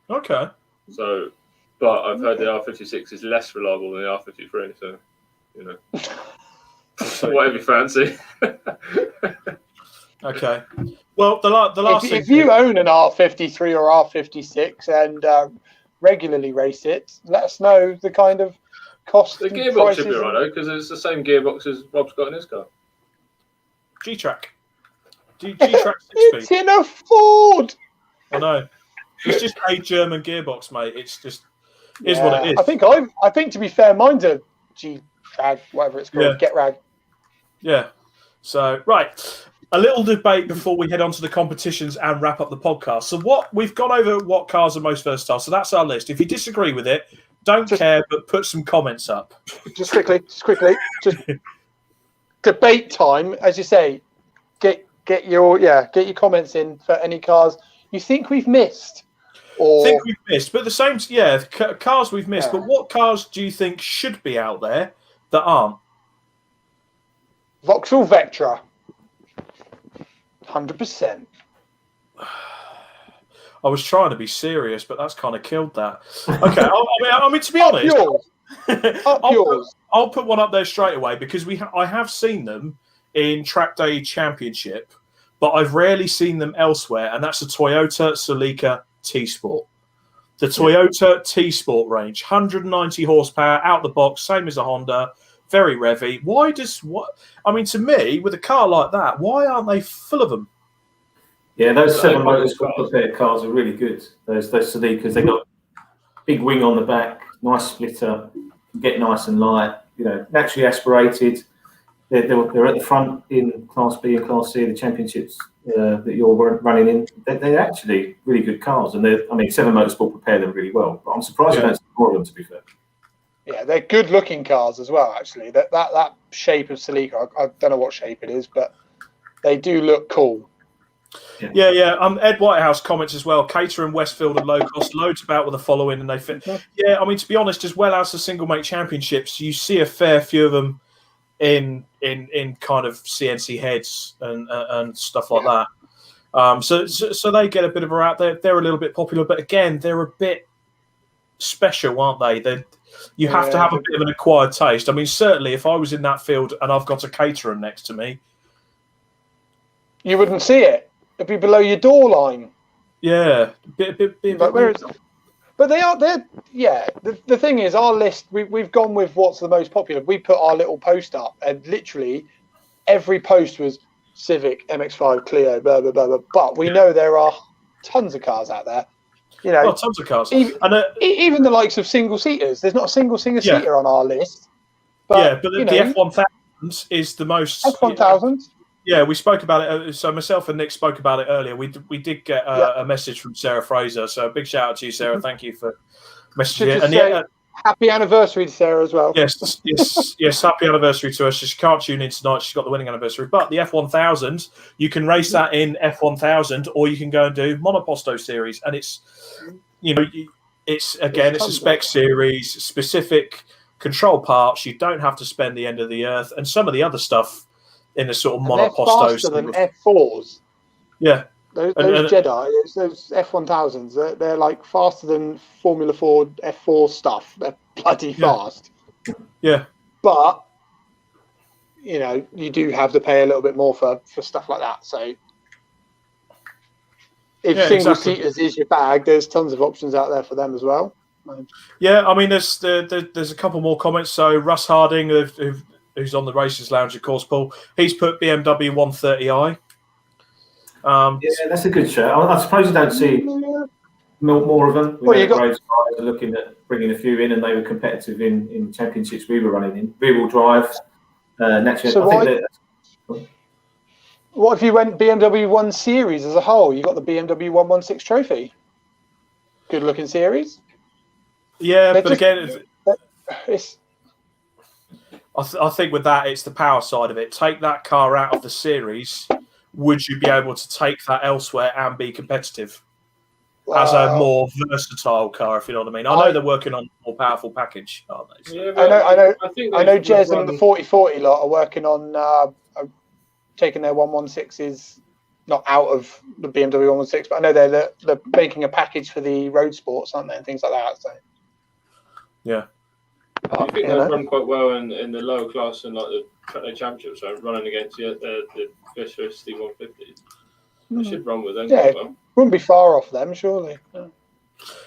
Okay. So. But I've heard the R56 is less reliable than the R53, so So whatever you fancy. okay. Well, the last thing. If you own an R53 or R56 and regularly race it, let us know the kind of cost. The and gearbox prices should be right, though, because it's the same gearbox as Rob's got in his car. G-Track. G-Track 6-speed. It's in a Ford. I know. It's just a German gearbox, mate. It's just is what it is. I think to be fair, mine's a G-Rag, whatever it's called, Get Rag. Yeah. So right, a little debate before we head on to the competitions and wrap up the podcast. So we've gone over what cars are most versatile. So that's our list. If you disagree with it, don't care, but put some comments up. Just quickly, just debate time, as you say. Get your comments in for any cars you think we've missed. Or think we've missed, but the same, cars we've missed. But what cars do you think should be out there that aren't? Vauxhall Vectra, 100%. I was trying to be serious, but that's kind of killed that. Okay, I mean, to be honest, I'll put one up there straight away because I have seen them in Track Day Championship, but I've rarely seen them elsewhere, and that's a Toyota Celica T-Sport. The Toyota T-Sport range, 190 horsepower, out the box, same as a Honda, very revvy. To me, with a car like that, why aren't they full of them? Yeah, those 7 Motorsport prepared cars are really good. Those Celicas, they got big wing on the back, nice splitter, get nice and light, naturally aspirated. They're at the front in Class B and Class C, the championships that you're running in. They're actually really good cars, and 7 Motorsport prepare them really well. But I'm surprised you don't see more of them, to be fair. Yeah, they're good-looking cars as well. Actually, that shape of Celica, I don't know what shape it is, but they do look cool. Yeah. Ed Whitehouse comments as well. Caterham, Westfield, and low cost, loads about with the following, and they fit. Yeah, to be honest, as well as the single mate championships, you see a fair few of them in kind of CNC heads and stuff like that. So they get a bit of a out there. They're a little bit popular, but again, they're a bit special, aren't they? You have to have a bit of an acquired taste. Certainly, if I was in that field and I've got a Caterham next to me, you wouldn't see it. It'd be below your door line. Yeah, but they're. The thing is, our list, we've gone with what's the most popular. We put our little post up, and literally every post was Civic, MX-5, Clio, blah blah blah blah. But we know there are tons of cars out there. Tons of cars. Even the likes of single seaters. There's not a single seater on our list. But the F1000 is the most. F1000. Yeah, we spoke about it. So myself and Nick spoke about it earlier. We did get a message from Sarah Fraser. So a big shout out to you, Sarah. Thank you for messaging. And happy anniversary to Sarah as well. Yes. Happy anniversary to her. She can't tune in tonight. She's got the winning anniversary. But the F1000, you can race that in F1000, or you can go and do Monoposto series, and it's it's a spec series, specific control parts. You don't have to spend the end of the earth, and some of the other stuff in the sort of Monoposto. They're faster than F4s. Yeah. Those Jedi, those F1000s, they're like faster than Formula Ford F4 stuff. They're bloody fast. Yeah. But, you do have to pay a little bit more for stuff like that. So if single seaters is your bag, there's tons of options out there for them as well. Yeah, there's a couple more comments. So Russ Harding, who's on the Racers Lounge, of course, Paul, he's put BMW 130i. That's a good show. I suppose you don't see more of them. Road guys are looking at bringing a few in, and they were competitive in championships we were running in. Rear-wheel drive, naturally. So what if you went BMW 1 Series as a whole? You got the BMW 116 trophy. Good-looking series. Yeah, but again, I think with that, it's the power side of it. Take that car out of the series. Would you be able to take that elsewhere and be competitive as a more versatile car, if you know what I mean? I know they're working on a more powerful package, aren't they? Yeah, I know Jez and the 4040 lot are working on taking their 116s, not out of the BMW 116, but I know they're making a package for the road sports, aren't they, and things like that. So. Yeah. I think they've run quite well in the lower class and like Championships, so running against the Fisher ST150. I should run with them. Yeah, wouldn't be far off them, surely. Yeah.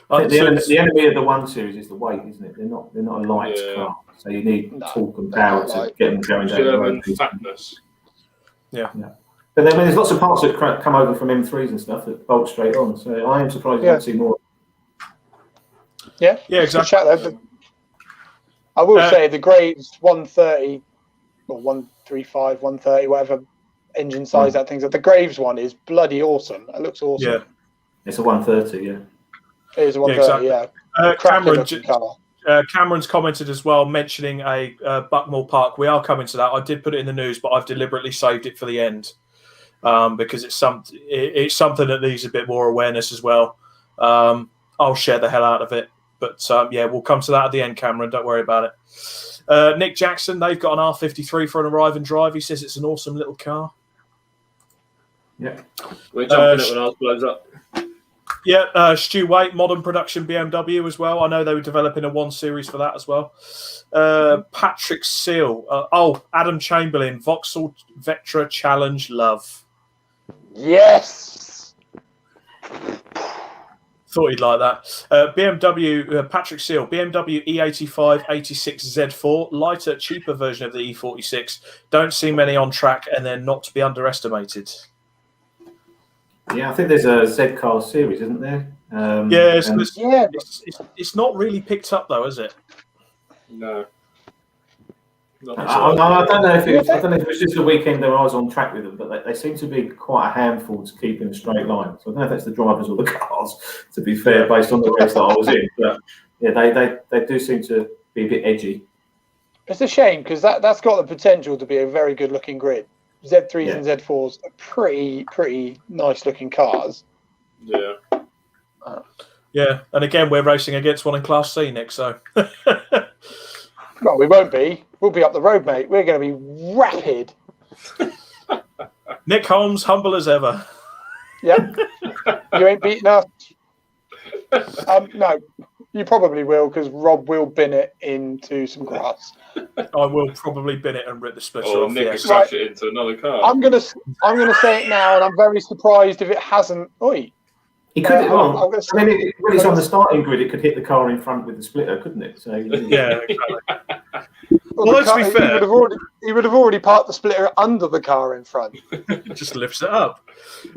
The enemy of the 1 Series is the weight, isn't it? They're not a light car, so you need torque and power to get them going down the road. Fatness. Yeah. But then there's lots of parts that come over from M3s and stuff that bolt straight on. So I am surprised you don't see more. Yeah, exactly. I will say the Graves 130 or 135, 130, whatever engine size that thing's at. The Graves one is bloody awesome. It looks awesome. Yeah, it's a 130. Yeah, it is a 130. Cameron's commented as well, mentioning a Buckmore Park. We are coming to that. I did put it in the news, but I've deliberately saved it for the end because it's something that needs a bit more awareness as well. I'll share the hell out of it. But we'll come to that at the end, Cameron. Don't worry about it. Nick Jackson, they've got an R53 for an arrive and drive. He says it's an awesome little car. Yeah. We're jumping it when ours blows up. Yeah, Stu Waite, modern production BMW as well. I know they were developing a 1 Series for that as well. Patrick Seal. Adam Chamberlain, Vauxhall Vectra Challenge Love. Yes! Thought he'd like that. BMW, Patrick Seal, BMW E85 86 Z4, lighter, cheaper version of the E46. Don't see many on track, and they're not to be underestimated. Yeah, I think there's a Z car series, isn't there? It's not really picked up though, is it? No. I don't know if it was just a weekend that I was on track with them, but they seem to be quite a handful to keep in a straight line. So I don't know if that's the drivers or the cars, to be fair, based on the race that I was in. But yeah, they do seem to be a bit edgy. It's a shame because that's got the potential to be a very good looking grid. Z3s and Z4s are pretty nice looking cars. Yeah. Yeah, and again, we're racing against one in Class C, Nick. So. Well, we won't be. We'll be up the road, mate. We're going to be rapid. Nick Holmes, humble as ever. Yep. You ain't beating us. No, you probably will because Rob will bin it into some grass. I will probably bin it and rip the splitter off. Nick will crash it into another car. I'm gonna say it now, and I'm very surprised if it hasn't. Oi. He could. When it's on the starting grid, it could hit the car in front with the splitter, couldn't it? So yeah, exactly. Well, let's be fair. He would have already parked the splitter under the car in front. It just lifts it up.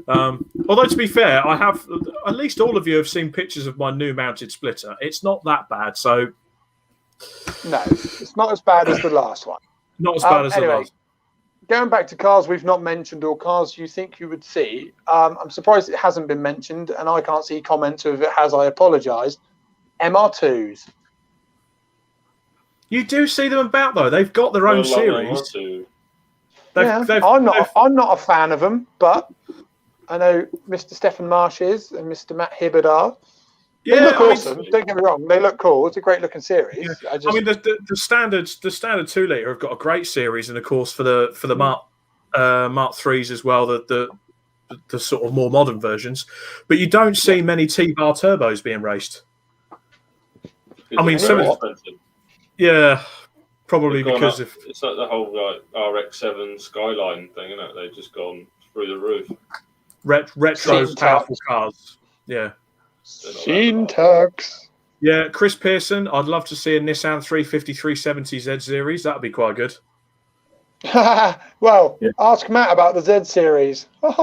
Although, to be fair, I have at least all of you have seen pictures of my new mounted splitter. It's not that bad. So no, it's not as bad as the last one. Not as bad as the last. Going back to cars we've not mentioned or cars you think you would see, I'm surprised it hasn't been mentioned, and I can't see comments. So if it has, I apologise. MR2s. You do see them about though. They've got their own series. I'm not a fan of them, but I know Mr. Stefan Marsh is and Mr. Matt Hibbard are. They look awesome. Don't get me wrong. They look cool. It's a great looking series. Yeah. I mean, the standard 2 litre have got a great series, and of course for the Mark 3s as well. The sort of more modern versions, but you don't see many T-bar turbos being raced. I mean, yeah, probably because of it's like the whole RX-7 Skyline thing, isn't it? They've just gone through the roof. Retro powerful cars. Yeah. Syntax. Yeah, Chris Pearson. I'd love to see a Nissan 350 370 Z series. That'd be quite good. Well, ask Matt about the Z series. So,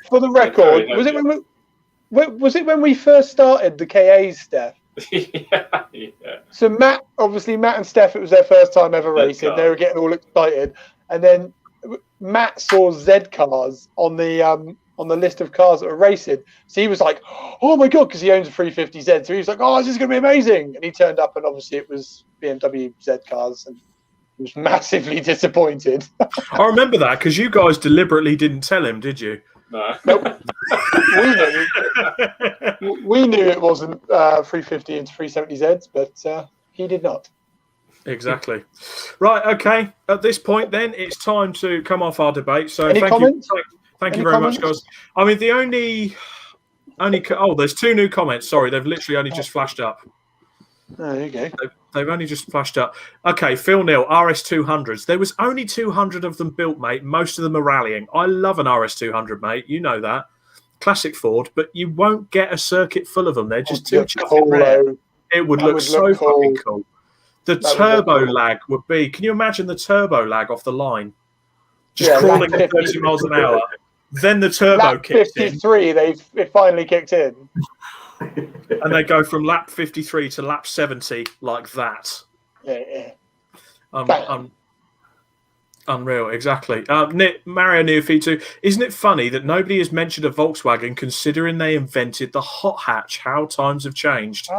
for the record, was it when we first started the KAs, Steph? Yeah. So Matt and Steph, it was their first time ever racing. They were getting all excited, and then Matt saw Z cars on the list of cars that were racing. So he was like, "Oh my god!" Because he owns a 350Z. So he was like, "Oh, this is going to be amazing!" And he turned up, and obviously it was BMW Z cars, and he was massively disappointed. I remember that because you guys deliberately didn't tell him, did you? No. Nope. We knew it wasn't 350 into 370Zs, but he did not. Exactly. Right. Okay. At this point, then it's time to come off our debate. So Any comments? Thank you very much, guys. I mean, the only there's 2 new comments. Sorry, they've literally only just flashed up. Oh, there you go. They've only just flashed up. Okay, Phil Neal, RS200s. There was only 200 of them built, mate. Most of them are rallying. I love an RS200, mate. You know that. Classic Ford, but you won't get a circuit full of them. They're just too chuffing rare. It would look so fucking cool. The turbo lag would be... Can you imagine the turbo lag off the line? Just crawling at 30 miles an hour. Then the turbo kicks 53, it finally kicked in. And they go from lap 53 to lap 70 like that. Yeah. Unreal, exactly. Mario Neofitu, isn't it funny that nobody has mentioned a Volkswagen considering they invented the hot hatch? How times have changed.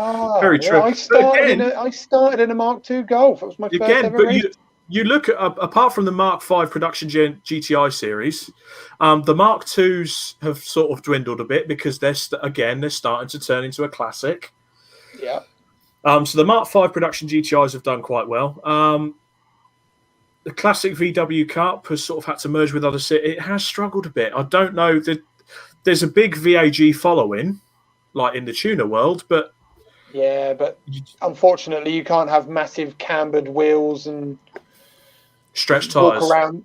Very true. I started in a Mark II Golf. It was my first ever race. You look at, apart from the Mark V production GTI series, the Mark IIs have sort of dwindled a bit because they're starting to turn into a classic. Yeah. So the Mark V production GTIs have done quite well. The classic VW Cup has sort of had to merge with other cities. It has struggled a bit. I don't know that there's a big VAG following, like in the tuner world, but unfortunately you can't have massive cambered wheels and stretch tires. Walk around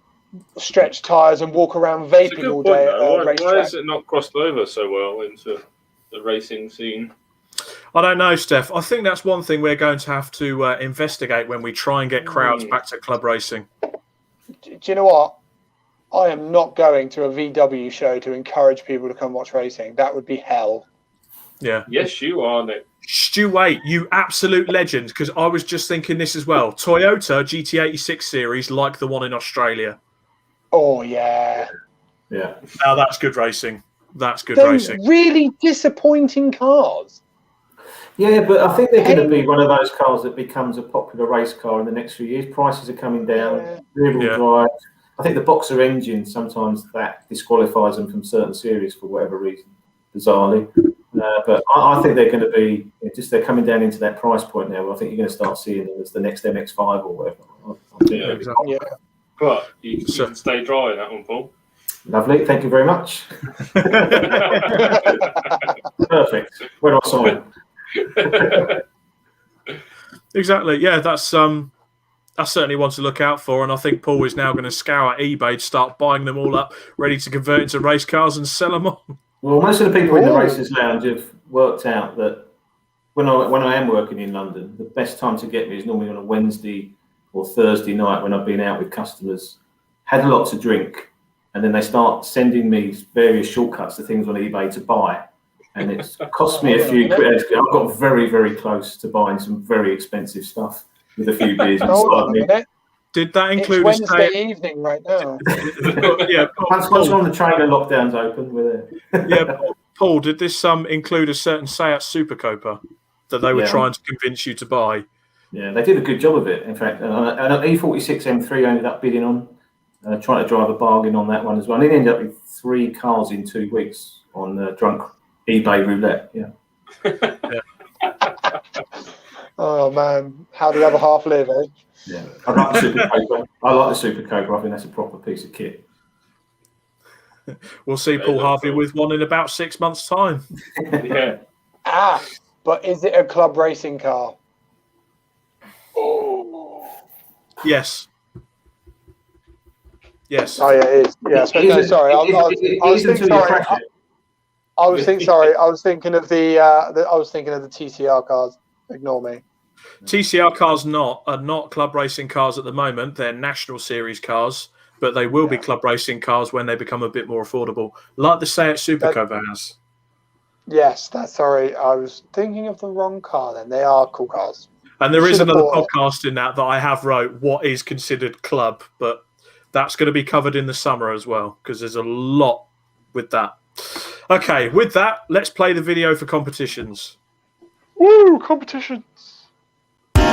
stretch tires and walk around vaping all day. Why has it not crossed over so well into the racing scene? I don't know, Steph. I think that's one thing we're going to have to investigate when we try and get crowds back to club racing. Do you know what? I am not going to a VW show to encourage people to come watch racing. That would be hell. Yeah. Yes, you are, Nick. Stu, wait, you absolute legend, because I was just thinking this as well. Toyota GT86 series like the one in Australia. Oh, yeah. Yeah. Now that's good racing. That's good racing. Really disappointing cars. Yeah, but I think they're going to be one of those cars that becomes a popular race car in the next few years. Prices are coming down. Rear-wheel drive. I think the boxer engine, sometimes that disqualifies them from certain series for whatever reason, bizarrely. But I think they're going to be, they're coming down into that price point now. I think you're going to start seeing them as the next MX-5 or whatever. Exactly. But you can stay dry in that one, Paul. Lovely, thank you very much. Perfect. Where do I sign? Exactly. Yeah, that's certainly one to look out for, and I think Paul is now going to scour eBay to start buying them all up, ready to convert into race cars and sell them on. Well, most of the people in the Racers Lounge have worked out that when I am working in London, the best time to get me is normally on a Wednesday or Thursday night when I've been out with customers, had a lot to drink, and then they start sending me various shortcuts to things on eBay to buy. And it's cost me a few quid. I've got very, very close to buying some very expensive stuff with a few beers inside me. Did that include it's Wednesday evening right now? Yeah, Paul, on the train and lockdown's open. We're there. Yeah, Paul, did this include a certain Seat Super Copa that they were trying to convince you to buy? Yeah, they did a good job of it. In fact, and an E46 M3 ended up bidding on, trying to drive a bargain on that one as well. And it ended up with 3 cars in 2 weeks on drunk eBay roulette. Yeah. Oh man, how the other half live, eh? Yeah, I like the Super Cobra. I like the Super Cobra. I think that's a proper piece of kit. We'll see Paul Harvey with one in about 6 months' time. Yeah. But is it a club racing car? Oh. Yes. Yes. Oh yeah, it is. Yeah. I was thinking of the TCR cars. Ignore me. TCR cars are not club racing cars at the moment. They're national series cars, but they will be club racing cars when they become a bit more affordable, like the Seat Super Copa has. Yes, sorry. I was thinking of the wrong car then. They are cool cars. And there is another podcast in that I have wrote what is considered club, but that's going to be covered in the summer as well, because there's a lot with that. Okay, with that, let's play the video for competitions. Woo, competitions. There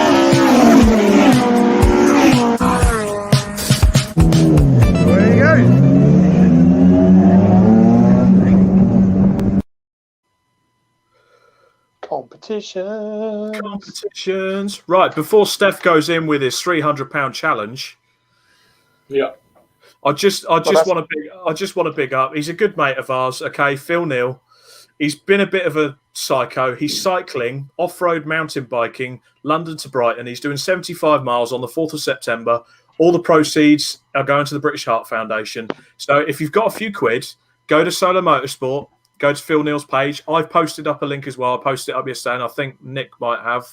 you go. Competitions. Right, before Steph goes in with his £300 challenge. Yeah. I just want to big up. He's a good mate of ours. Okay, Phil Neal. He's been a bit of a psycho. He's cycling, off-road mountain biking, London to Brighton. He's doing 75 miles on the 4th of September. All the proceeds are going to the British Heart Foundation. So if you've got a few quid, go to Solar Motorsport, go to Phil Neal's page. I've posted up a link as well. I posted it up yesterday, and I think Nick might have,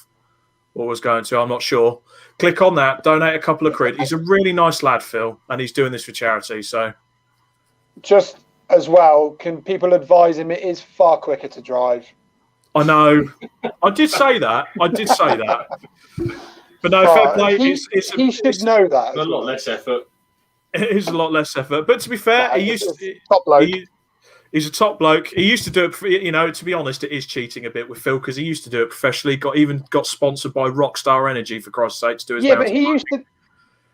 or was going to. I'm not sure. Click on that, donate a couple of quid. He's a really nice lad, Phil, and he's doing this for charity. So, just as well, can people advise him it is far quicker to drive? I know. I did say that. But no, fair play. He should know that. A lot less effort. It is a lot less effort. But to be fair, He's a top bloke. He used to do it. To be honest, it is cheating a bit with Phil because he used to do it professionally. Got sponsored by Rockstar Energy for Christ's sake to do his. Yeah, but he used to.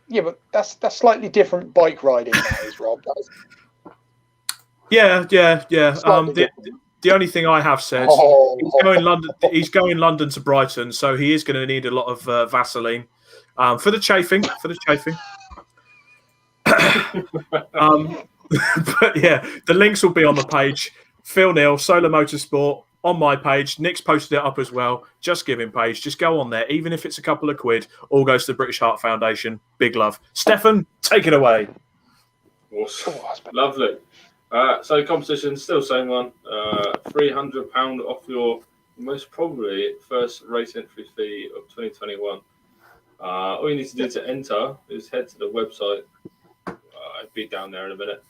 Yeah, but that's slightly different bike riding nowadays, Rob. Yeah. The only thing I have said, he's going London to Brighton, so he is going to need a lot of Vaseline for the chafing. But yeah, the links will be on the page. Phil Neal, Solar Motorsport, on my page. Nick's posted it up as well. Just Give Him page. Just go on there, even if it's a couple of quid. All goes to the British Heart Foundation. Big love. Stefan, take it away. Awesome. Lovely. So competition, still same one. £300 off your most probably first race entry fee of 2021. All you need to do to enter is head to the website. I'll be down there in a minute.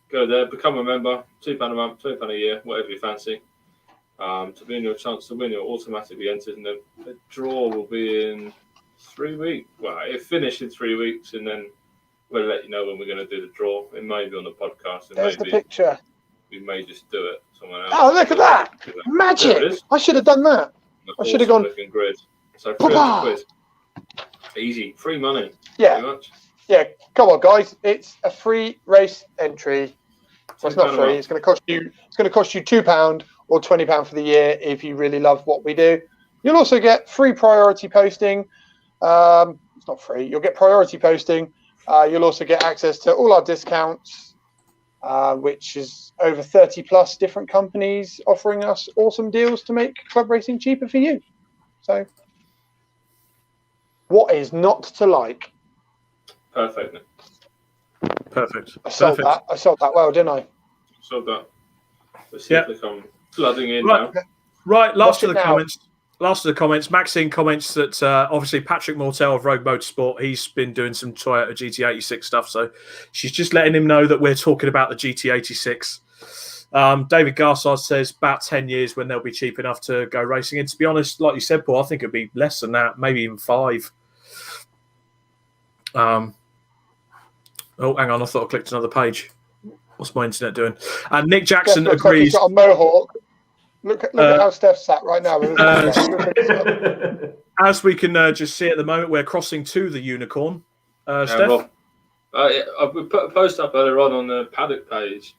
Go there, become a member, £2 a month, £20 a year, whatever you fancy. To win your chance to win, you're automatically entered, and the draw will be in 3 weeks. Well, it finished in 3 weeks, and then we'll let you know when we're going to do the draw. It may be on the podcast. And There's maybe the picture. We may just do it. Someone else. Oh, look at that! Magic! I should have done that. I should have gone. Looking grid. So 300 quid. Easy, free money. Yeah. Pretty much. Yeah, come on, guys! It's a free race entry. Well, it's not free. It's going to cost you. It's going to cost you £2 or £20 for the year if you really love what we do. You'll also get free priority posting. It's not free. You'll get priority posting. You'll also get access to all our discounts, which is over 30 plus different companies offering us awesome deals to make club racing cheaper for you. So, what is not to like? Perfect. I sold that well, didn't I? Sold that. Let's see if they come flooding in now. Right, last of the comments. Maxine comments that obviously Patrick Mortel of Rogue Motorsport, he's been doing some Toyota GT86 stuff, so she's just letting him know that we're talking about the GT86. David Garsard says about 10 years when they'll be cheap enough to go racing. And to be honest, like you said, Paul, I think it'd be less than that, maybe even 5. Oh, hang on, I thought I clicked another page. What's my internet doing? And Nick Jackson agrees. Like he's got a mohawk. Look at how Steph's sat right now. As we can just see at the moment, we're crossing to the Unicorn. Steph? Rob, we put a post up earlier on the paddock page.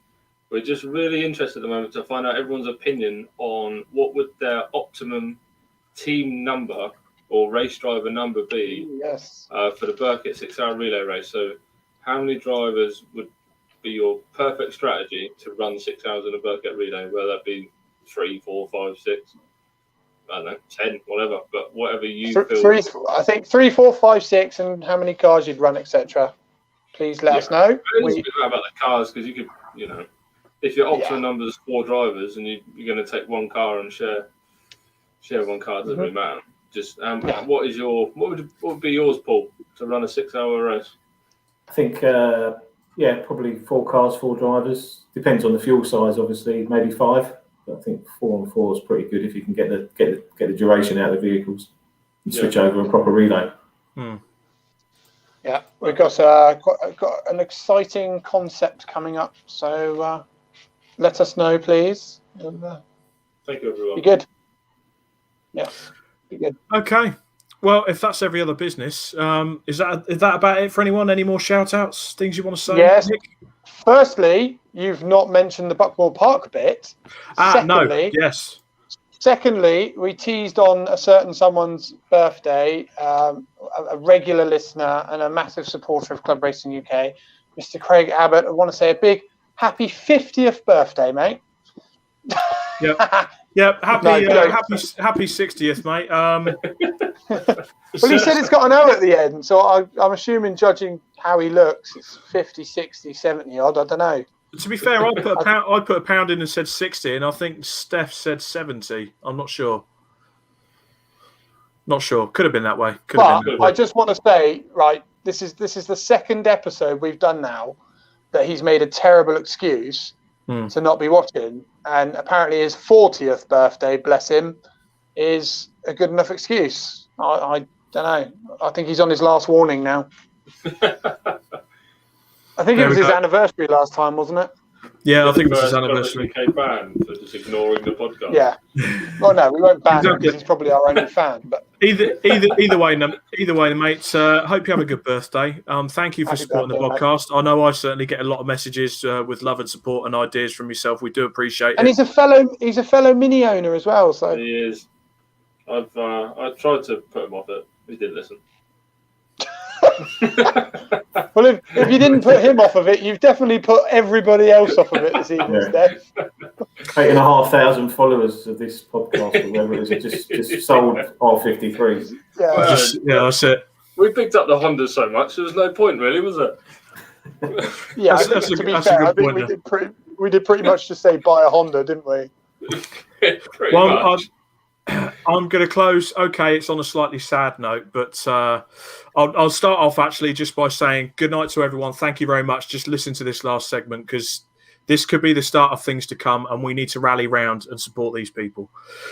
We're just really interested at the moment to find out everyone's opinion on what would their optimum team number or race driver number be for the Burkett 6-hour relay race. So how many drivers would be your perfect strategy to run 6 hours in a Burkett relay, whether that be 3, 4, 5, 6, I don't know, 10, whatever, but whatever you feel. I think 3, 4, 5, 6, and how many cars you'd run, etc. Please let us know. It's about the cars, because you could, if your optimum number is 4 drivers and you're going to take one car and share one car, it doesn't really matter. Just what would be yours, Paul, to run a 6-hour race? I think probably 4 cars, 4 drivers. Depends on the fuel size, obviously. Maybe 5. But I think 4 and 4 is pretty good if you can get the duration out of the vehicles and switch over a proper relay. Yeah, we've got an exciting concept coming up. So let us know, please. Thank you, everyone. Be good. Yeah, be good. Okay. Well, if that's every other business, is that about it for anyone? Any more shout-outs, things you want to say? Yes. Nick? Firstly, you've not mentioned the Buckmore Park bit. No. Yes. Secondly, we teased on a certain someone's birthday, a regular listener and a massive supporter of Club Racing UK, Mr. Craig Abbott. I want to say a big happy 50th birthday, mate. Yeah, happy No, happy 60th, mate. Well, he said it's got an O at the end, so I'm assuming, judging how he looks, it's 50, 60, 70 odd. I don't know. To be fair, I put a pound in and said 60, and I think Steph said 70. I'm not sure. Not sure. Could have been that way. I just want to say, right, this is the second episode we've done now that he's made a terrible excuse to not be watching, and apparently his 40th birthday, bless him, is a good enough excuse. I don't know. I think he's on his last warning now. I think it was his anniversary last time, wasn't it? Yeah, I think it was his anniversary. UK ban for just ignoring the podcast. Yeah. Well, no, we won't ban him because he's probably our only fan. But either way, mates. Hope you have a good birthday. Thank you for supporting the podcast. Mate. I know I certainly get a lot of messages with love and support and ideas from yourself. We do appreciate it. And he's a fellow Mini owner as well. So he is. I tried to put him off it. He didn't listen. Well, if you didn't put him off of it, you've definitely put everybody else off of it this evening, Steph. 8,500 followers of this podcast, or whatever it is, just sold R53s. Yeah, that's it. We picked up the Honda so much, there was no point, really, was it? Yeah, to be fair, I think we did pretty much just say buy a Honda, didn't we? Pretty much. I'm going to close. Okay, it's on a slightly sad note, but I'll start off actually just by saying good night to everyone. Thank you very much. Just listen to this last segment because this could be the start of things to come, and we need to rally round and support these people.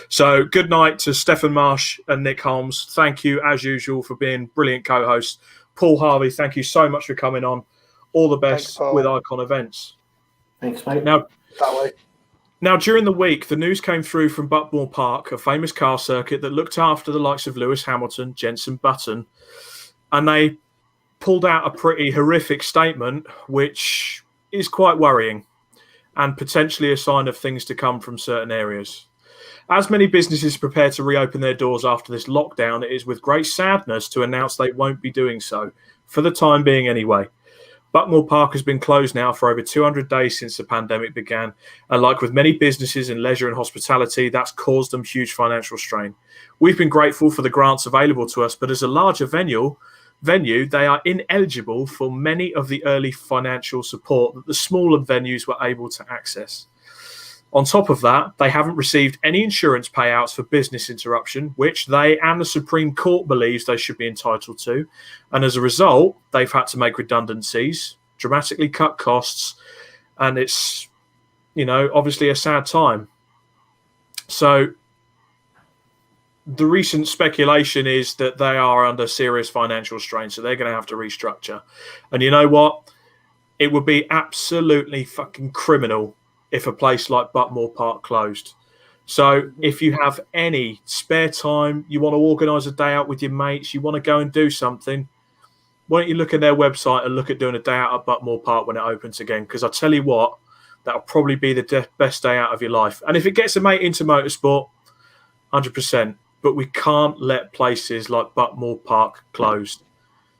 So good night to Stefan Marsh and Nick Holmes. Thank you, as usual, for being brilliant co-hosts. Paul Harvey, thank you so much for coming on. All the best with Icon Events. Thanks, mate. Now, during the week, the news came through from Buckmore Park, a famous car circuit that looked after the likes of Lewis Hamilton, Jenson Button, and they pulled out a pretty horrific statement, which is quite worrying and potentially a sign of things to come from certain areas. As many businesses prepare to reopen their doors after this lockdown, it is with great sadness to announce they won't be doing so, for the time being anyway. Buckmore Park has been closed now for over 200 days since the pandemic began, and like with many businesses in leisure and hospitality, that's caused them huge financial strain. We've been grateful for the grants available to us, but as a larger venue, they are ineligible for many of the early financial support that the smaller venues were able to access. On top of that, they haven't received any insurance payouts for business interruption, which they and the Supreme Court believes they should be entitled to. And as a result, they've had to make redundancies, dramatically cut costs, and it's, obviously a sad time. So the recent speculation is that they are under serious financial strain, so they're going to have to restructure. And you know what? It would be absolutely fucking criminal if a place like Buckmore Park closed. So if you have any spare time, you want to organise a day out with your mates, you want to go and do something, why don't you look at their website and look at doing a day out at Buckmore Park when it opens again? Because I tell you what, that'll probably be the best day out of your life. And if it gets a mate into motorsport, 100%. But we can't let places like Buckmore Park closed.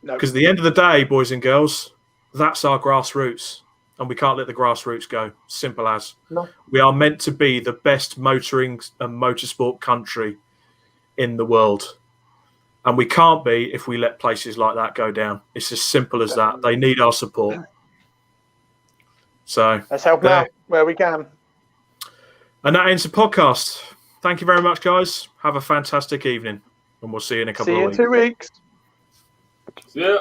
Because at the end of the day, boys and girls, that's our grassroots. And we can't let the grassroots go. Simple as. No. We are meant to be the best motoring and motorsport country in the world. And we can't be if we let places like that go down. It's as simple as that. They need our support. So let's help out where we can. And that ends the podcast. Thank you very much, guys. Have a fantastic evening. And we'll see you in a couple of weeks. See you in 2 weeks. Yeah.